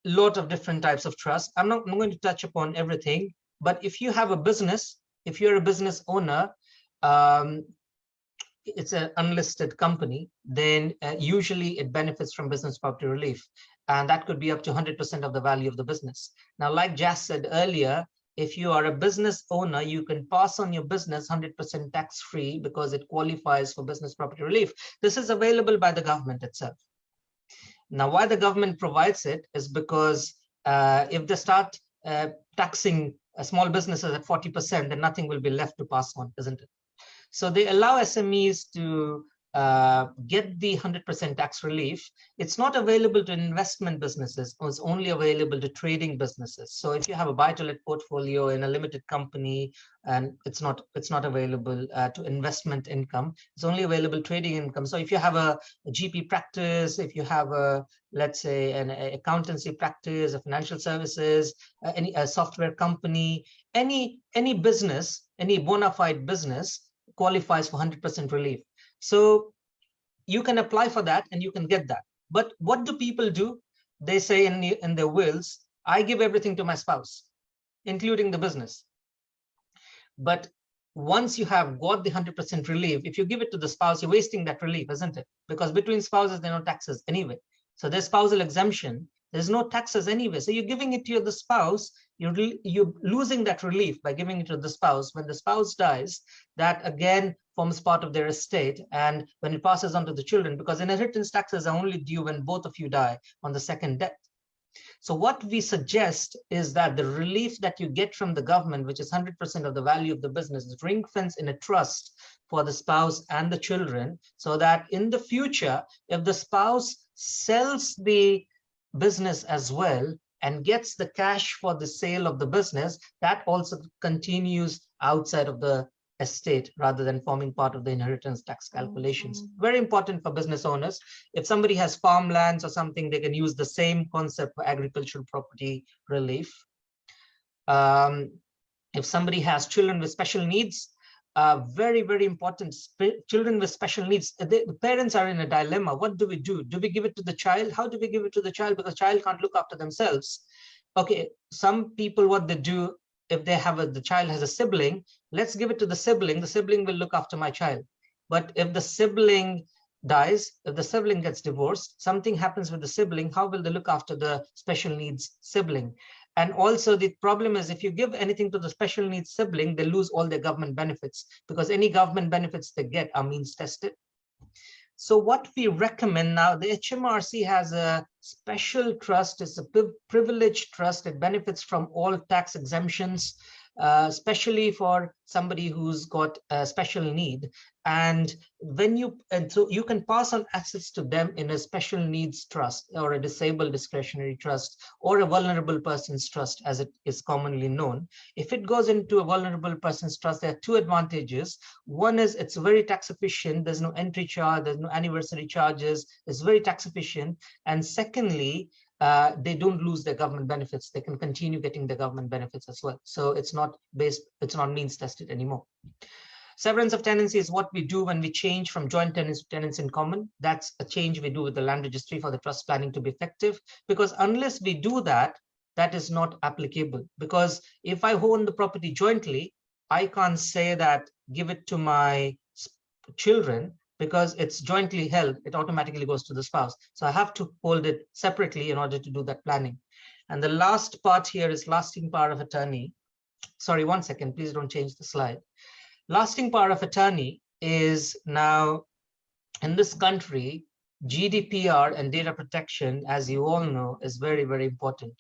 a lot of different types of trust. I'm going to touch upon everything, but if you have a business, if you're a business owner, it's an unlisted company, then usually it benefits from business property relief, and that could be up to 100% of the value of the business. Now, like Jas said earlier, if you are a business owner, you can pass on your business 100% tax-free because it qualifies for business property relief. This is available by the government itself. Now, why the government provides it is because if they start taxing small businesses at 40%, then nothing will be left to pass on, isn't it? So they allow SMEs to get the 100% tax relief. It's not available to investment businesses, it's only available to trading businesses. So if you have a buy-to-let portfolio in a limited company, and it's not available to investment income, it's only available trading income. So if you have a GP practice, if you have a, let's say, an accountancy practice, a financial services, a software company, any business, any bona fide business qualifies for 100% relief. So you can apply for that and you can get that. But what do people do? They say in their wills, I give everything to my spouse, including the business. But once you have got the 100% relief, if you give it to the spouse, you're wasting that relief, isn't it? Because between spouses, there are no taxes anyway. So there's spousal exemption. There's no taxes anyway. So you're giving it to the spouse, you're losing that relief by giving it to the spouse. When the spouse dies, that again forms part of their estate, and when it passes on to the children, because inheritance taxes are only due when both of you die on the second death. So what we suggest is that the relief that you get from the government, which is 100% of the value of the business, is ring fence in a trust for the spouse and the children, so that in the future, if the spouse sells the business as well and gets the cash for the sale of the business, that also continues outside of the estate rather than forming part of the inheritance tax calculations. Very important for business owners. If somebody has farmlands or something, they can use the same concept for agricultural property relief. If somebody has children with special needs, very, very important. Children with special needs, the parents are in a dilemma. What do we do? Do we give it to the child? How do we give it to the child? Because the child can't look after themselves. Okay, some people, what they do, if they have the child has a sibling, let's give it to the sibling will look after my child. But if the sibling dies, if the sibling gets divorced, something happens with the sibling, how will they look after the special needs sibling? And also the problem is, if you give anything to the special needs sibling, they lose all their government benefits, because any government benefits they get are means tested. So what we recommend now, the HMRC has a special trust. It's a privileged trust. It benefits from all tax exemptions, especially for somebody who's got a special need. And so you can pass on assets to them in a special needs trust, or a disabled discretionary trust, or a vulnerable person's trust, as it is commonly known. If it goes into a vulnerable person's trust, there are two advantages. One is it's very tax efficient. There's no entry charge, there's no anniversary charges. It's very tax efficient. And secondly, they don't lose their government benefits. They can continue getting the government benefits as well. So it's not means tested anymore. Severance of tenancy is what we do when we change from joint tenants to tenants in common. That's a change we do with the land registry for the trust planning to be effective, because unless we do that, that is not applicable. Because if I own the property jointly, I can't say that give it to my children, because it's jointly held, it automatically goes to the spouse. So I have to hold it separately in order to do that planning. And the last part here is lasting power of attorney. Sorry, 1 second, please don't change the slide. Lasting power of attorney is now, in this country, GDPR and data protection, as you all know, is very, very important.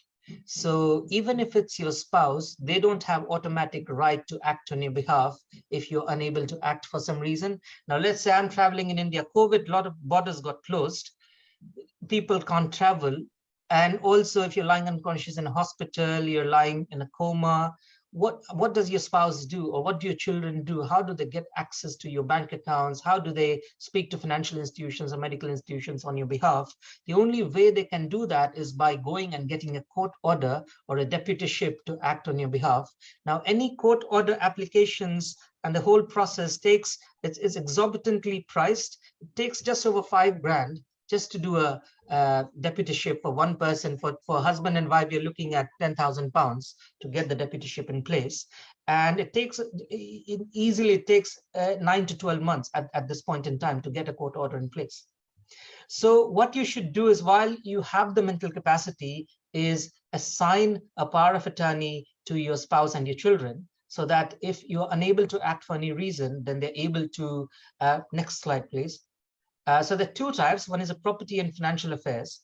So even if it's your spouse, they don't have automatic right to act on your behalf if you're unable to act for some reason. Now, let's say I'm traveling in India, COVID, a lot of borders got closed. People can't travel. And also, if you're lying unconscious in a hospital, you're lying in a coma, what does your spouse do, or what do your children do? How do they get access to your bank accounts? How do they speak to financial institutions or medical institutions on your behalf? The only way they can do that is by going and getting a court order or a deputyship to act on your behalf. Now, any court order applications and the whole process it's exorbitantly priced. It takes just over $5 grand just to do a deputyship for one person. For husband and wife, you're looking at £10,000 to get the deputyship in place. And it easily takes 9 to 12 months at this point in time to get a court order in place. So what you should do is, while you have the mental capacity, is assign a power of attorney to your spouse and your children, so that if you're unable to act for any reason, then they're able to, next slide, please. So there are two types. One is a property and financial affairs.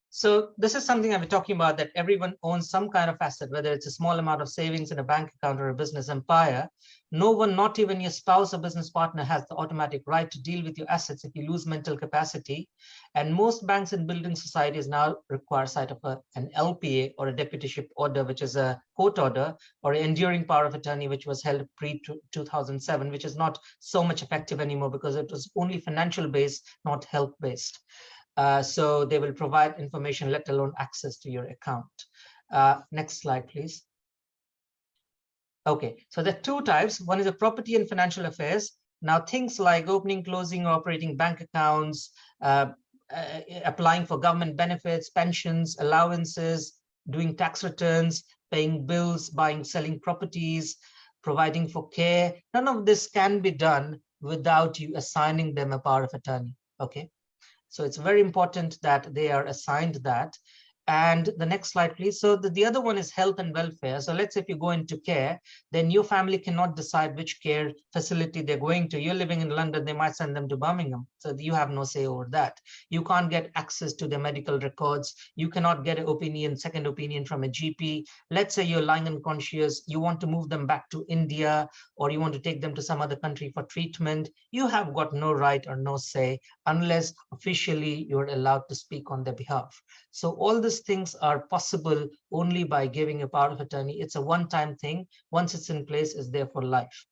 So this is something I've been talking about, that everyone owns some kind of asset, whether it's a small amount of savings in a bank account or a business empire. No one, not even your spouse or business partner, has the automatic right to deal with your assets if you lose mental capacity. And most banks and building societies now require sight of an LPA, or a deputyship order, which is a court order, or an enduring power of attorney, which was held pre-2007, which is not so much effective anymore because it was only financial based, not health based. So they will provide information, let alone access to your account. Next slide, please. Okay, so there are two types. One is a property and financial affairs. Now, things like opening, closing, or operating bank accounts, applying for government benefits, pensions, allowances, doing tax returns, paying bills, buying, selling properties, providing for care. None of this can be done without you assigning them a power of attorney. Okay. So it's very important that they are assigned that. And the next slide, please. So the other one is health and welfare. So let's say if you go into care, then your family cannot decide which care facility they're going to. You're living in London, they might send them to Birmingham. So you have no say over that. You can't get access to their medical records. You cannot get an opinion, second opinion from a GP. Let's say you're lying unconscious, you want to move them back to India, or you want to take them to some other country for treatment. You have got no right or no say unless officially you're allowed to speak on their behalf. So all this those things are possible only by giving a power of attorney. It's a one-time thing. Once it's in place, it's there for life.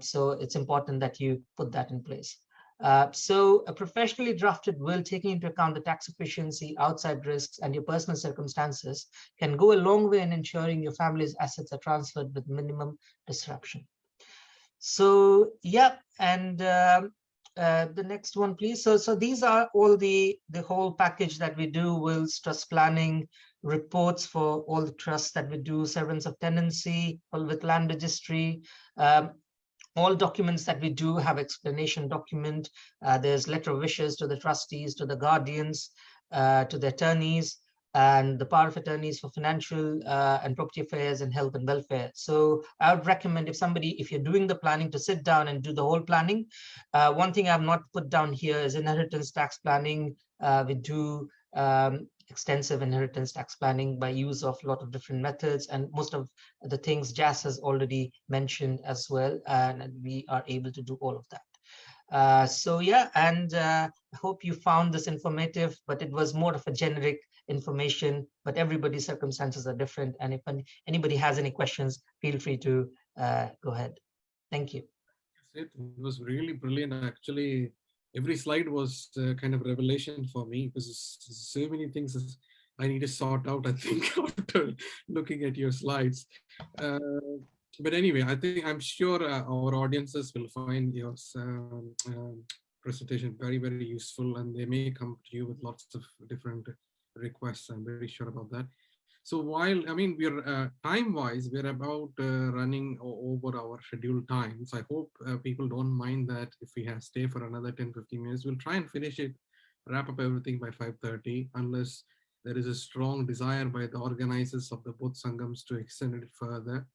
So it's important that you put that in place. So a professionally drafted will, taking into account the tax efficiency, outside risks, and your personal circumstances, can go a long way in ensuring your family's assets are transferred with minimum disruption. So yeah, and the next one, please. So these are all the whole package that we do: wills, trust planning, reports for all the trusts that we do, severance of tenancy, with land registry. All documents that we do have explanation document. There's letter of wishes to the trustees, to the guardians, to the attorneys, and the power of attorneys for financial and property affairs and health and welfare. So I would recommend, if you're doing the planning, to sit down and do the whole planning. One thing I've not put down here is inheritance tax planning. We do extensive inheritance tax planning by use of a lot of different methods, and most of the things Jas has already mentioned as well, and we are able to do all of that. So yeah, and I hope you found this informative, but it was more of a generic information, but everybody's circumstances are different, and if anybody has any questions, feel free to go ahead. Thank you. It was really brilliant. Actually, every slide was kind of revelation for me, because so many things I need to sort out, I think, after looking at your slides. But anyway, I'm sure our audiences will find your presentation very, very useful, and they may come to you with lots of different requests. I'm very sure about that. So while, we're time-wise, we're about running over our scheduled time. So I hope people don't mind that if we stay for another 10-15 minutes. We'll try and finish it, wrap up everything by 5:30, unless there is a strong desire by the organizers of the both Sangams to extend it further.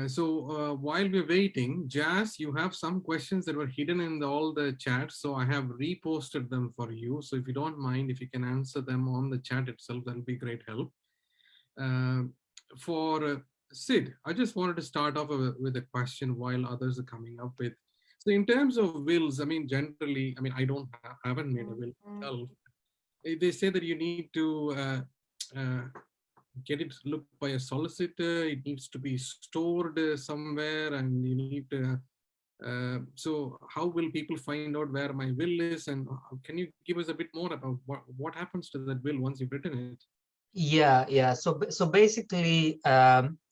So while we're waiting, Jas, you have some questions that were hidden in all the chats. So I have reposted them for you. So if you don't mind, if you can answer them on the chat itself, that'll be great help. For Sid, I just wanted to start off with a question while others are coming up with. So in terms of wills, generally, I haven't made a will myself. They say that you need to get it looked by a solicitor. It needs to be stored somewhere, and you need to. So how will people find out where my will is? And can you give us a bit more about what happens to that will once you've written it? Yeah. So basically,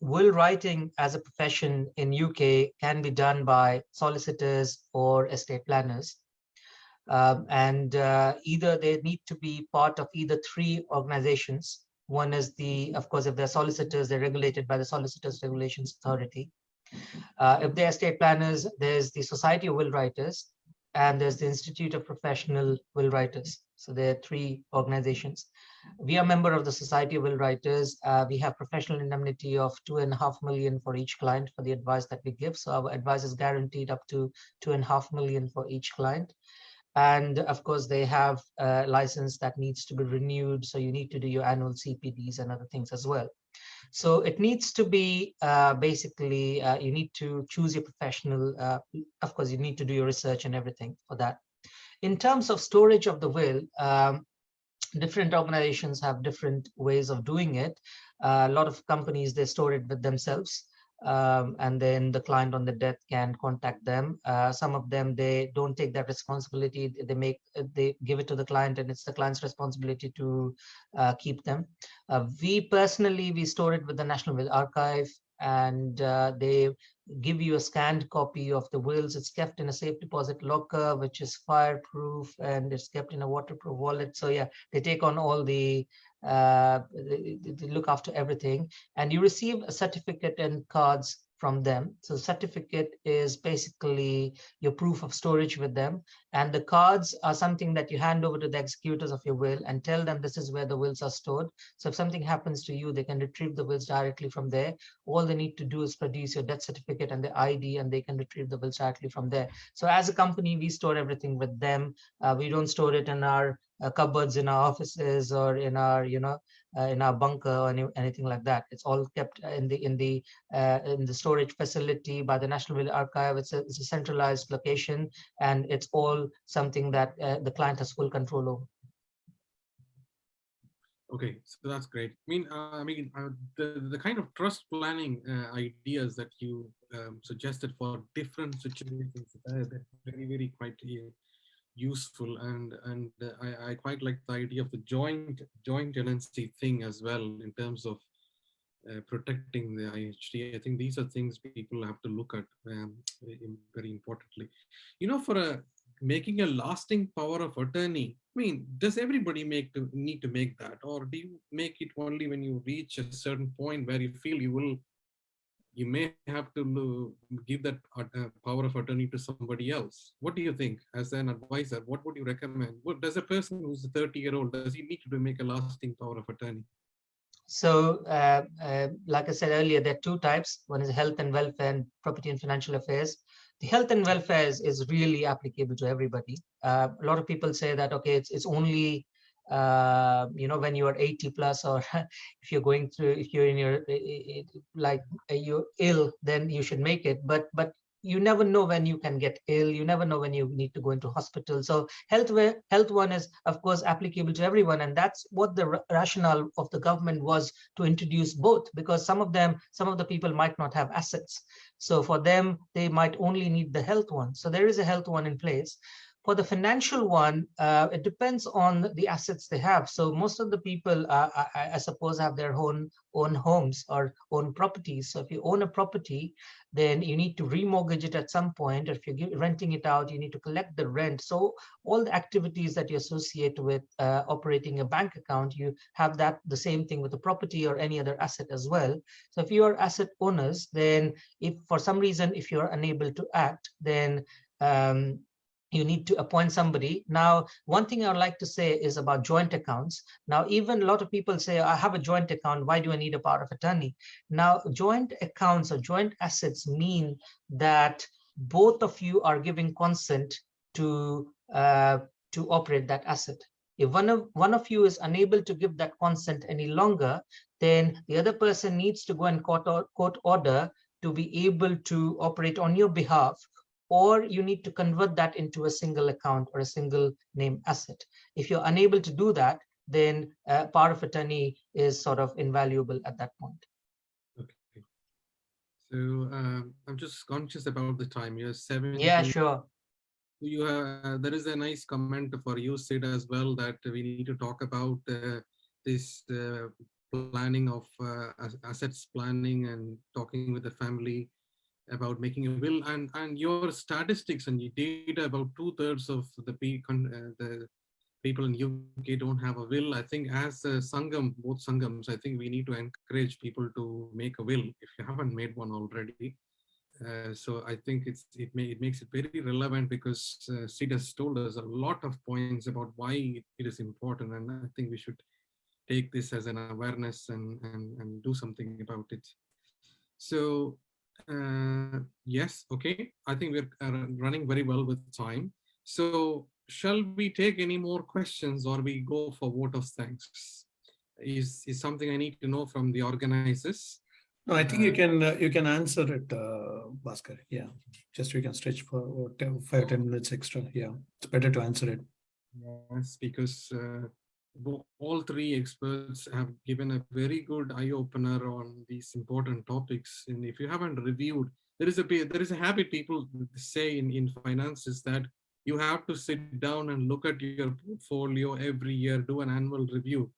will writing as a profession in UK can be done by solicitors or estate planners. And either they need to be part of either three organizations. One is of course, if they're solicitors, they're regulated by the Solicitors Regulations Authority. If they're estate planners, there's the Society of Will Writers, and there's the Institute of Professional Will Writers. So there are three organizations. We are a member of the Society of Will Writers. We have professional indemnity of 2.5 million for each client for the advice that we give. So our advice is guaranteed up to 2.5 million for each client. And of course, they have a license that needs to be renewed. So you need to do your annual CPDs and other things as well. So it needs to be basically, you need to choose your professional. Of course, you need to do your research and everything for that. In terms of storage of the will, different organizations have different ways of doing it. A lot of companies, they store it with themselves. And then the client on the death can contact them. Some of them, they don't take that responsibility. They give it to the client, and it's the client's responsibility to keep them. We store it with the National Will Archive, and they give you a scanned copy of the wills. It's kept in a safe deposit locker, which is fireproof, and it's kept in a waterproof wallet. So yeah, they take on all they look after everything, and you receive a certificate and cards from them. So the certificate is basically your proof of storage with them, and the cards are something that you hand over to the executors of your will and tell them this is where the wills are stored. So if something happens to you, they can retrieve the wills directly from there. All they need to do is produce your death certificate and the ID, and they can retrieve the wills directly from there. So as a company, we store everything with them. We don't store it in our cupboards in our offices or in our in our bunker or anything like that. It's all kept in the storage facility by the National Will Archive. It's a centralized location, and it's all something that the client has full control over. Okay, so that's great. The kind of trust planning ideas that you suggested for different situations, they're very, very quite useful, and I quite like the idea of the joint tenancy thing as well in terms of protecting the IHT. I think these are things people have to look at very importantly. You know, for making a lasting power of attorney, I mean, does everybody need to make that, or do you make it only when you reach a certain point where you feel you may have to give that power of attorney to somebody else? What do you think as an advisor? What would you recommend? What does a person who's a 30-year-old, does he need to make a lasting power of attorney? So, like I said earlier, there are two types. One is health and welfare and property and financial affairs. The health and welfare is really applicable to everybody. A lot of people say that, okay, it's only, when you are 80 plus, or if you're going through, if you're in your, you're ill, then you should make it. But you never know when you can get ill. You never know when you need to go into hospital. So health one is, of course, applicable to everyone. And that's what the rationale of the government was, to introduce both, because some of the people might not have assets. So for them, they might only need the health one. So there is a health one in place. For the financial one, it depends on the assets they have. So most of the people, I suppose, have their own homes or own properties. So if you own a property, then you need to remortgage it at some point. Or if you're renting it out, you need to collect the rent. So all the activities that you associate with operating a bank account, you have the same thing with the property or any other asset as well. So if you are asset owners, then if for some reason, if you're unable to act, then you need to appoint somebody. Now, one thing I would like to say is about joint accounts. Now, even a lot of people say, I have a joint account, why do I need a power of attorney? Now, joint accounts or joint assets mean that both of you are giving consent to operate that asset. If one of you is unable to give that consent any longer, then the other person needs to go and court order to be able to operate on your behalf, or you need to convert that into a single account or a single name asset. If you're unable to do that, then power of attorney is sort of invaluable at that point. Okay. So I'm just conscious about the time. You're 7. Yeah, sure. You have, there is a nice comment for you, Sid, as well, that we need to talk about this planning of assets planning and talking with the family about making a will, and your statistics and your data about 2/3 of the people in UK don't have a will. I think as a Sangam, both Sangams, I think we need to encourage people to make a will if you haven't made one already. So I think it makes it very relevant, because Sid has told us a lot of points about why it is important, and I think we should take this as an awareness and do something about it. So yes, okay. I think we're running very well with time. So shall we take any more questions, or we go for vote of thanks? Is something I need to know from the organizers? No, I think you can answer it, Bhaskar. Yeah, just you can stretch for 5-10 minutes extra. Yeah, it's better to answer it. Yes, because all three experts have given a very good eye-opener on these important topics. And if you haven't reviewed, there is a habit people say in finances, that you have to sit down and look at your portfolio every year, do an annual review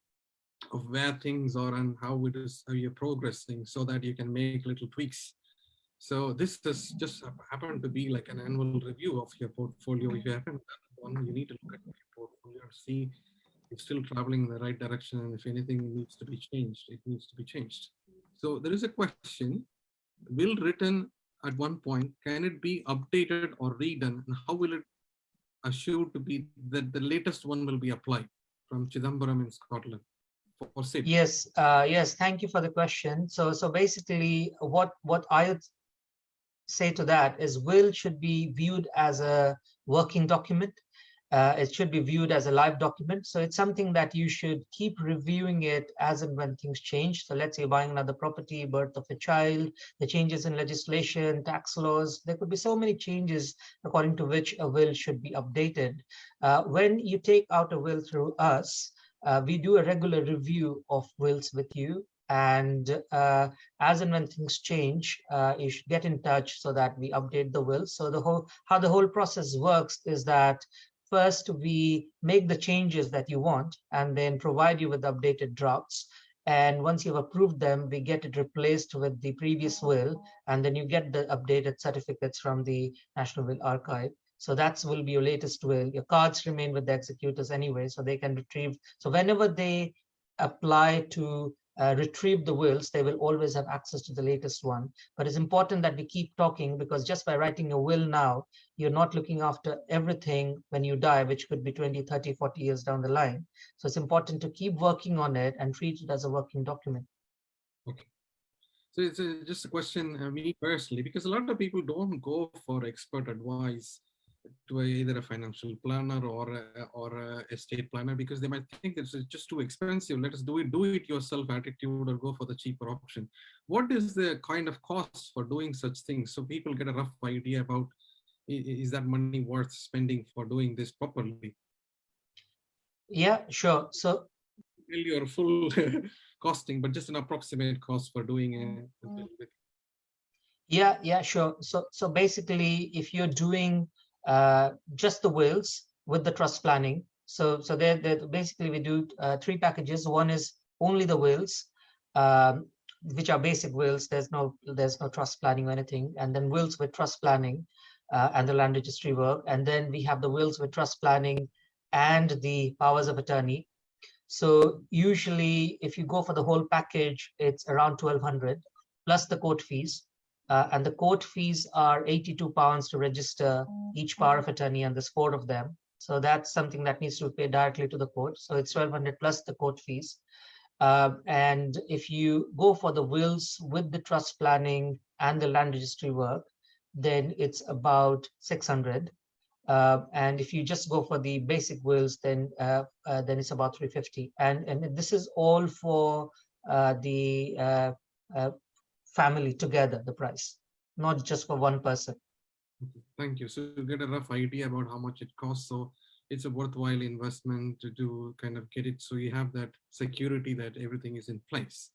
of where things are and how you're progressing, so that you can make little tweaks. So this has just happened to be like an annual review of your portfolio. If you haven't done one, you need to look at your portfolio and see if still traveling in the right direction, and if anything needs to be changed, it needs to be changed. So there is a question: will written at one point, can it be updated or redone, and how will it assure to be that the latest one will be applied? From Chidambaram in Scotland. For Sid. Yes, yes. Thank you for the question. So basically, what I would say to that is, will should be viewed as a working document. It should be viewed as a live document. So it's something that you should keep reviewing it as and when things change. So let's say buying another property, birth of a child, the changes in legislation, tax laws. There could be so many changes according to which a will should be updated. When you take out a will through us, we do a regular review of wills with you. And as and when things change, you should get in touch so that we update the will. So how the whole process works is that first we make the changes that you want and then provide you with updated drafts. And once you've approved them, we get it replaced with the previous will, and then you get the updated certificates from the National Will Archive. So that will be your latest will. Your cards remain with the executors anyway, so they can retrieve. So whenever they apply to retrieve the wills, they will always have access to the latest one. But it's important that we keep talking, because just by writing a will now, you're not looking after everything when you die, which could be 20, 30, 40 years down the line. So it's important to keep working on it and treat it as a working document. Okay. So it's just a question, me personally, because a lot of people don't go for expert advice to either a financial planner or a estate planner, because they might think it's just too expensive. Let us do it yourself attitude, or go for the cheaper option. What is the kind of cost for doing such things, so people get a rough idea about, is that money worth spending for doing this properly? Yeah, sure. So your full costing, but just an approximate cost for doing it. Yeah, sure. So basically, if you're doing just the wills with the trust planning, so basically we do 3 packages. One is only the wills, which are basic wills. There's no trust planning or anything. And then wills with trust planning and the land registry work. And then we have the wills with trust planning and the powers of attorney. So usually, if you go for the whole package, it's around 1,200 plus the court fees. And the court fees are £82 to register each power of attorney, and there's 4 of them. So that's something that needs to be paid directly to the court. So it's 1,200 plus the court fees. And if you go for the wills with the trust planning and the land registry work, then it's about 600. And if you just go for the basic wills, then it's about 350. And this is all for the family together, the price, not just for one person. Okay, thank you. So you get a rough idea about how much it costs. So it's a worthwhile investment to kind of get it, so you have that security that everything is in place.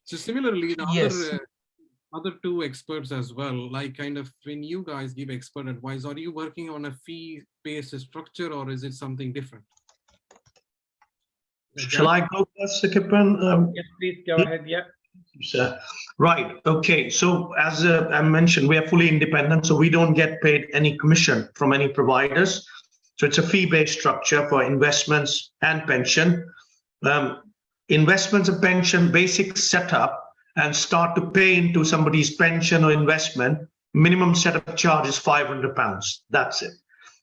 So similarly, the Yes. other 2 experts as well, like kind of when you guys give expert advice, are you working on a fee-based structure, or is it something different? Shall I go first, Sekkappan? Yes, please go ahead. Yeah. Sir. Right. Okay. So as I mentioned, we are fully independent, so we don't get paid any commission from any providers. So it's a fee-based structure for investments and pension. Investments and pension, basic setup, and start to pay into somebody's pension or investment, minimum setup charge is £500. That's it.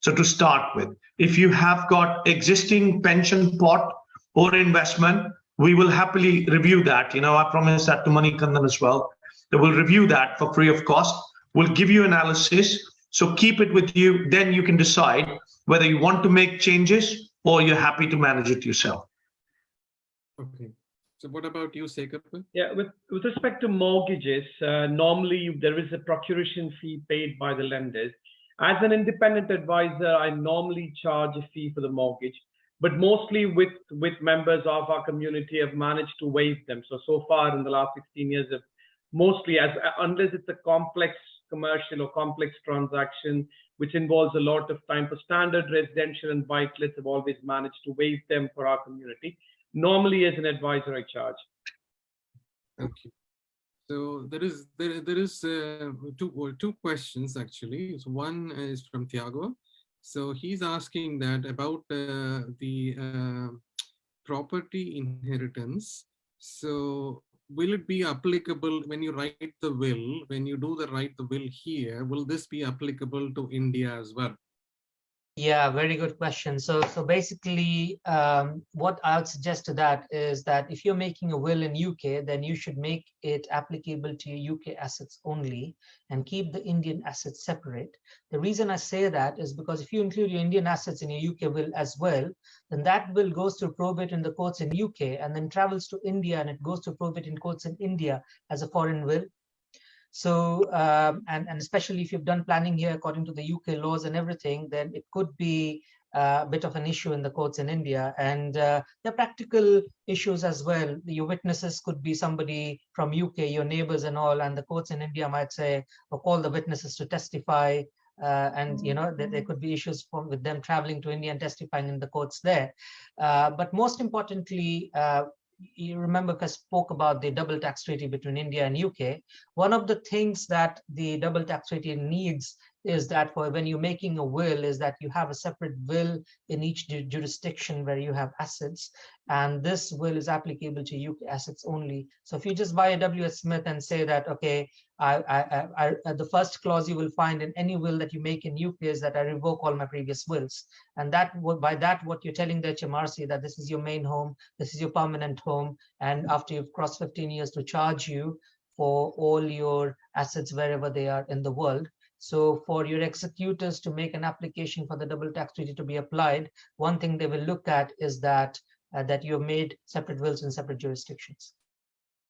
So to start with, if you have got existing pension pot or investment, we will happily review that. I promise that to Manikandan as well. They will review that for free of cost. We'll give you analysis. So keep it with you. Then you can decide whether you want to make changes or you're happy to manage it yourself. Okay. So what about you, Sekkappan? Yeah, with respect to mortgages, normally there is a procuration fee paid by the lenders. As an independent advisor, I normally charge a fee for the mortgage, but mostly with members of our community, I've managed to waive them. So far in the last 16 years, mostly, unless it's a complex commercial or complex transaction, which involves a lot of time, for standard residential and buy-to-lets, I've always managed to waive them for our community. Normally, as an advisor, I charge. Thank you. So there is two questions actually. So one is from Thiago. So he's asking that about the property inheritance. So will it be applicable when you write the will? When you do write the will here, will this be applicable to India as well? Yeah, very good question. So basically, what I'll suggest to that is that if you're making a will in UK, then you should make it applicable to your UK assets only and keep the Indian assets separate. The reason I say that is because if you include your Indian assets in your UK will as well, then that will goes through probate in the courts in UK and then travels to India, and it goes to probate in courts in India as a foreign will. So, and especially if you've done planning here according to the UK laws and everything, then it could be a bit of an issue in the courts in India. And there are practical issues as well. Your witnesses could be somebody from UK, your neighbors and all, and the courts in India might say, or call the witnesses to testify. And there could be issues with them traveling to India and testifying in the courts there. But most importantly, you remember I spoke about the double tax treaty between India and UK. One of the things that the double tax treaty needs is that for when you're making a will is that you have a separate will in each jurisdiction where you have assets, and this will is applicable to UK assets only. So if you just buy a W.S. Smith and say that, okay, the first clause you will find in any will that you make in UK is that I revoke all my previous wills. And that by that, what you're telling the HMRC that this is your main home, this is your permanent home, and after you've crossed 15 years to charge you for all your assets wherever they are in the world. So for your executors to make an application for the double tax treaty to be applied, one thing they will look at is that that you've made separate wills in separate jurisdictions.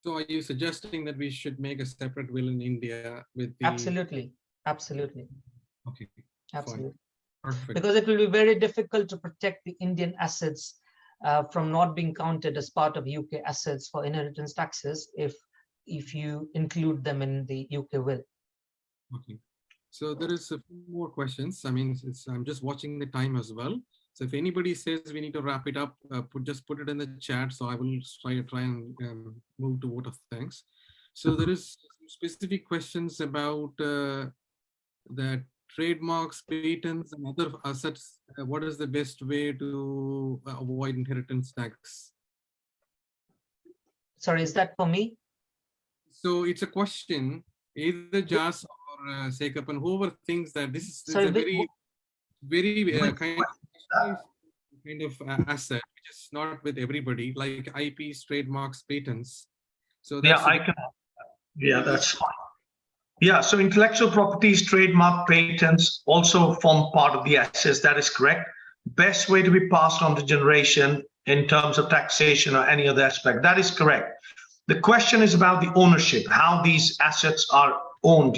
So are you suggesting that we should make a separate will in India with the... Absolutely. Absolutely. Okay. Absolutely. Perfect. Because it will be very difficult to protect the Indian assets from not being counted as part of UK assets for inheritance taxes if you include them in the UK will. Okay. So there is a few more questions. I mean, I'm just watching the time as well. So if anybody says we need to wrap it up, just put it in the chat. So I will try and move to vote of thanks. So there is specific questions about that trademarks, patents, and other assets. What is the best way to avoid inheritance tax? Sorry, is that for me? So it's a question, either Jas or Sekkappan, whoever thinks that this is Sorry, a very kind of asset, which is not with everybody, like IPs, trademarks, patents. So that's that's fine. Yeah, so intellectual properties, trademark, patents also form part of the assets. That is correct. Best way to be passed on to generation in terms of taxation or any other aspect. That is correct. The question is about the ownership, how these assets are owned,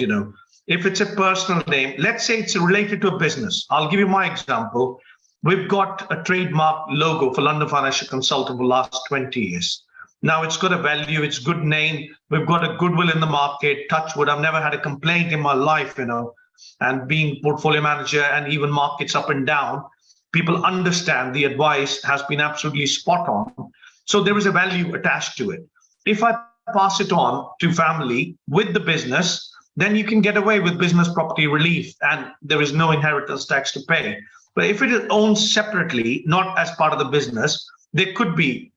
If it's a personal name, let's say it's related to a business. I'll give you my example. We've got a trademark logo for London Financial Consultant for the last 20 years. Now it's got a value, it's good name. We've got a goodwill in the market, touch wood. I've never had a complaint in my life, and being portfolio manager and even markets up and down, people understand the advice has been absolutely spot on. So there is a value attached to it. If I pass it on to family with the business, then you can get away with business property relief and there is no inheritance tax to pay. But if it is owned separately, not as part of the business, there could be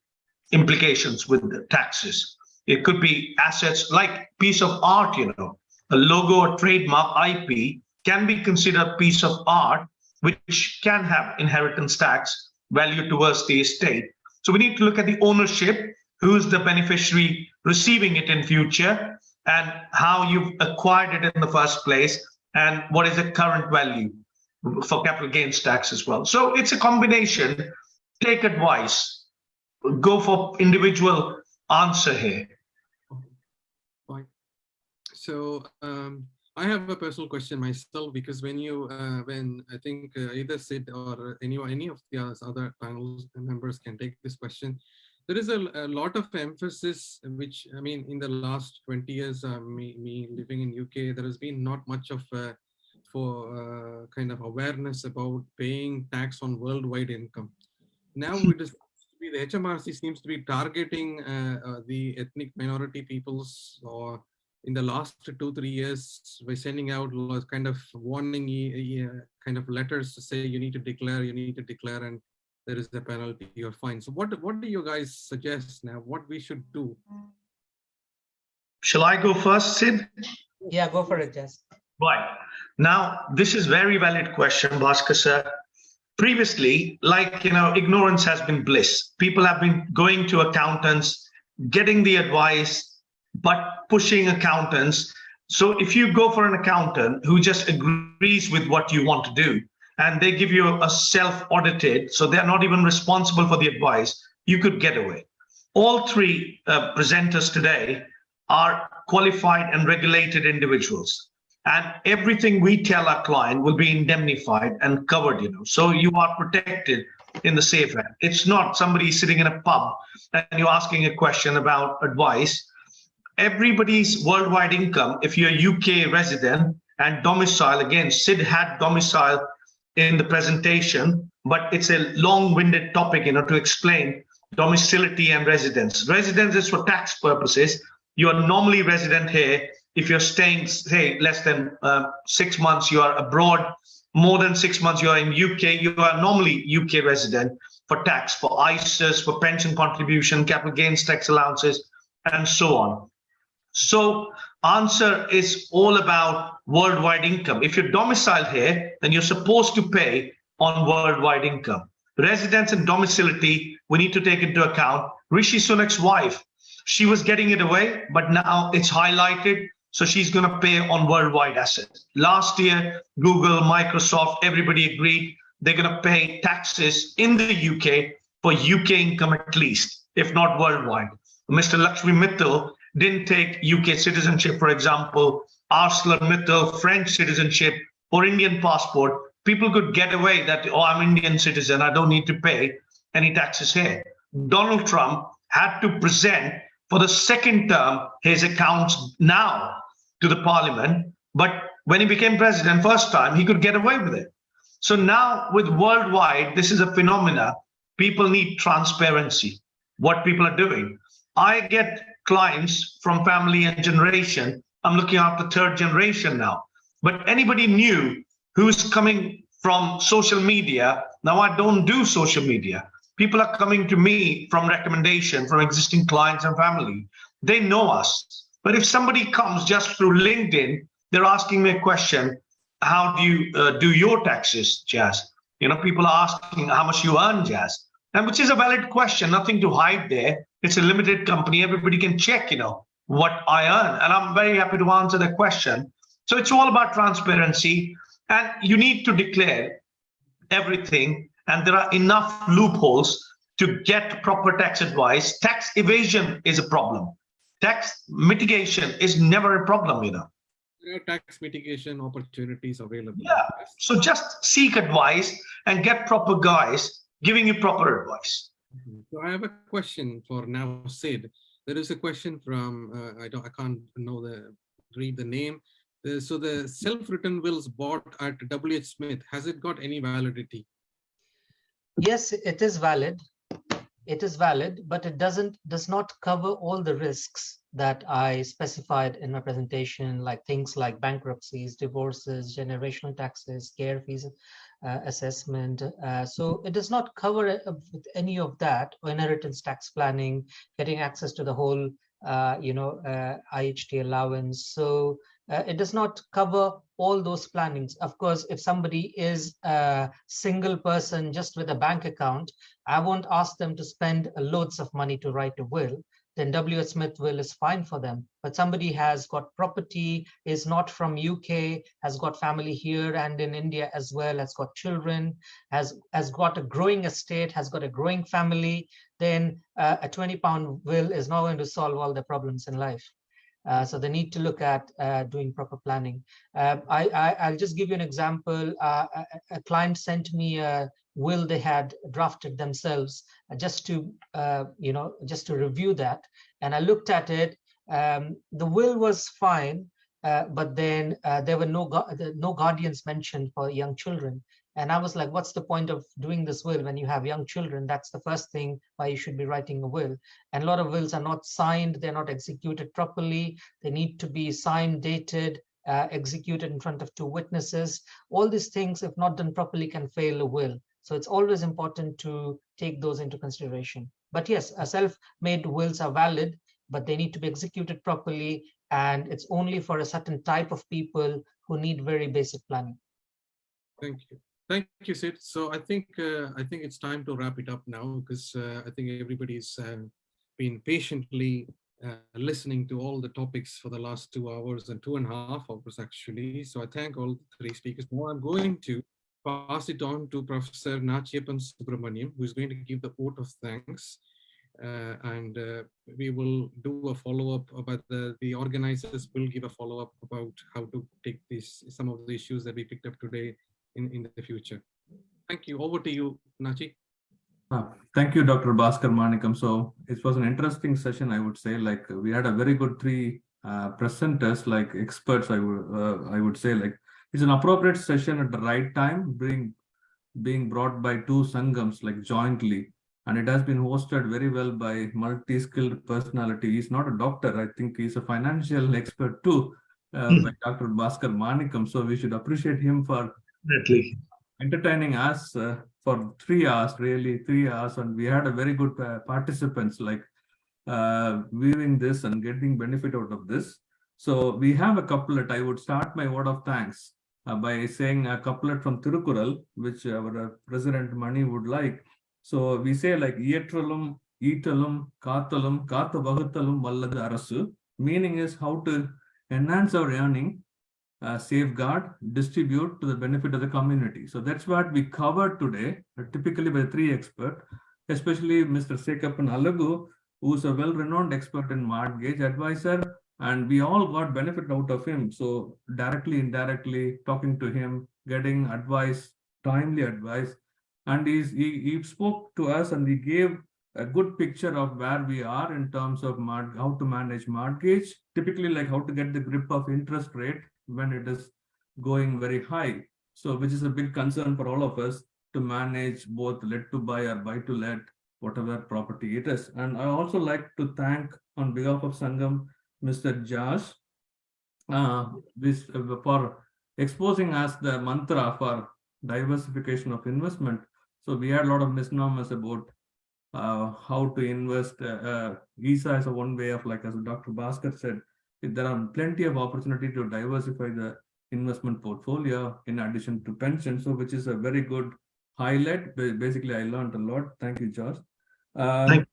implications with the taxes. It could be assets like piece of art, a logo or trademark IP can be considered a piece of art, which can have inheritance tax value towards the estate. So we need to look at the ownership, who's the beneficiary receiving it in future, and how you've acquired it in the first place, and what is the current value for capital gains tax as well. So it's a combination. Take advice. Go for individual answer here. Fine. So I have a personal question myself, because when I think either Sid or any of the other panel members can take this question. There is a lot of emphasis, which, I mean, in the last 20 years, me living in UK, there has been not much of kind of awareness about paying tax on worldwide income. Now it is the HMRC seems to be targeting the ethnic minority peoples, or in the last 2-3 years by sending out kind of warning kind of letters to say you need to declare, and there is a penalty or fine. So what do you guys suggest now? What we should do? Shall I go first, Sid? Yeah, go for it, Jas. Right. Now, this is very valid question, Bhaskar sir. Previously, ignorance has been bliss. People have been going to accountants, getting the advice, but pushing accountants. So if you go for an accountant who just agrees with what you want to do, and they give you a self-audited, so they're not even responsible for the advice, you could get away. All three presenters today are qualified and regulated individuals. and everything we tell our client will be indemnified and covered, so you are protected in the CeFA. It's not somebody sitting in a pub and you're asking a question about advice. Everybody's worldwide income, if you're a UK resident and domicile, again, Sid had domicile in the presentation, but it's a long-winded topic, to explain domicility and residence. Residence is for tax purposes. You are normally resident here. If you're staying, say, less than 6 months, you are abroad. More than 6 months, you are in UK. You are normally UK resident for tax, for ISAs, for pension contribution, capital gains tax allowances, and so on. So answer is all about worldwide income. If you're domiciled here, then you're supposed to pay on worldwide income. Residence and domicility, we need to take into account. Rishi Sunak's wife, she was getting it away, but now it's highlighted. So she's going to pay on worldwide assets. Last year, Google, Microsoft, everybody agreed they're going to pay taxes in the UK for UK income at least, if not worldwide. Mr. Lakshmi Mittal didn't take UK citizenship, for example, ArcelorMittal, French citizenship, or Indian passport. People could get away that, oh, I'm Indian citizen, I don't need to pay any taxes here. Donald Trump had to present for the second term his accounts now to the parliament, but when he became president first time, he could get away with it. So now with worldwide, this is a phenomena. People need transparency, what people are doing. I get clients from family and generation. I'm looking after third generation now, but anybody new who's coming from social media, now I don't do social media. People are coming to me from recommendation from existing clients and family. They know us. But if somebody comes just through LinkedIn, they're asking me a question, how do you do your taxes, Jas? People are asking how much you earn, Jas. And which is a valid question, nothing to hide there. It's a limited company. Everybody can check, what I earn. And I'm very happy to answer that question. So it's all about transparency. And you need to declare everything. And there are enough loopholes to get proper tax advice. Tax evasion is a problem. Tax mitigation is never a problem, There are tax mitigation opportunities available. Yeah. So just seek advice and get proper guys giving you proper advice. So I have a question for now, Sid. There is a question from I can't read the name. So the self-written wills bought at W.H. Smith, has it got any validity? Yes, it is valid. It is valid, but it does not cover all the risks that I specified in my presentation, like things like bankruptcies, divorces, generational taxes, care fees, assessment. So it does not cover with any of that, or inheritance tax planning, getting access to the whole, IHT allowance. So it does not cover all those plannings. Of course, if somebody is a single person just with a bank account, I won't ask them to spend loads of money to write a will. Then W.H. Smith will is fine for them. But somebody has got property, is not from UK, has got family here and in India as well, has got children, has got a growing estate, has got a growing family, then a £20 will is not going to solve all the problems in life. So they need to look at doing proper planning. I'll just give you an example. A client sent me a will they had drafted themselves just to review that. And I looked at it. The will was fine, but then there were no guardians mentioned for young children. And I was like, what's the point of doing this will when you have young children? That's the first thing why you should be writing a will. And a lot of wills are not signed. They're not executed properly. They need to be signed, dated, executed in front of 2 witnesses. All these things, if not done properly, can fail a will. So it's always important to take those into consideration. But yes, self-made wills are valid, but they need to be executed properly. And it's only for a certain type of people who need very basic planning. Thank you. Thank you, Sid. So I think it's time to wrap it up now, because I think everybody's been patiently listening to all the topics for the last 2 hours and 2.5 hours actually. So I thank all 3 speakers. Now I'm going to pass it on to Professor Nachiappan Subramaniam, who is going to give the vote of thanks. and we will do a follow-up about the organizers will give a follow-up about how to take some of the issues that we picked up today in the future. Thank you. Over to you, Nachi. Thank you, Dr. Bhaskar Manikam. So it was an interesting session, I would say. Like we had a very good three presenters, like experts. I would say, like it's an appropriate session at the right time, being brought by two sangams, like jointly, and it has been hosted very well by multi-skilled personality. He's not a doctor. I think he's a financial expert too, by Dr. Bhaskar Manikam. So we should appreciate him for entertaining us for 3 hours, really 3 hours, and we had a very good participants like viewing this and getting benefit out of this. So we have a couplet. I would start my word of thanks by saying a couplet from Tirukural, which our President Mani would like. So we say like Ietralum, Eatalum, Kathalum, Katha Vahutalum, Valladu Arasu. Meaning is how to enhance our earning, safeguard, distribute to the benefit of the community. So that's what we covered today, typically by 3 experts, especially Mr. Sekkappan Alagu, who's a well-renowned expert in mortgage advisor, and we all got benefit out of him. So directly, indirectly, talking to him, getting advice, timely advice, and he spoke to us and he gave a good picture of where we are in terms of how to manage mortgage, typically like how to get the grip of interest rate when it is going very high. So which is a big concern for all of us to manage both let to buy or buy to let, whatever property it is. And I also like to thank on behalf of Sangam, Mr. Jas, for exposing us the mantra for diversification of investment. So we had a lot of misnomers about how to invest. Visa is a one way of, like as Dr. Bhaskar said, there are plenty of opportunity to diversify the investment portfolio in addition to pension. So which is a very good highlight. Basically, I learned a lot. Thank you, George. The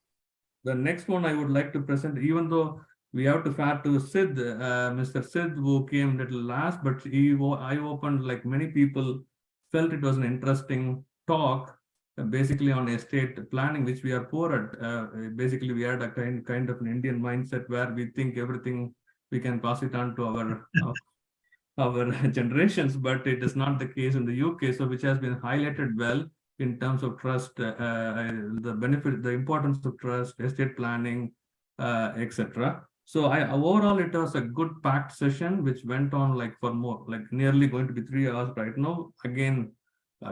next one I would like to present, even though we have to fare to Sid, Mr. Sid, who came little last, but I opened, like many people felt it was an interesting talk, basically on estate planning, which we are poor at. Basically, we had a kind of an Indian mindset where we think everything we can pass it on to our generations, but it is not the case in the UK. So which has been highlighted well in terms of trust, the benefit, the importance of trust, estate planning, etc. So overall, it was a good packed session, which went on like for more, like nearly going to be 3 hours right now. Again,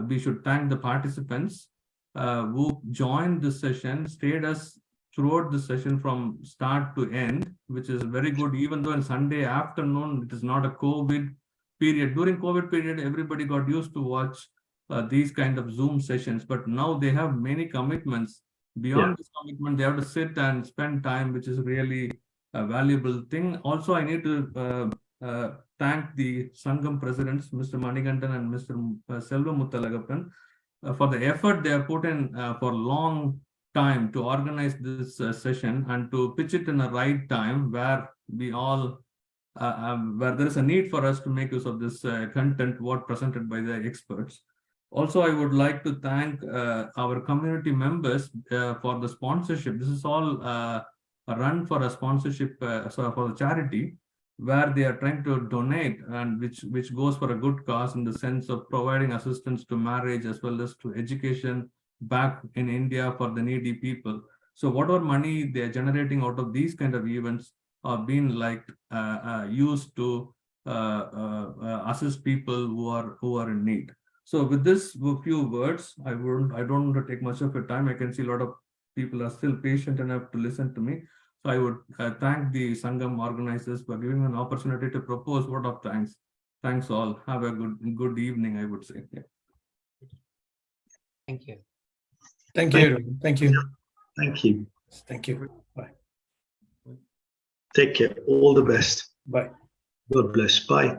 we should thank the participants who joined the session, stayed us throughout the session from start to end, which is very good. Even though on Sunday afternoon, it is not a COVID period. During COVID period, everybody got used to watch these kind of Zoom sessions, but now they have many commitments. Beyond this commitment, they have to sit and spend time, which is really a valuable thing. Also, I need to thank the Sangam presidents, Mr. Manikandan and Mr. Selva Muthalagappan, for the effort they have put in for a long time to organize this session and to pitch it in the right time where we all, where there is a need for us to make use of this content, what presented by the experts. Also, I would like to thank our community members for the sponsorship. This is all a run for a sponsorship so for the charity, where they are trying to donate, and which goes for a good cause in the sense of providing assistance to marriage as well as to education back in India for the needy people. So whatever money they are generating out of these kind of events are being like used to assist people who are in need. So with this few words, I don't want to take much of your time. I can see a lot of people are still patient enough to listen to me. So I would thank the Sangam organizers for giving an opportunity to propose word of thanks. Thanks all. Have a good evening, I would say. Yeah. Thank you. Thank you. Thank you. Thank you. Thank you. Bye. Take care. All the best. Bye. God bless. Bye.